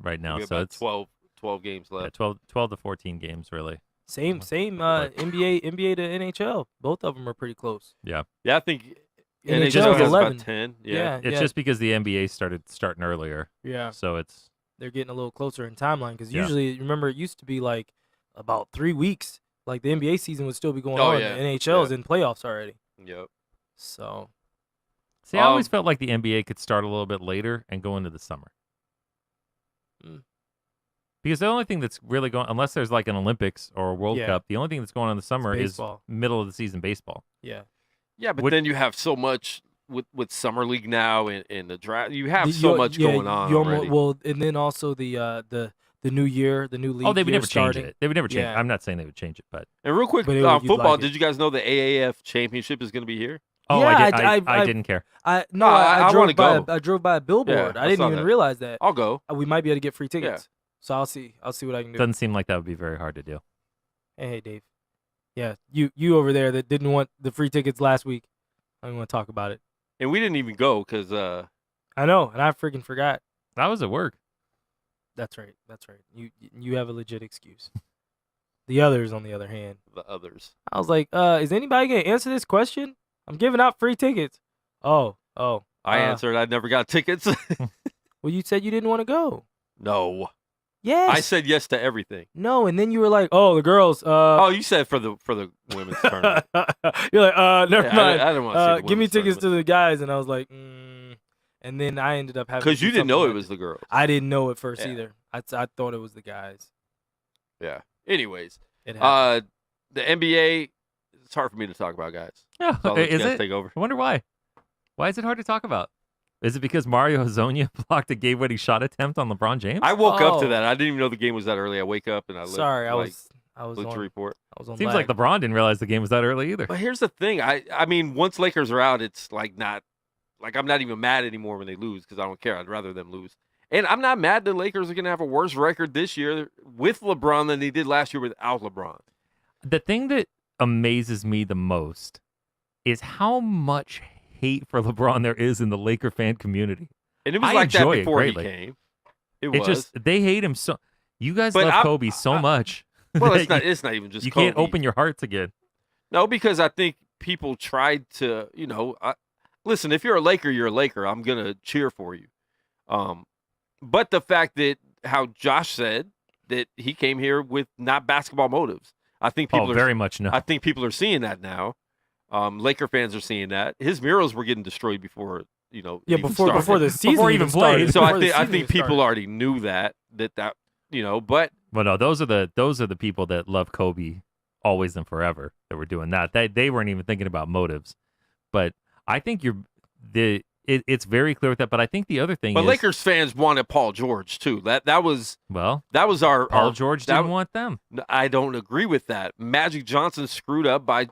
Right now, We have so about it's 12 games left. yeah, 12 to 14 games really. Same NBA to NHL. Both of them are pretty close. Yeah. Yeah, I think NHL NHL is has 11. about 10. Yeah. It's just because the NBA starting earlier. Yeah. So it's They're getting a little closer in timeline because Yeah. usually, remember, it used to be like about 3 weeks. Like the NBA season would still be going Oh, on. yeah. The NHL is in playoffs already. Yep. So See, I always felt like the NBA could start a little bit later and go into the summer. Because the only thing that's really going, unless there's like an Olympics or a World Yeah. Cup, the only thing that's going on in the summer is baseball. middle of the season baseball. yeah. Yeah, but Would- then you have so much with summer league now and the draft. You have The- so you- much yeah, going on you almo- already. Well, and then also the new year, the new league. Oh, they would year never change starting. it. They would never change it. Yeah. I'm not saying they would change it, but And real quick, But you'd like football. it. Did you guys know the AAF championship is going to be here? oh, Yeah, I didn't care. I I drove wanna by. go. I drove by a billboard. Yeah, I I didn't saw even that. realize that. I'll go. We might be able to get free tickets. So I'll see what I can do. Doesn't seem like that would be very hard to do. Hey, Dave. Yeah, you over there that didn't want the free tickets last week. I don't want to talk about it. And we didn't even go because I know, and I freaking forgot. I was at work. That's right. You have a legit excuse. The others, on the other hand, the others. I was like, is anybody gonna answer this question? I'm giving out free tickets. Oh. I answered. I never got tickets. Well, you said you didn't want to go. No. Yes. I said yes to everything. no, and then you were like, oh, the girls. Oh, you said for the women's tournament. You're like, never Yeah, mind. I didn't want to see the Give me women's tickets to tournament. the guys, and I was like, and then I ended up having Because to you do didn't know something it like was the girls. I didn't know at first Yeah. either. I thought it was the guys. Yeah. Anyways, It happened. the NBA. It's hard for me to talk about, guys. Yeah, So I'll let you is guys it? take over. I wonder why. Why is it hard to talk about? Is it because Mario Hezonja blocked a game-winning shot attempt on LeBron James? I woke up to Oh. that. I didn't even know the game was that early. I wake up and I look. Sorry, I like, was look on. to report. I was on. Seems lag. like LeBron didn't realize the game was that early either. But here's the thing. I mean, once Lakers are out, it's like not like I'm not even mad anymore when they lose because I don't care. I'd rather them lose. And I'm not mad the Lakers are going to have a worse record this year with LeBron than they did last year without LeBron. The thing that amazes me the most is how much hate for LeBron there is in the Laker fan community. And it was I like that enjoy it before he greatly. came. It It was. just they hate him so. You guys But love Kobe so much. well, that it's not. It's not even just. you Kobe. can't open your hearts again. No, because I think people tried to. Listen, if you're a Laker, you're a Laker. I'm gonna cheer for you. But the fact that how Josh said that he came here with not basketball motives, I think people Oh, are very much no. I think people are seeing that now. Laker fans are seeing that. His murals were getting destroyed before, it Yeah, even before started. the season Before he even played. started. So Before I the think season people started. already knew that, but Well, no, those are the people that love Kobe always and forever that were doing that. They weren't even thinking about motives. But I think it's very clear with that. But I think the other thing but is, Lakers fans wanted Paul George too. That was our Paul George that- didn't want them. I don't agree with that. Magic Johnson screwed up by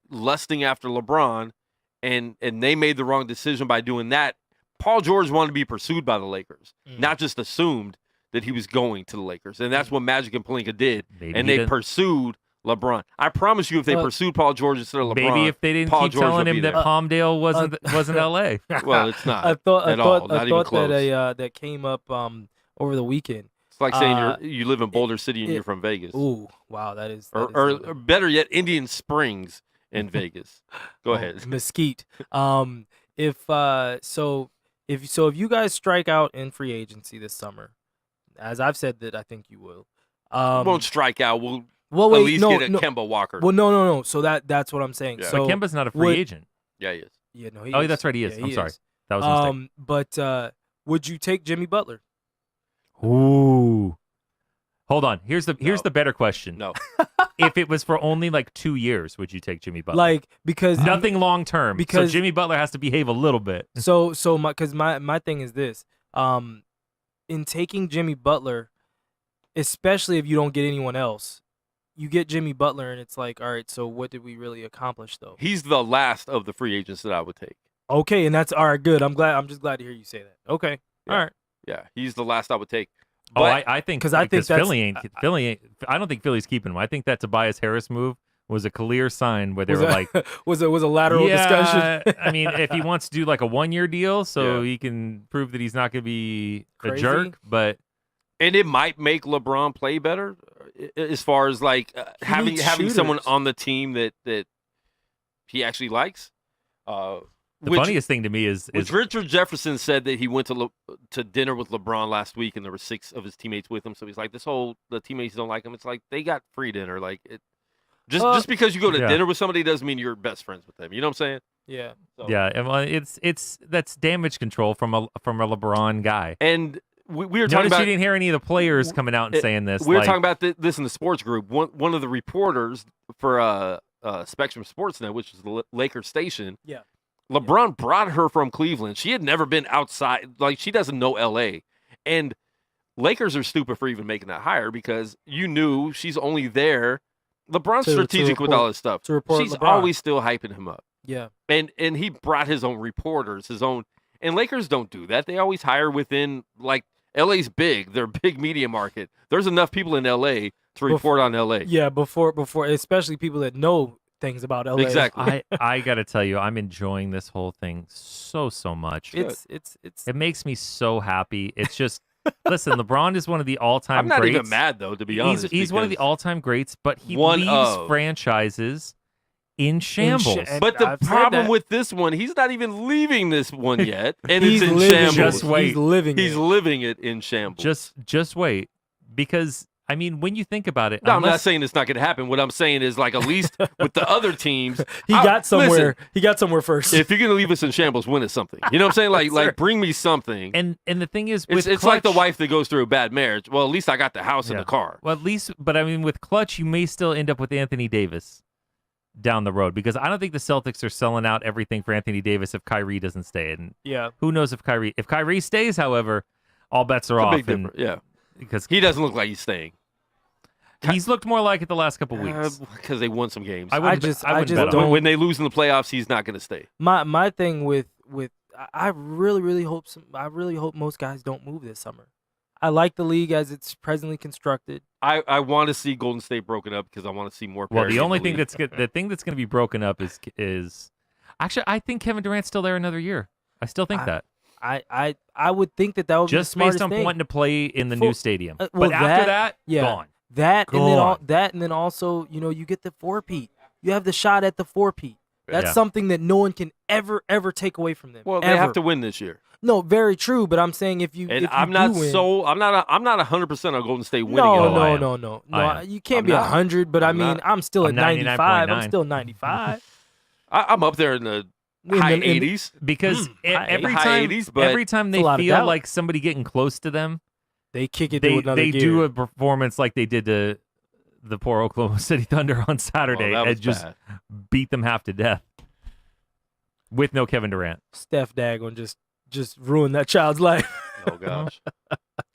lusting after LeBron, and they made the wrong decision by doing that. Paul George wanted to be pursued by the Lakers, not just assumed that he was going to the Lakers, and that's what Magic and Pelinka did. Maybe And he they didn't- pursued LeBron. I promise you, if they pursued Paul George instead of LeBron, Maybe if they didn't Paul keep George telling would him be that there. Palmdale wasn't L.A. Well, it's not. I thought at all. Not even close. that came up over the weekend. It's like saying you live in Boulder City and you're from Vegas, Ooh, wow, that is. or better yet, Indian Springs in Vegas. Go ahead. Mesquite. If you guys strike out in free agency this summer, as I've said that I think you will, We won't strike out. We'll well, at wait, least no, get a no. Kemba Walker. Well, no. So that's what I'm saying. Yeah. So But Kemba's not a free would- agent. Yeah, he is. Yeah, no, he Oh, is. that's right, he is. Yeah, I'm sorry. is. That was a mistake. But would you take Jimmy Butler? Ooh. Hold on. Here's the better question. No. If it was for only like 2 years, would you take Jimmy Butler? Like because nothing long term. because- so Jimmy Butler has to behave a little bit. So my thing is this. In taking Jimmy Butler, especially if you don't get anyone else, you get Jimmy Butler and it's like, all right, so what did we really accomplish though? He's the last of the free agents that I would take. Okay, and that's all right, good. I'm just glad to hear you say that. Okay. Yeah. All right. Yeah, he's the last I would take. I think because I think Philly ain't. I don't think Philly's keeping him. I think that Tobias Harris move was a clear sign where they were like, was a lateral discussion. I mean, if he wants to do like a 1-year deal, so he can prove that he's not going to be a jerk, but. And it might make LeBron play better, as far as like having someone on the team that he actually likes. The funniest thing to me is Richard Jefferson said that he went to dinner with LeBron last week, and there were 6 of his teammates with him. So he's like, the teammates don't like him. It's like they got free dinner. Like just because you go to dinner with somebody doesn't mean you're best friends with them. You know what I'm saying? Yeah. So. Yeah. And that's damage control from a LeBron guy. And we were talking Notice about. You didn't hear any of the players coming out and saying this. We were talking about this in the sports group. One of the reporters for Spectrum Sportsnet, which is the Lakers station. Yeah. LeBron brought her from Cleveland. She had never been outside. Like, she doesn't know L.A. And Lakers are stupid for even making that hire because you knew she's only there. LeBron's strategic with all this stuff. She's always still hyping him up. Yeah. And he brought his own reporters, and Lakers don't do that. They always hire within, like, L.A.'s big. They're a big media market. There's enough people in L.A. to report on L.A. Yeah, before, especially people that know things about LA. Exactly. I gotta tell you, I'm enjoying this whole thing so much. It makes me so happy. It's just listen, LeBron is one of the all-time greats. I'm not even mad though, to be honest. He's one of the all-time greats, but he leaves franchises in shambles. But the problem with this one, he's not even leaving this one yet, and it's in shambles. Just wait. He's living it in shambles. Just wait, because. I mean, when you think about it, no, I'm not saying it's not going to happen. What I'm saying is, like, at least with the other teams, he got somewhere. He got somewhere first. If you're going to leave us in shambles, win us something. You know what I'm saying? Like, bring me something. And the thing is, it's like the wife that goes through a bad marriage. Well, at least I got the house and the car. Well, at least, but I mean, with Clutch, you may still end up with Anthony Davis down the road because I don't think the Celtics are selling out everything for Anthony Davis if Kyrie doesn't stay. And who knows if Kyrie stays? However, all bets are off. Because he doesn't look like he's staying. He's looked more like it the last couple weeks because they won some games. I just don't. When they lose in the playoffs, he's not going to stay. My thing with I really hope most guys don't move this summer. I like the league as it's presently constructed. I want to see Golden State broken up because I want to see more. Well, the only thing that's going to be broken up is actually I think Kevin Durant's still there another year. I still think that. I would think that would just be the based on thing. wanting to play in the new stadium. Well, but after that, gone. And then also, you get the 4-peat. You have the shot at the 4-peat. That's something that no one can ever take away from them. Well, they have to win this year. No, very true. But I'm saying I'm not 100% on Golden State winning. No. You can't be 100. But I'm still at 95. I'm still 95. I'm up there in the high 80s because every time they feel like somebody getting close to them. They kick it to another gear. They do a performance like they did to the poor Oklahoma City Thunder on Saturday and just beat them half to death with no Kevin Durant. Steph Dagon just ruined that child's life. Oh, gosh.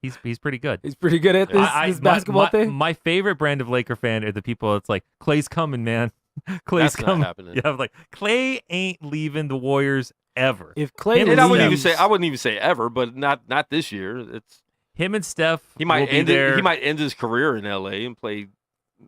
He's pretty good. He's pretty good at this basketball thing. My favorite brand of Laker fan are the people that's like, Clay's coming, man. Clay's coming. Not happening. Yeah, like Clay ain't leaving the Warriors ever. If Clay I wouldn't even say ever, but not this year. It's him and Steph. He might end his career in LA and play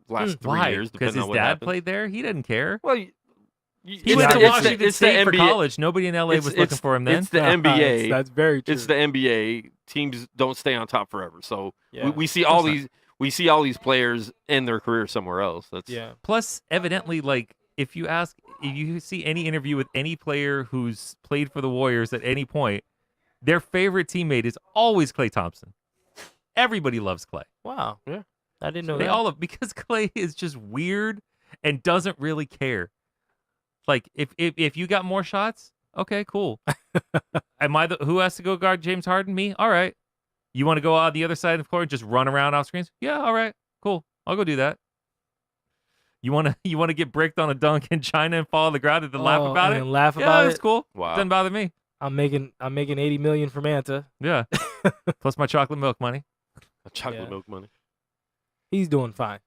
last 3 years. Because his dad played there. He didn't care. Well, he went to Washington State for college. Nobody in LA was looking for him then. It's the NBA. That's very true. It's the NBA. Teams don't stay on top forever. So we see all these. We see all these players end their career somewhere else. Plus, evidently, like if you see any interview with any player who's played for the Warriors at any point, their favorite teammate is always Klay Thompson. Everybody loves Clay. Wow. Yeah. I didn't know they that. all because Clay is just weird and doesn't really care. Like if you got more shots, okay, cool. Am I who has to go guard James Harden? Me? All right. You want to go on the other side of the floor and just run around off screens? Yeah, all right. Cool. I'll go do that. You want to get bricked on a dunk in China and fall on the ground and then laugh about it? Laugh about it. That's cool. Wow. Doesn't bother me. I'm making $80 million from Anta. Yeah. Plus my chocolate milk money. Chocolate milk money. He's doing fine.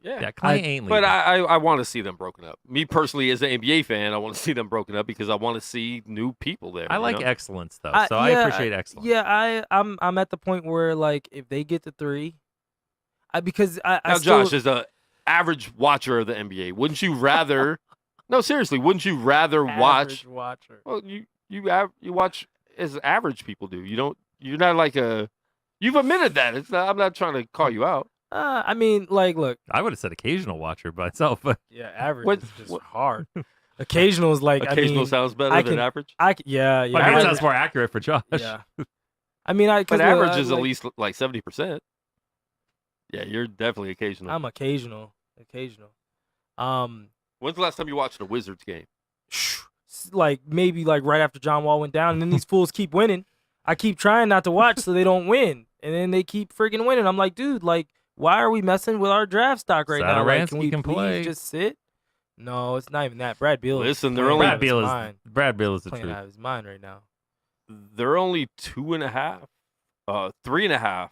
Yeah, Clay ain't But leaving. I want to see them broken up. Me personally, as an NBA fan, I want to see them broken up because I want to see new people there. I you like know? excellence though, so I appreciate excellence. Yeah, I'm at the point where like if they get the 3, because I Now, still, Josh, as an average watcher of the NBA, wouldn't you rather? No, seriously, wouldn't you rather watch? average watcher. Well, you watch as average people do. You don't. You're not like a. You've admitted that. It's not, I'm not trying to call you out. I mean, like, look, I would have said occasional watcher by itself, but yeah, average What- is just what- hard. Occasional is like, Occasional I mean, sounds better I than can- average. yeah, I mean, it average- sounds more accurate for Josh. Yeah. I mean, But average is at least like 70%. Yeah, you're definitely occasional. I'm occasional. When's the last time you watched a Wizards game? Like maybe like right after John Wall went down, and then these fools keep winning. I keep trying not to watch so they don't win, and then they keep freaking winning. I'm like, dude, like, why are we messing with our draft stock right now? Like, can we can please play. just sit? No, it's not even that. Brad Beal. Listen, is they're playing only- out of his mind. Brad Beal is the Playing truth. out of his mind right now. They're only 2.5, 3.5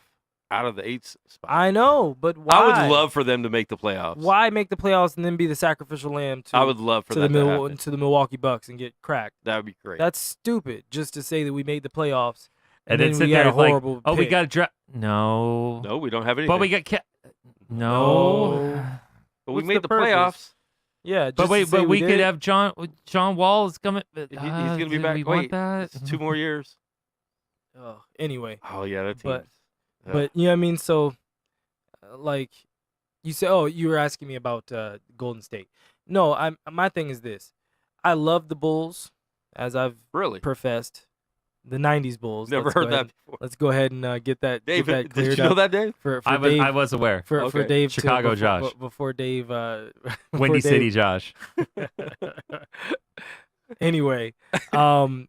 out of the 8 spots. I know, but why? I would love for them to make the playoffs. Why make the playoffs and then be the sacrificial lamb to I would love for to that the to happen. to the Milwaukee Bucks and get cracked? That would be great. That's stupid. Just to say that we made the playoffs And then then sit we had there a like, horrible. oh, we pick. got to draft. No. no, we don't have anything. But we got no. But we What's made the the purpose? playoffs. Yeah, But just wait, to say but we did could it. have John Wall is coming. He's going to be do back. We Wait, want that? it's 2 more years. Anyway, Oh, yeah, that But- team's. yeah. but you know what I mean. So, like, you say, oh, you were asking me about Golden State. No, my thing is this: I love the Bulls, as I've Really? professed. The '90s Bulls. Never Let's go heard that ahead- before. Let's go ahead and get that. Dave, get that cleared did you know up that, Dave? for I Dave? was aware. For Okay. Dave, to- Chicago before, Josh. Before Dave. Windy before City Dave- Josh. Anyway, and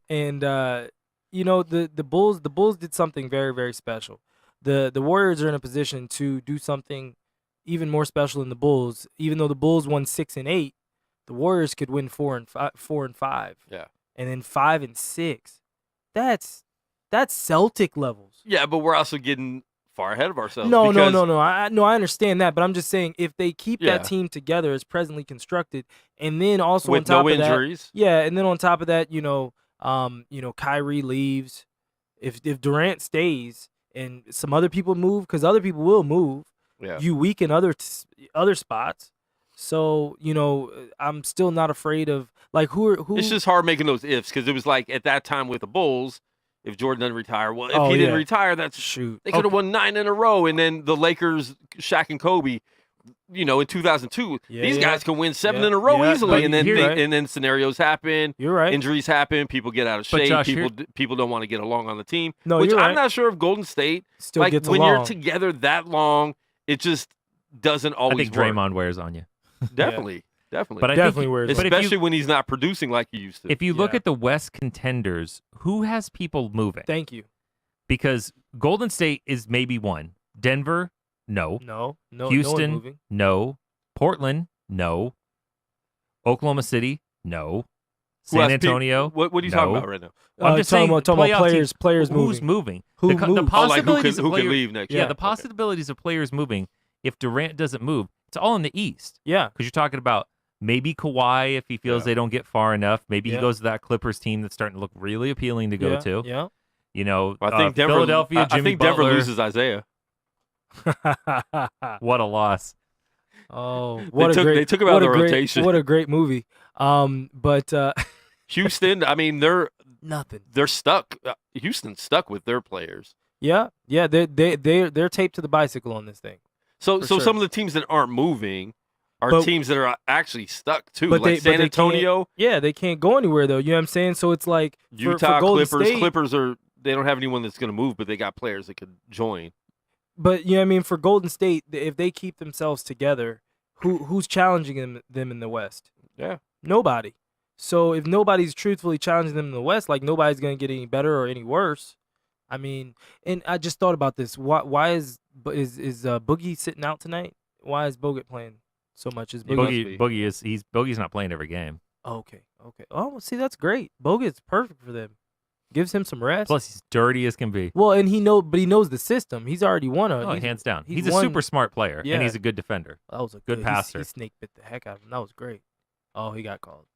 you know the Bulls did something very, very special. The Warriors are in a position to do something even more special than the Bulls. Even though the Bulls won 6 and 8, the Warriors could win 4 and 5. Yeah. And then 5 and 6. That's Celtic levels. Yeah, but we're also getting far ahead of ourselves. No. because- I understand that, but I'm just saying if they keep Yeah. that team together as presently constructed, and then also on With top no of that, injuries. yeah, and then on top of that, Kyrie leaves. If Durant stays and some other people move, because other people will move, Yeah. you weaken other spots. So I'm still not afraid of like who. It's just hard making those ifs because it was like at that time with the Bulls, if Jordan doesn't retire, well, if Oh, he didn't yeah. retire, that's shoot. they could have won 9 in a row, and then the Lakers, Shaq and Kobe, in 2002, Yeah, these yeah. guys can win 7 Yeah, in a row yeah, easily, but and then you're right. and then scenarios happen, You're right. injuries happen, people get out of But shape, Josh, people don't want to get along on the team. No, which you're I'm right. not sure if Golden State, Still like gets when along. you're together that long, it just doesn't I always think work. Draymond wears on you. Definitely. But I Definitely think, wears but if Especially you, when he's not producing like he used to. if you look Yeah. at the West contenders, who has people moving? Thank you. Because Golden State is maybe one. Denver, no. No. No. No one Houston, moving. no. Portland, no. Oklahoma City, no. Who San has pe- Antonio, what are you talking no. about right now? I'm just talking saying about playoff players teams, who's moving. moving? Who the moves? Oh, like who possibilities can of players, leave next yeah, year? the possibilities of players moving. If Durant doesn't move, it's all in the East. Yeah. Because you're talking about maybe Kawhi if he feels Yeah. they don't get far enough. Maybe Yeah. he goes to that Clippers team that's starting to look really appealing to go yeah, to. Yeah. You know, I think Denver, Philadelphia, I Jimmy think Denver Butler. loses Isaiah. What a loss. Oh, what they took him out what of a the great, rotation. What a great movie. But Houston, I mean, they're nothing. stuck. Houston's stuck with their players. Yeah, they're taped to the bicycle on this thing. So For so sure. some of the teams that aren't moving are But- teams that are actually stuck too, But like San they Antonio, can't, yeah, they can't go anywhere though. You know what I'm saying? So it's like for Utah, Golden Clippers. State, Clippers they don't have anyone that's going to move, but they got players that could join. But you know what I mean? For Golden State, if they keep themselves together, who's challenging them in the West? Yeah. Nobody. So if nobody's truthfully challenging them in the West, like nobody's gonna get any better or any worse. I mean, and I just thought about this. Why is Boogie sitting out tonight? Why is Bogut playing so much? Is He must Boogie? be. Boogie's not playing every game. Okay. Oh, see, that's great. Bogut's perfect for them. Gives him some rest. Plus, he's dirty as can be. Well, and he knows the system. He's already won a. Oh, hands down. He's a won- super smart player, Yeah. and he's a good defender. That was a Good passer. He snake bit the heck out of him. That was great. Oh, he got called.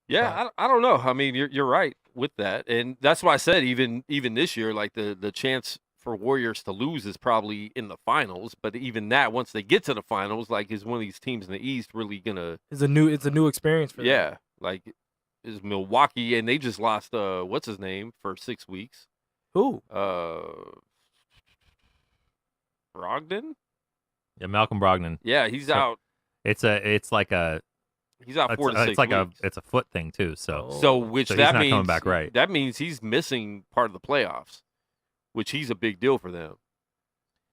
Yeah, I don't know. I mean, you're right with that, and that's why I said even this year, like the chance for Warriors to lose is probably in the finals. But even that, once they get to the finals, like is one of these teams in the East really gonna? It's a new experience for them. Yeah, like is Milwaukee, and they just lost what's his name for 6 weeks. Who? Brogdon. Yeah, Malcolm Brogdon. Yeah, he's So- out. It's like a He's out 4 to 6 it's like weeks. it's a foot thing too. So So which So that he's not means coming back right. That means he's missing part of the playoffs, which he's a big deal for them.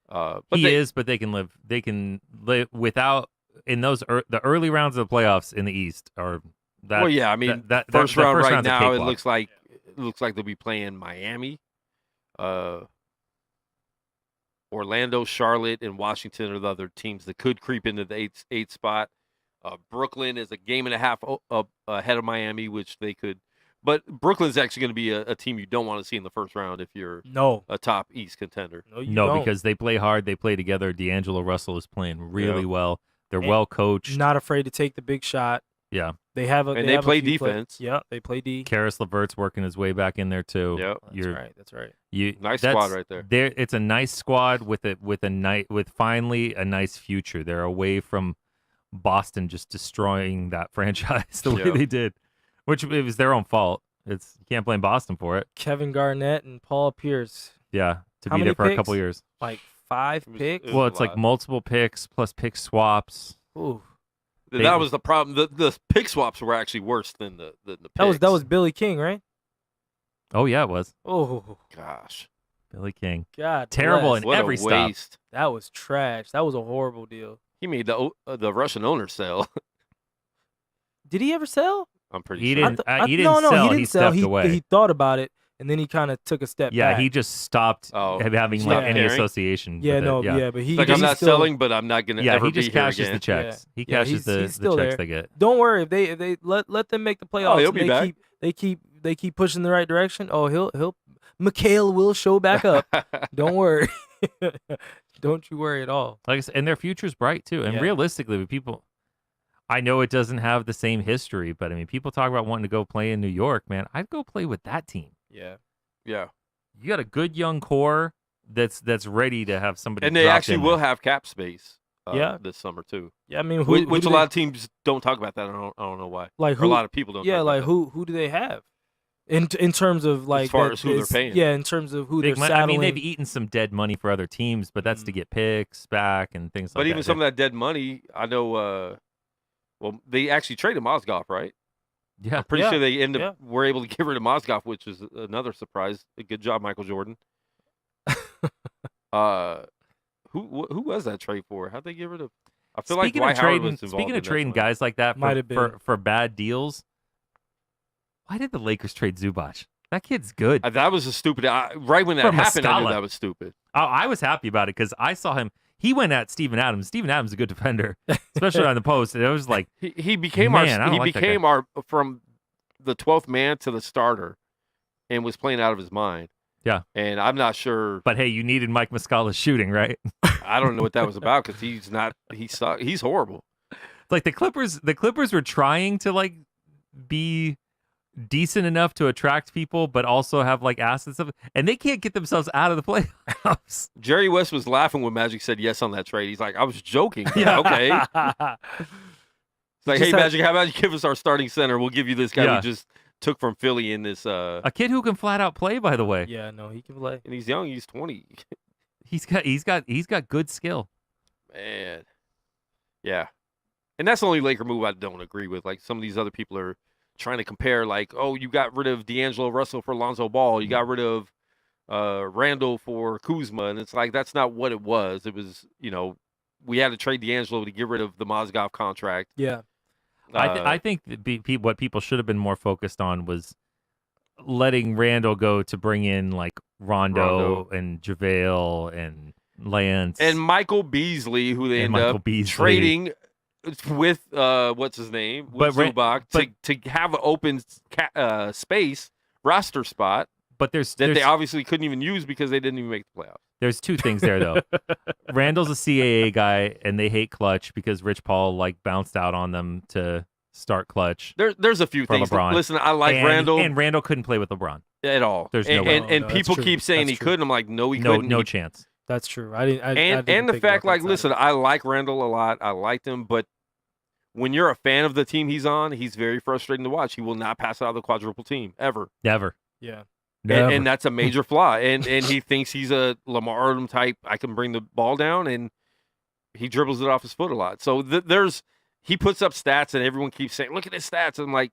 But he is, but they can live without in those the early rounds of the playoffs in the East or that. Well, yeah, I mean, that first the round right round's a now, it cakewalk. looks like they'll be playing Miami, Orlando, Charlotte, and Washington are the other teams that could creep into the eighth spot. Brooklyn is a game and a half up ahead of Miami, which they could. But Brooklyn's actually going to be a team you don't want to see in the first round if you're No. a top East contender. No, you No, don't. because they play hard. They play together. D'Angelo Russell is playing really Yeah. well. They're And well coached. Not afraid to take the big shot. Yeah. They have a And they they have a play few defense. Yeah, they play D. Karis LeVert's working his way back in there too. Yep. That's right. Nice squad right there. It's a nice squad with finally a nice future. They're away from Boston just destroying that franchise the way Yeah. they did, which it was their own fault. You can't blame Boston for it. Kevin Garnett and Paul Pierce, Yeah, to How be many there for a picks? couple years. like 5 It was- picks. it was Well, a it's like lot. multiple picks plus pick swaps. Ooh, That was the problem. The pick swaps were actually worse than the picks. that was Billy King, right? Oh yeah, it was Oh Gosh, Billy King. God, Terrible bless. in what every a stop. waste. That was trash. That was a horrible deal. He made the Russian owner sell. Did he ever sell? I'm pretty He sure. didn't. I- He didn't no, sell. he didn't sell. stepped away. He thought about it, and then he kind of took a step Yeah, back. he just stopped Oh. having He's like not any caring? association. Yeah, with no, it. yeah, but he. It's like he's I'm not still, selling, but I'm not gonna Yeah, ever he just be here cashes again. the checks. He Yeah, cashes the still checks there. they get. Don't worry if they let them make the playoffs. he'll and be back. They keep pushing the right direction. Oh, he'll Mikhail will show back up. Don't worry. Don't you worry at all. Like I said, and their future's bright too. And Yeah. realistically, with people, I know it doesn't have the same history, but I mean, people talk about wanting to go play in New York. Man, I'd go play with that team. Yeah. Yeah, You got a good young core that's ready to have somebody. and they drop actually in will there. have cap space. Yeah. This summer too. Yeah, I mean, Which do a they- lot of teams don't talk about that. I don't know why. like Or a lot of people don't. Yeah, talk like about who do they have? In terms of like far as who they're paying. Yeah, in terms of who Big they're mon- saddling. I mean, they've eaten some dead money for other teams, but that's to get picks back and things But like that. even some of that dead money, I know. Well, they actually traded Mozgov, right? Yeah. I'm pretty Yeah, sure they yeah. were able to get rid of Mozgov, which is another surprise. Good job, Michael Jordan. Who was that trade for? How'd they get rid of? I feel like Dwight Howard was involved Speaking in of that trading somewhere. guys like that Might have been. for bad deals, why did the Lakers trade Zubac? That kid's good. That was a stupid. Right when that From happened, I knew Muscala. that was stupid. I was happy about it because I saw him. He went at Steven Adams. Steven Adams is a good defender, especially on the post. And it was like, He became Man, I our don't he like that became our from the 12th man to the starter, and was playing out of his mind. Yeah. And I'm not sure. but hey, you needed Mike Muscala's shooting, right? I don't know what that was about because he's not. He sucks. He's horrible. Like the Clippers were trying to like be decent enough to attract people, but also have like assets of, and they can't get themselves out of the playoffs. Jerry West was laughing when Magic said yes on that trade. He's like, I was joking. Yeah, okay. It's like, Just hey, had- Magic, how about you give us our starting center? We'll give you this guy Yeah. we just took from Philly in this. A kid who can flat out play, by the way. Yeah, no, he can play. And he's young. He's 20. He's got good skill. Man. Yeah. And that's the only Laker move I don't agree with. Like some of these other people are trying to compare, like, oh, you got rid of D'Angelo Russell for Lonzo Ball. You got rid of Randall for Kuzma. And it's like, that's not what it was. It was, we had to trade D'Angelo to get rid of the Mozgov contract. Yeah. I think that what people should have been more focused on was letting Randall go to bring in like Rondo. And JaVale and Lance And Michael Beasley, who they And end Michael up Beasley. trading with what's his name, with Zubac, to have an open space roster spot. But they obviously couldn't even use because they didn't even make the playoffs. There's two things there though. Randall's a CAA guy, and they hate clutch because Rich Paul bounced out on them to start clutch. There's a few things. LeBron. Listen, I like Randall, and Randall couldn't play with LeBron at all. There's no way. And people keep saying he couldn't. I'm like, no, he couldn't. No chance. That's true. I didn't and the think fact, about that listen, I like Randall a lot. I liked him, but when you're a fan of the team he's on, he's very frustrating to watch. He will not pass out of the quadruple team ever. Never. Yeah. And that's a major flaw. And he thinks he's a Lamar Odom type. I can bring the ball down, and he dribbles it off his foot a lot. So he puts up stats, and everyone keeps saying, "Look at his stats." I'm like,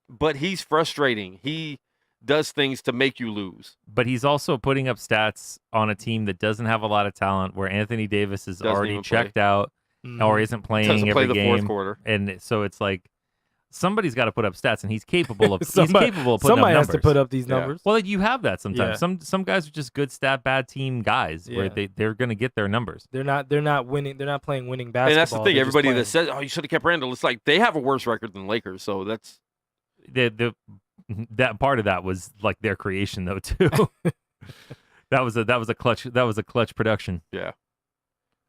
but he's frustrating. He does things to make you lose. But he's also putting up stats on a team that doesn't have a lot of talent, where Anthony Davis is already checked out or isn't playing Doesn't every play the game. fourth quarter. And so it's like somebody's got to put up stats, and he's capable of putting somebody up numbers. Somebody has to put up these numbers. Well, you have that sometimes. Yeah. Some guys are just good stat, bad team guys where they're going to get their numbers. They're not winning. They're not playing winning basketball. And that's the thing. Everybody that says, "Oh, you should have kept Randall," it's like they have a worse record than Lakers. So that's that part of that was like their creation though too. that was a clutch production. Yeah,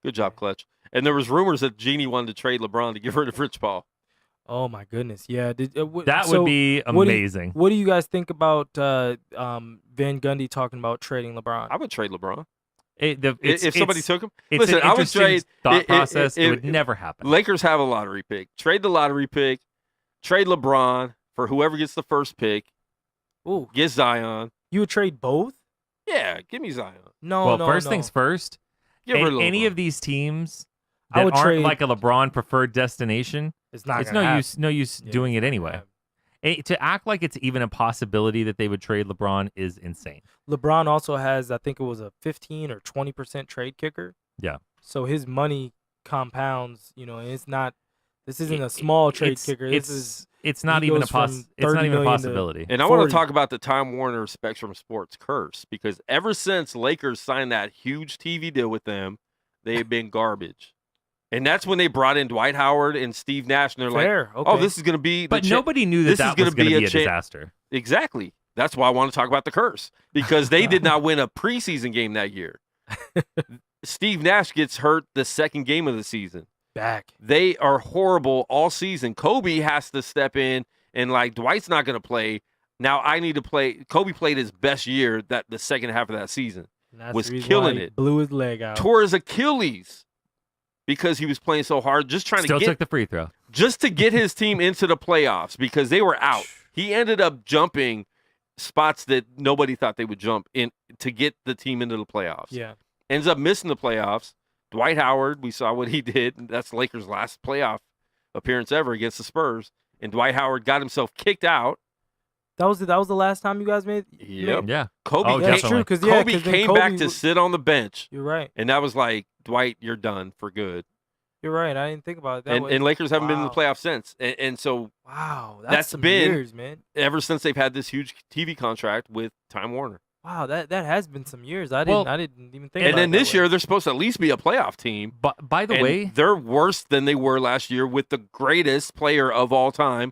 good job, Clutch. And there was rumors that Jeannie wanted to trade LeBron to get rid of Rich Paul. Oh my goodness, yeah. That would be amazing. What do you guys think about Van Gundy talking about trading LeBron? I would trade LeBron. If somebody took him, listen, I would trade. Thought process. It would never happen. Lakers have a lottery pick. Trade the lottery pick. Trade LeBron for whoever gets the first pick. Ooh, get Zion. You would trade both? Yeah, give me Zion. No, first things first. Any of these teams that aren't trade, like a LeBron preferred destination, it's no use doing it anyway. To act like it's even a possibility that they would trade LeBron is insane. LeBron also has, I think it was a 15 or 20% trade kicker. Yeah. So his money compounds, and it's not. This isn't a small trade kicker. It's not even a possibility. And I want to talk about the Time Warner Spectrum Sports curse, because ever since Lakers signed that huge TV deal with them, they've been garbage. And that's when they brought in Dwight Howard and Steve Nash, and they're like, "Oh, this is going to be." But nobody knew that was going to be a disaster. Exactly. That's why I want to talk about the curse, because they did not win a preseason game that year. Steve Nash gets hurt the second game of the season. Back. They are horrible all season. Kobe has to step in, and Dwight's not going to play. Now I need to play. Kobe played his best year the second half of that season. Was killing it. Blew his leg out. Tore his Achilles because he was playing so hard, just trying to took the free throw just to get his team into the playoffs because they were out. He ended up jumping spots that nobody thought they would jump in to get the team into the playoffs. Yeah. Ends up missing the playoffs. Dwight Howard, we saw what he did. That's Lakers' last playoff appearance ever against the Spurs. And Dwight Howard got himself kicked out. That was the last time you guys made. Yep. Yeah. Kobe came back to sit on the bench. You're right. And that was like, Dwight, you're done for good. You're right. I didn't think about it. And Lakers haven't been in the playoffs since. And so wow, that's some been years, man. Ever since they've had this huge TV contract with Time Warner. Wow, that has been some years. I didn't even think. And then this year they're supposed to at least be a playoff team. But by the way, they're worse than they were last year with the greatest player of all time.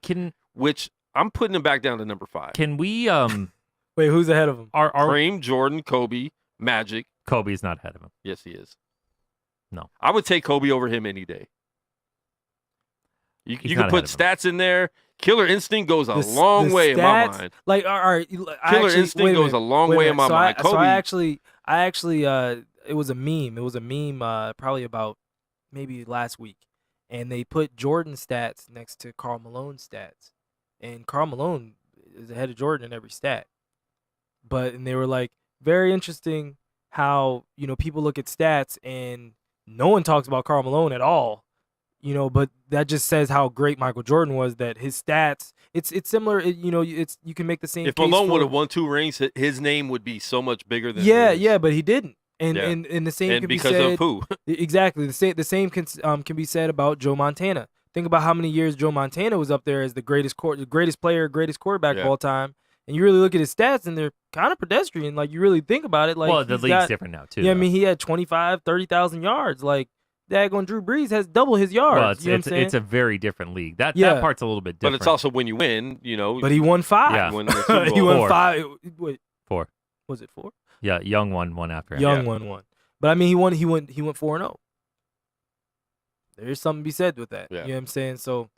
Which I'm putting him back down to number 5. Can we wait? Who's ahead of him? Kareem, Jordan, Kobe, Magic. Kobe's not ahead of him. Yes, he is. No, I would take Kobe over him any day. You can put stats in there. Killer Instinct goes a long way in my mind. Like, all right, Killer Instinct goes a long way in my mind. Kobe. So I actually, it was a meme. It was a meme probably about maybe last week, and they put Jordan stats next to Karl Malone's stats, and Karl Malone is ahead of Jordan in every stat. And they were like, very interesting how people look at stats and no one talks about Karl Malone at all. But that just says how great Michael Jordan was. That his stats, it's similar. You can make the same. If case Malone would have won 2 rings, his name would be so much bigger than. Yeah, but he didn't. And the same can be said because of who? Exactly. The same can be said about Joe Montana. Think about how many years Joe Montana was up there as the greatest player, greatest quarterback of all time. And you really look at his stats, and they're kind of pedestrian. Like, you really think about it. Like, the league's different now too. Yeah, I mean, he had 25, 30,000 yards. Like, daggone Drew Brees has double his yards. Well, you know what I'm saying? it's a very different league. That part's a little bit But different. it's also when you win, But he won 5. Yeah. you win the Super Bowl. He won Four. 5. Wait, 4. was it 4? Yeah, Young won one after him. Young won. But I mean, he went 4-0. There's something to be said with that. Yeah. You know what I'm saying? So,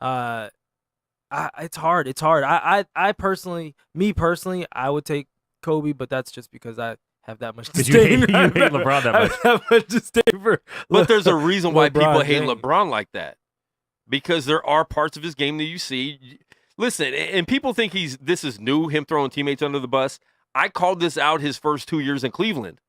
it's hard. It's hard. I personally, I would take Kobe, but that's just because I have that much Because disdain. you hate LeBron that I much. have that much disdain for. But there's a reason why people LeBron hate James. LeBron like that. Because there are parts of his game that you see. Listen, and people think this is new, him throwing teammates under the bus. I called this out his first 2 years in Cleveland.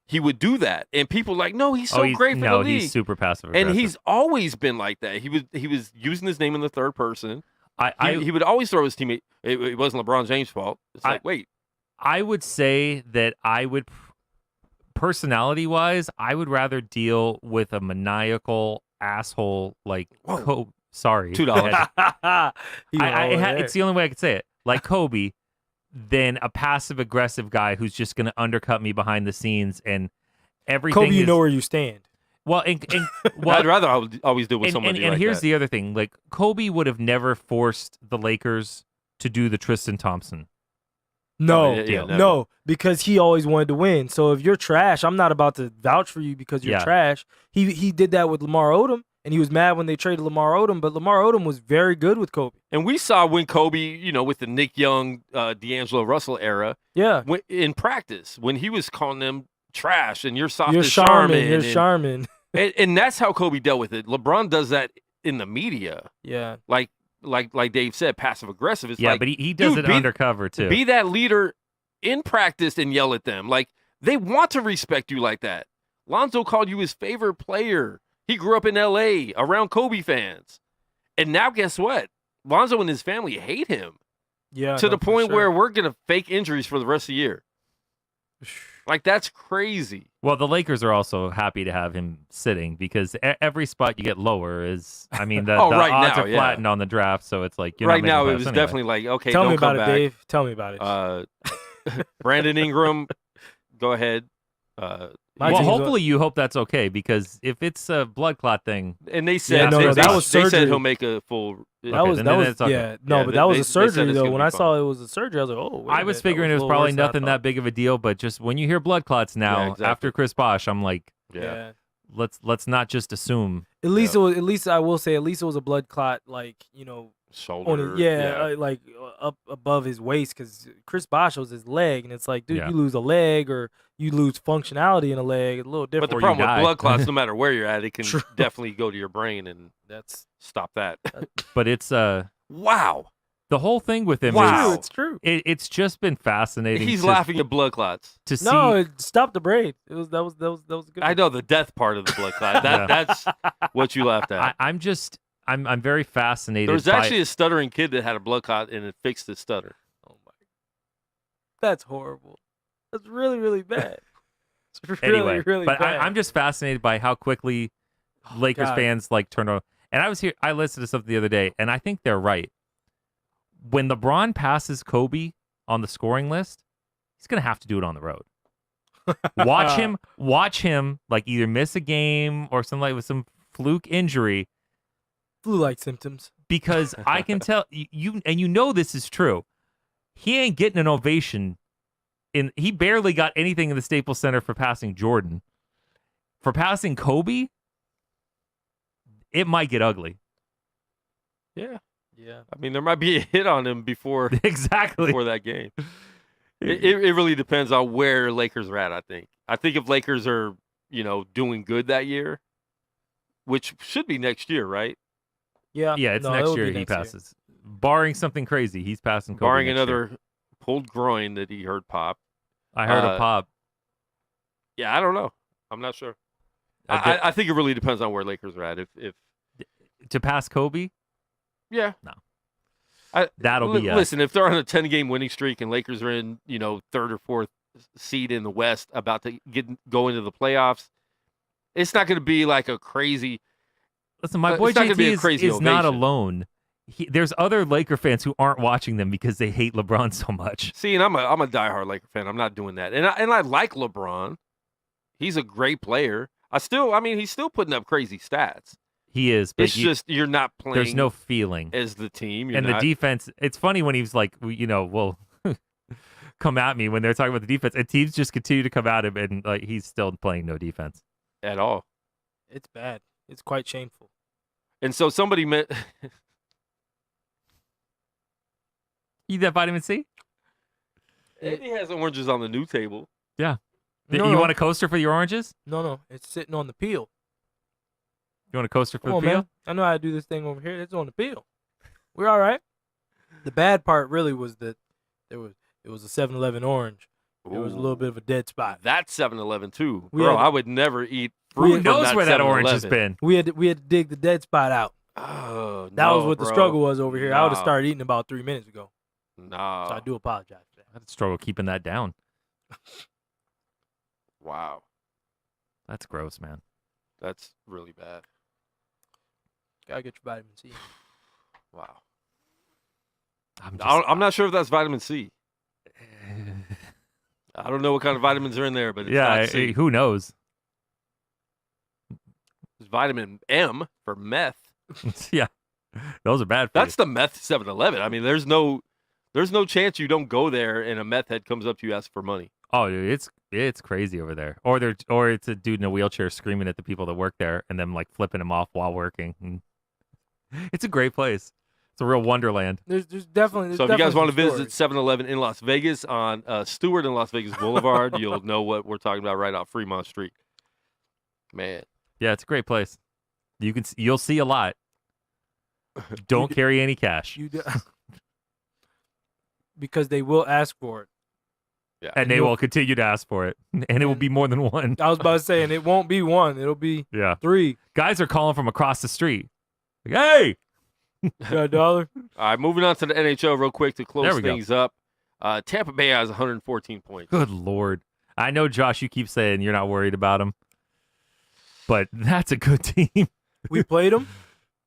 He would do that. And people are like, no, he's so great for the league. He's super passive aggressive. And he's always been like that. He was using his name in the third person. I He would always throw his teammate. It wasn't LeBron James' fault. It's like, wait. I would say that I would, personality-wise, I would rather deal with a maniacal asshole like Kobe. Sorry. $2. It's the only way I could say it. Like Kobe, than a passive-aggressive guy who's just going to undercut me behind the scenes and everything. Kobe, you know where you stand. Well, I'd rather always deal with somebody and like here's that. the other thing. Like, Kobe would have never forced the Lakers to do the Tristan Thompson. No, never. no, because he always wanted to win. So if you're trash, I'm not about to vouch for you because you're trash. He did that with Lamar Odom, and he was mad when they traded Lamar Odom, but Lamar Odom was very good with Kobe. And we saw when Kobe, with the Nick Young, D'Angelo Russell era, in practice, when he was calling them trash and you're soft as Charmin. You're Charmin. And that's how Kobe dealt with it. LeBron does that in the media. Yeah. Like Dave said, passive aggressive. It's but he does it undercover too. Be that leader in practice and yell at them. Like, they want to respect you like that. Lonzo called you his favorite player. He grew up in L.A. around Kobe fans. And now guess what? Lonzo and his family hate him. Yeah. To the point where we're going to fake injuries for the rest of the year. Like, that's crazy. Well, the Lakers are also happy to have him sitting because every spot you get lower is, the right odds now, are flattened on the draft, so it's like you're right not now. making It was playoffs anyway. definitely like, okay, Tell don't me about come it, back. Dave. Tell me about it. Brandon Ingram, go ahead. Well, hopefully you hope that's okay because if it's a blood clot thing, and they said that was they said surgery. he'll make a full. That was okay. but that was a surgery though. gonna When be I fine. saw it was a surgery, I was like, oh. Wait a I was minute, figuring that it was a little probably worse than I nothing thought. that big of a deal, but just when you hear blood clots now exactly. after Chris Bosh, I'm like, Yeah. let's not just assume. At least it was. At least I will say, at least it was a blood clot, like Shoulder. on his, like up above his waist, because Chris Bosh was his leg, and it's like, dude, you lose a leg or you lose functionality in a leg, it's a little different. But the problem with blood clots, no matter where you're at, it can definitely go to your brain, and stop that. But it's wow. The whole thing with him Wow. is It's true. it's just been fascinating. He's to, laughing at blood clots. to see. No, it stopped the brain. That was a good. I know the death part of the blood clot. That's what you laughed at. I'm very fascinated. There was by, actually a stuttering kid that had a blood clot, and it fixed his stutter. Oh my, that's horrible. That's really, really bad. It's really, anyway, really but bad. I'm just fascinated by how quickly Lakers God. fans turn over. And I listened to something the other day, and I think they're right. When LeBron passes Kobe on the scoring list, he's gonna have to do it on the road. Watch him like either miss a game or something like with some fluke injury. Flu-like symptoms. Because I can tell you this is true. He ain't getting an ovation. He barely got anything in the Staples Center for passing Jordan. For passing Kobe, it might get ugly. Yeah. Yeah. I mean, there might be a hit on him before Exactly. before that game. It really depends on where Lakers are at, I think. I think if Lakers are, doing good that year, which should be next year, right? Yeah. Yeah, it's No, next it'll year be he next year. passes. Barring something crazy, he's passing Kobe. Barring next another year. pulled groin that he heard pop. I heard a pop. Yeah, I don't know. I'm not sure. I think it really depends on where Lakers are at. If To pass Kobe? yeah. No. That'll be listen, if they're on a 10-game winning streak and Lakers are in, third or fourth seed in the West about to go into the playoffs, it's not going to be like a crazy. Listen, my boy it's not gonna be a JT crazy is not ovation. alone. There's other Laker fans who aren't watching them because they hate LeBron so much. See, and I'm a diehard Laker fan. I'm not doing that. And I like LeBron. He's a great player. I mean, he's still putting up crazy stats. He is, but It's just you're not playing. There's no feeling as the team. And the defense, it's funny when he's like, well, come at me when they're talking about the defense, and teams just continue to come at him, and like he's still playing no defense at all. It's bad. It's quite shameful. And so somebody meant eat that vitamin C. Andy has oranges on the new table. Yeah. No, you want a coaster for your oranges? No, it's sitting on the peel. You want a coaster for Come the on, peel? man. I know how to do this thing over here. It's on the peel. We're all right. The bad part really was that it was a 7-Eleven orange. It was a little bit of a dead spot. That's 7-Eleven too. We Bro, had- I would never eat fruit. Who knows where that orange has 7-Eleven. been? We had to dig the dead spot out. Oh, That was what bro. the struggle was over here. I would have Nah. started eating about 3 minutes ago. Nah. So I do apologize for that. I had to struggle keeping that down. Wow. That's gross, man. That's really bad. Gotta get your vitamin C. Wow. I'm I'm not sure if that's vitamin C. I don't know what kind of vitamins are in there, but it's not C. who knows? It's vitamin M for meth. Yeah, those are bad for That's the meth 7-Eleven. I mean, there's no chance you don't go there and a meth head comes up to you asking for money. Oh, dude, it's crazy over there. Or it's a dude in a wheelchair screaming at the people that work there and them like flipping him off while working. And it's a great place. It's a real wonderland. There's definitely. So if you guys want to some visit stories. 7-Eleven in Las Vegas on Stewart and Las Vegas Boulevard, you'll know what we're talking about right off Fremont Street. Man. Yeah, it's a great place. You'll see a lot. Don't carry any cash. Because they will ask for it. Yeah. And they will continue to ask for it. And it will be more than one. I was about to say, and it won't be one. It'll be Yeah. 3. Guys are calling from across the street. Like, hey! Got $1? All right, moving on to the NHL real quick to There close we go. things up. Tampa Bay has 114 points. Good Lord. I know, Josh, you keep saying you're not worried about them. But that's a good team. We played them.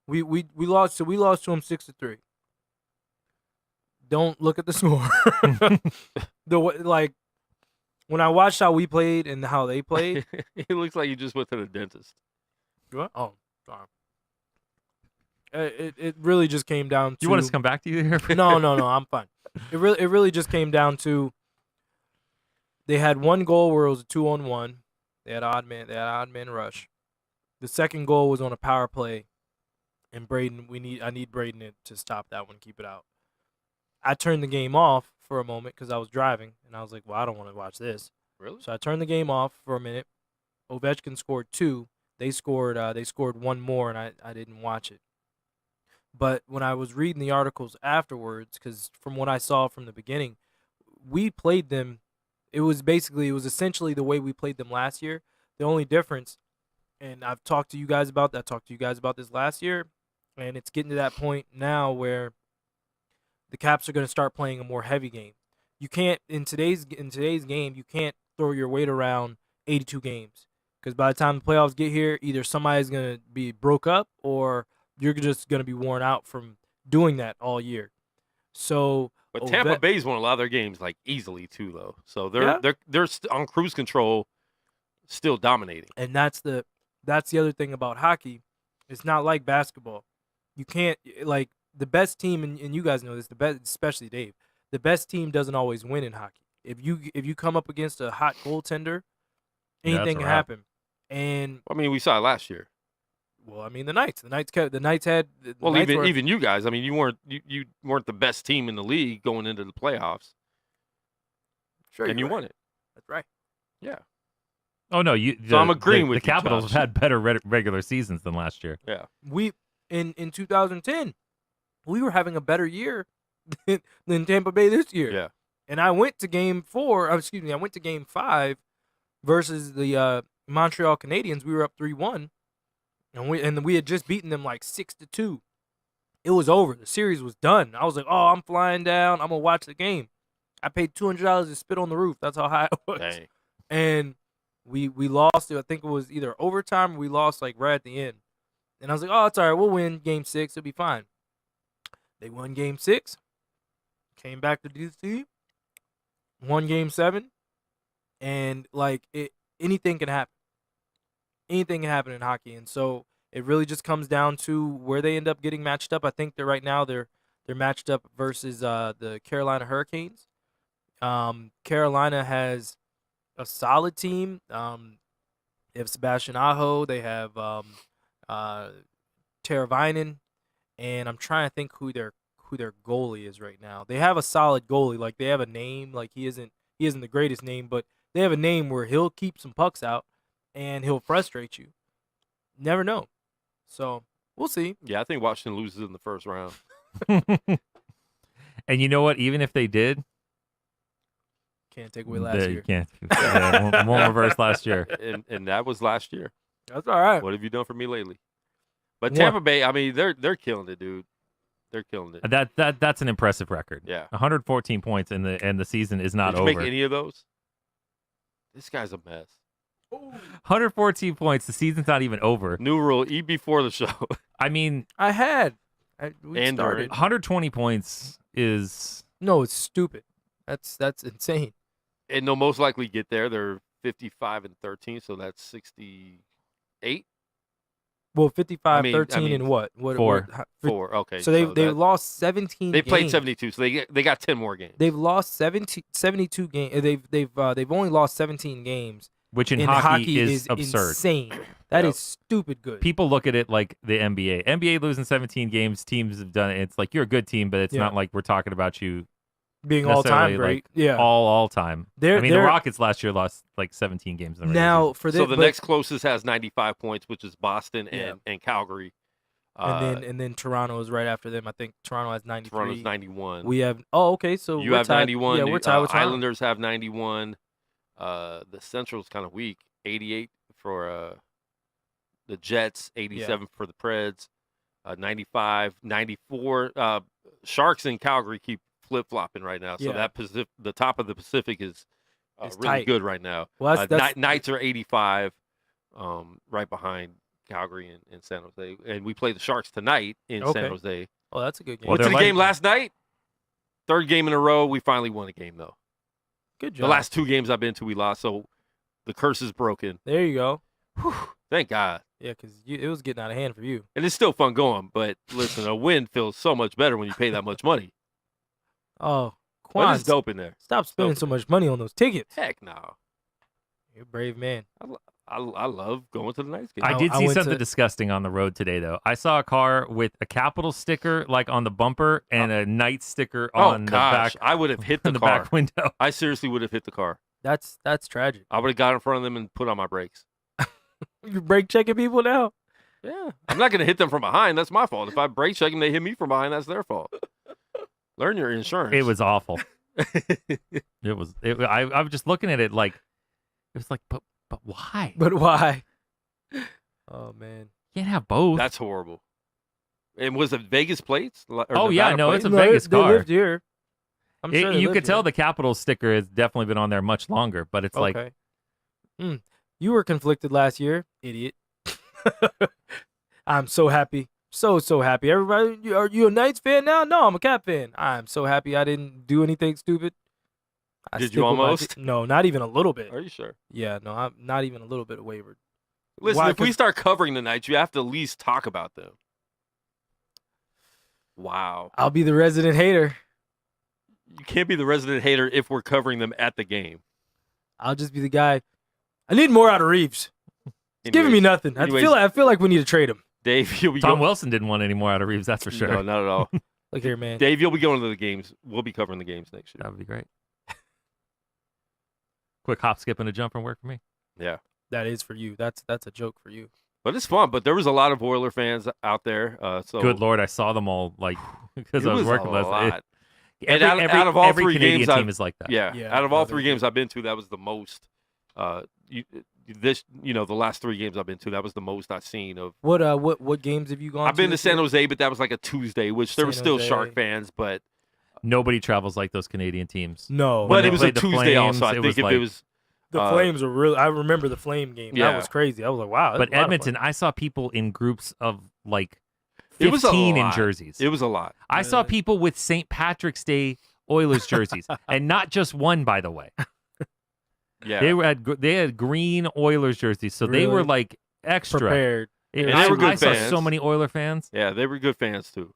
We lost. So we lost to them 6-3. Don't look at the score. When I watched how we played and how they played. It looks like you just went to the dentist. What? Oh, sorry. It really just came down to. You want us to come back to you here? No, I'm fine. It really just came down to. They had one goal where it was a 2-on-1. They had odd man rush. The second goal was on a power play, and I need Braden to stop that one, keep it out. I turned the game off for a moment because I was driving, and I was like, well, I don't want to watch this. Really? So I turned the game off for a minute. Ovechkin scored 2. They scored one more, and I didn't watch it. But when I was reading the articles afterwards, because from what I saw from the beginning, we played them. It was essentially the way we played them last year. The only difference, and I've talked to you guys about that. I talked to you guys about this last year, and it's getting to that point now where the Caps are going to start playing a more heavy game. You can't in today's game. You can't throw your weight around 82 games because by the time the playoffs get here, either somebody's going to be broke up or you're just going to be worn out from doing that all year. So, but Tampa Bay's won a lot of their games like easily too, though. So they're on cruise control, still dominating. And that's the other thing about hockey. It's not like basketball. You can't the best team, and you guys know this, the best, especially Dave. The best team doesn't always win in hockey. If you come up against a hot goaltender, anything can happen. And I mean, we saw it last year. Well, I mean, the Knights had. Well, even you guys. I mean, you weren't the best team in the league going into the playoffs. Sure, and you right. won it. That's right. Yeah. Oh no, I'm agreeing with the you, Capitals Josh. have had better regular seasons than last year. Yeah. We in 2010, we were having a better year than Tampa Bay this year. Yeah. And I went to Game 4. I went to Game 5 versus the Montreal Canadiens. We were up 3-1, and we had just beaten them like 6-2. It was over. The series was done. I was like, oh, I'm flying down. I'm gonna watch the game. I paid $200 to spit on the roof. That's how high it was. Dang. And we lost. I think it was either overtime or we lost like right at the end. And I was like, oh, it's all right. We'll win Game 6. It'll be fine. They won Game 6. Came back to DC. Won Game 7. And anything can happen. Anything can happen in hockey, and so it really just comes down to where they end up getting matched up. I think they're right now they're matched up versus the Carolina Hurricanes. Carolina has a solid team. They have Sebastian Aho. They have Teravainen, and I'm trying to think who their goalie is right now. They have a solid goalie. Like, they have a name. Like, he isn't the greatest name, but they have a name where he'll keep some pucks out and he'll frustrate you. Never know. So we'll see. Yeah, I think Washington loses in the first round. And you know what? Even if they did, can't take away last year. You can't. Yeah, won't reverse last year. And that was last year. That's all right. What have you done for me lately? But Tampa Bay, I mean, they're killing it, dude. They're killing it. That's an impressive record. Yeah, 114 points and the season is not Did you over. make any of those? This guy's a mess. 114 points. The season's not even over. New rule: eat before the show. I mean, We And started. 120 points is No, it's stupid. That's insane. And they'll most likely get there. They're 55-13, so that's 68. Well, 55, I mean- 13, and what? Four. Four. Okay. So they that- lost 17. They played games. 72, so they got 10 more games. They've lost 72 games. They've only lost 17 games. which in And hockey is absurd. insane. That Yep. is stupid good. People look at it like the NBA. NBA losing 17 games, teams have done it. It's like you're a good team, but it's Yeah. not like we're talking about you Being all time necessarily, great. like, Yeah. all time. They're- I mean, the they're- Rockets last year lost like 17 games in the regular now season. for So this, the next closest has 95 points, which is Boston Yeah. and Calgary. and then Toronto is right after them. I think Toronto has 93. Toronto's 91. We have okay, so You we're have tied. 91. Yeah, we're tied with Toronto. Islanders have 91. The Central's kind of weak. 88 for the Jets. 87 for the Preds. 95, 94. Sharks and Calgary keep flip-flopping right now. So Yeah. the top of the Pacific is It's really tight. good right now. Well, that's Knights are 85, right behind Calgary and San Jose. And we play the Sharks tonight in Okay. San Jose. oh, that's a good game. Well, Went to they're the game like- last night. Third game in a row. We finally won a game, though. Good job. The last two games I've been to, we lost. So the curse is broken. There you go. Thank God. Yeah, because it was getting out of hand for you. And it's still fun going. But listen, a win feels so much better when you pay that much money. Oh, But Quan, it's dope in there. stop spending so much money on those tickets. Heck no. You're a brave man. I love going to the Knights game. I did I see went something to- disgusting on the road today, though. I saw a car with a Capital sticker, like on the bumper, and a Knight sticker Oh, on gosh. the back, I would have hit the on the car. back window. I seriously would have hit the car. That's tragic. I would have got in front of them and put on my brakes. You brake checking people now? Yeah. I'm not going to hit them from behind. That's my fault. If I brake check them, they hit me from behind. That's their fault. Learn your insurance. It was awful. I was just looking at it like, it was like, but why? But why? Oh man. You can't have both. That's horrible. And was it Vegas plates? Or Oh, yeah, Nevada no, plates? it's a Vegas they car. lived here. I'm sure they You lived could tell here. the Capital sticker has definitely been on there much longer, but it's like, Okay. You were conflicted last year, idiot. I'm so happy. So happy. Everybody, are you a Knights fan now? No, I'm a Cap fan. I'm so happy I didn't do anything stupid. I Did stick you with my almost? No, not even a little bit. Are you sure? Yeah, no, I'm not even a little bit wavered. Listen, Why? if we 'Cause- start covering the Knights, you have to at least talk about them. Wow. I'll be the resident hater. You can't be the resident hater if we're covering them at the game. I'll just be the guy. I need more out of Reeves. He's giving me Anyways, nothing. anyways- I feel like we need to trade him. Dave, you'll be Tom going. Wilson didn't want any more out of Reeves, that's for sure. No, not at all. Look here, man. Dave, you'll be going to the games. We'll be covering the games next year. That would be great. Quick hop, skip, and a jump and work for me. Yeah. That is for you. That's a joke for you. But it's fun. But there was a lot of Oiler fans out there. So Good Lord, I saw them all like because it I was was working a last night. lot. And out of all every three Canadian games team I've- is like that. Yeah. Yeah, Out of all no, three they're games I've been to, that was the most. The last 3 games I've been to, that was the most I've seen of. What games have you gone? I've been to this San year? Jose, but that was like a Tuesday, which there were San still Jose. Shark fans, but Nobody travels like those Canadian teams. No, When but they it was a played the Tuesday also. I Flames, it think was if like- it was the Flames were really. I remember the Flame game. Yeah. That was crazy. I was like, wow. But that's a lot of Edmonton, I saw people in groups of like It was a 15 in lot. jerseys. it was a lot. I saw Really? people with St. Patrick's Day Oilers jerseys, and not just one, by the way. Yeah. They had green Oilers jerseys, so they were Really? like extra prepared. And they were good I saw fans. so many Oiler fans. Yeah, they were good fans too.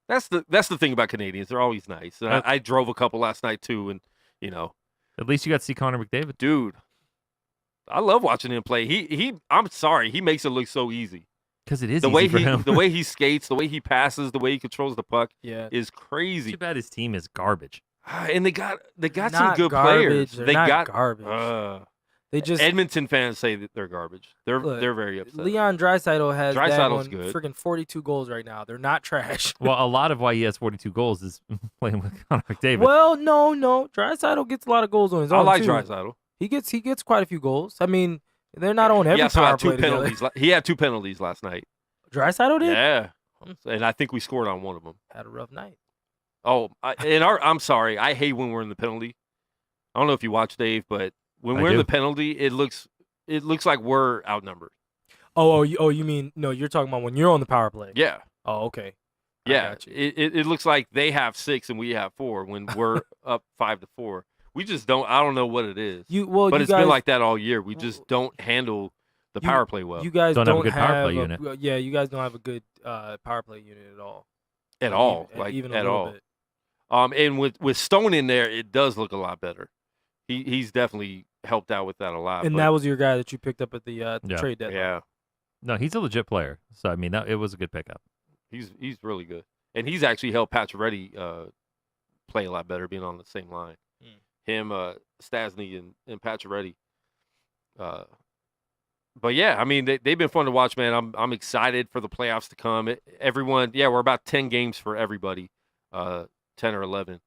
That's the thing about Canadians. They're always nice. And I drove a couple last night too, and At least you got to see Connor McDavid. dude, I love watching him play. He I'm sorry, he makes it look so easy. Because it is The easy way for him. the way he skates, the way he passes, the way he controls the puck Yeah. is crazy. Too bad his team is garbage. And they got some Not good garbage. players. They're They not got garbage. They just Edmonton fans say that they're garbage. They're very upset. Leon Draisaitl has Draisaitl's that good. freaking 42 goals right now. They're not trash. Well, a lot of why he has 42 goals is playing with Connor McDavid. Well, no. Draisaitl gets a lot of goals on his I own like too. Draisaitl. He gets quite a few goals. I mean, they're not on every He also power had two play together. penalties. He had 2 penalties last night. Draisaitl did. Yeah, and I think we scored on one of them. Had a rough night. Oh, I'm sorry. I hate when we're in the penalty. I don't know if you watch, Dave, but when we're in the penalty, it looks like we're outnumbered. You mean no? You're talking about when you're on the power play. Yeah. Oh, okay. I Yeah. got you. It looks like they have 6 and we have 4 when we're up 5-4. We just don't. I don't know what it is. But it's been like that all year. We just don't handle the power play well You guys Don't have a good power play unit. Yeah, you guys don't have a good power play unit at all. at all. Even a at little all. bit. And with Stone in there, it does look a lot better. He's definitely helped out with that a lot. And but, that was your guy that you picked up at the Yeah. trade deadline. yeah. No, he's a legit player. So, I mean, it was a good pickup. He's really good, and he's actually helped Pacioretty play a lot better, being on the same line. Him, Stasny, and Pacioretty. But yeah, I mean they've been fun to watch, man. I'm excited for the playoffs to come. Everyone, we're about 10 games for everybody, 10 or 11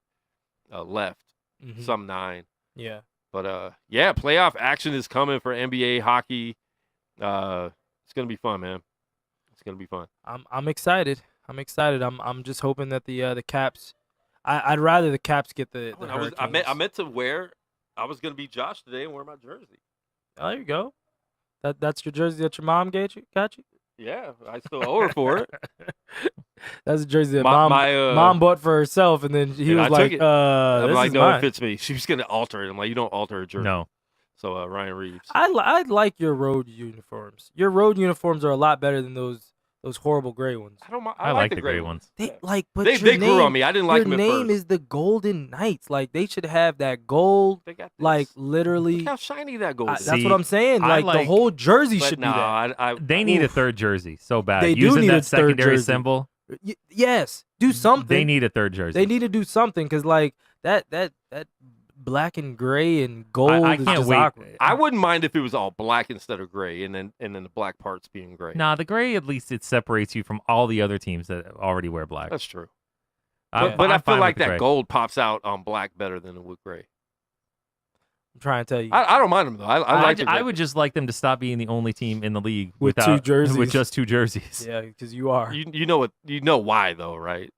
left, some 9. Yeah. But playoff action is coming for NBA hockey. It's gonna be fun, man. It's gonna be fun. I'm excited. I'm just hoping that the Caps. I'd rather the Caps get the Hurricanes. I meant to wear. I was gonna be Josh today and wear my jersey. Oh, there you go. That's your jersey that your mom got you. Yeah, I still owe her for it. That's a jersey that My mom bought for herself, and then he was I like, took it. I'm this like, is no, mine. it fits me. She was gonna alter it. I'm like, you don't alter a jersey. No. So Ryan Reeves. I like your road uniforms. Your road uniforms are a lot better than those horrible gray ones. I don't mind. I like the gray ones. They but They your grew on me. I didn't like them Your at name first. is the Golden Knights. Like they should have that gold. They got this. Like literally. Look how shiny that gold is. That's See, what I'm saying. I Like the like- whole jersey But should be no, that. They need a third jersey so bad. They do Using need that a third secondary jersey. symbol, Yes, do something. they need a third jersey. They need to do something because like that black and gray and gold I is can't just wait. awkward. I wouldn't mind if it was all black instead of gray, and then the black parts being gray. Nah, the gray, at least it separates you from all the other teams that already wear black. That's true. I'm But I fine feel with like the that gray. gold pops out on black better than it would gray. I'm trying to tell you. I don't mind them though. I like the I gray. would just like them to stop being the only team in the league With two without jerseys. with just 2 jerseys. Yeah, because you are. You know why though, right?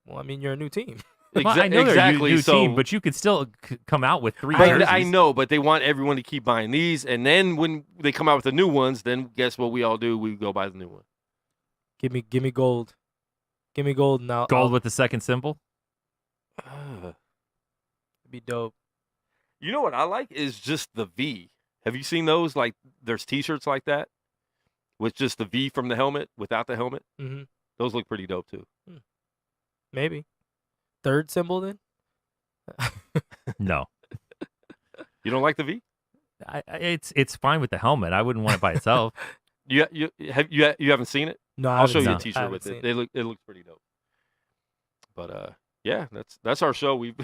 Well, I mean, you're a new team. Well, I know they're exactly. a new so team, but you could still come out with 3 but jerseys. I know, but they want everyone to keep buying these, and then when they come out with the new ones, then guess what we all do? We go buy the new one. Give me gold. Give me gold now. Gold with the second symbol. be dope. You know what I like is just the V. Have you seen those? Like, there's T-shirts like that with just the V from the helmet without the helmet. Mm-hmm. Those look pretty dope too. Maybe. Third symbol then? No, You don't like the V? it's fine with the helmet. I wouldn't want it by itself. You haven't seen it? No, I I'll show haven't you a seen it. I T-shirt haven't with seen it. It looks pretty dope. But yeah, that's our show. We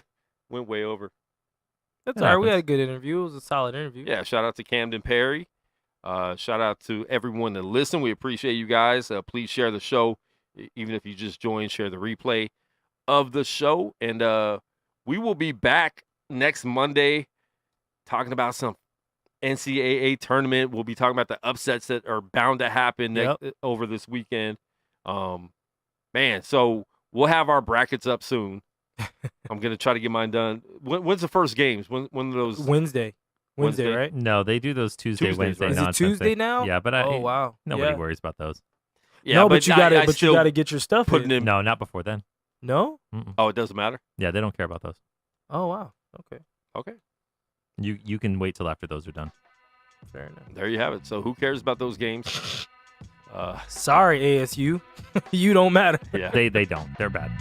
went way over. That's It all right. We happens. had a good interview. It was a solid interview. Yeah, shout out to Camden Perry. Shout out to everyone that listened. We appreciate you guys. Please share the show, even if you just joined. Share the replay of the show, and we will be back next Monday talking about some NCAA tournament. We'll be talking about the upsets that are bound to happen over this weekend. Man, so we'll have our brackets up soon. I'm gonna try to get mine done. When's the first games? When are those? Wednesday, Wednesday? right? No, they do those Tuesday, Tuesdays, Wednesday right? Is it nonsense Tuesday thing. now? Yeah, but Oh wow. nobody Yeah. worries about those. Yeah, No, but you I gotta still get your stuff putting in. in. No, not before then. No? Mm-mm. Oh, it doesn't matter. Yeah, they don't care about those. Oh wow. Okay. Okay. You can wait till after those are done. Fair enough. There you have it. So who cares about those games? Sorry, ASU. You don't matter. Yeah. They don't. They're bad.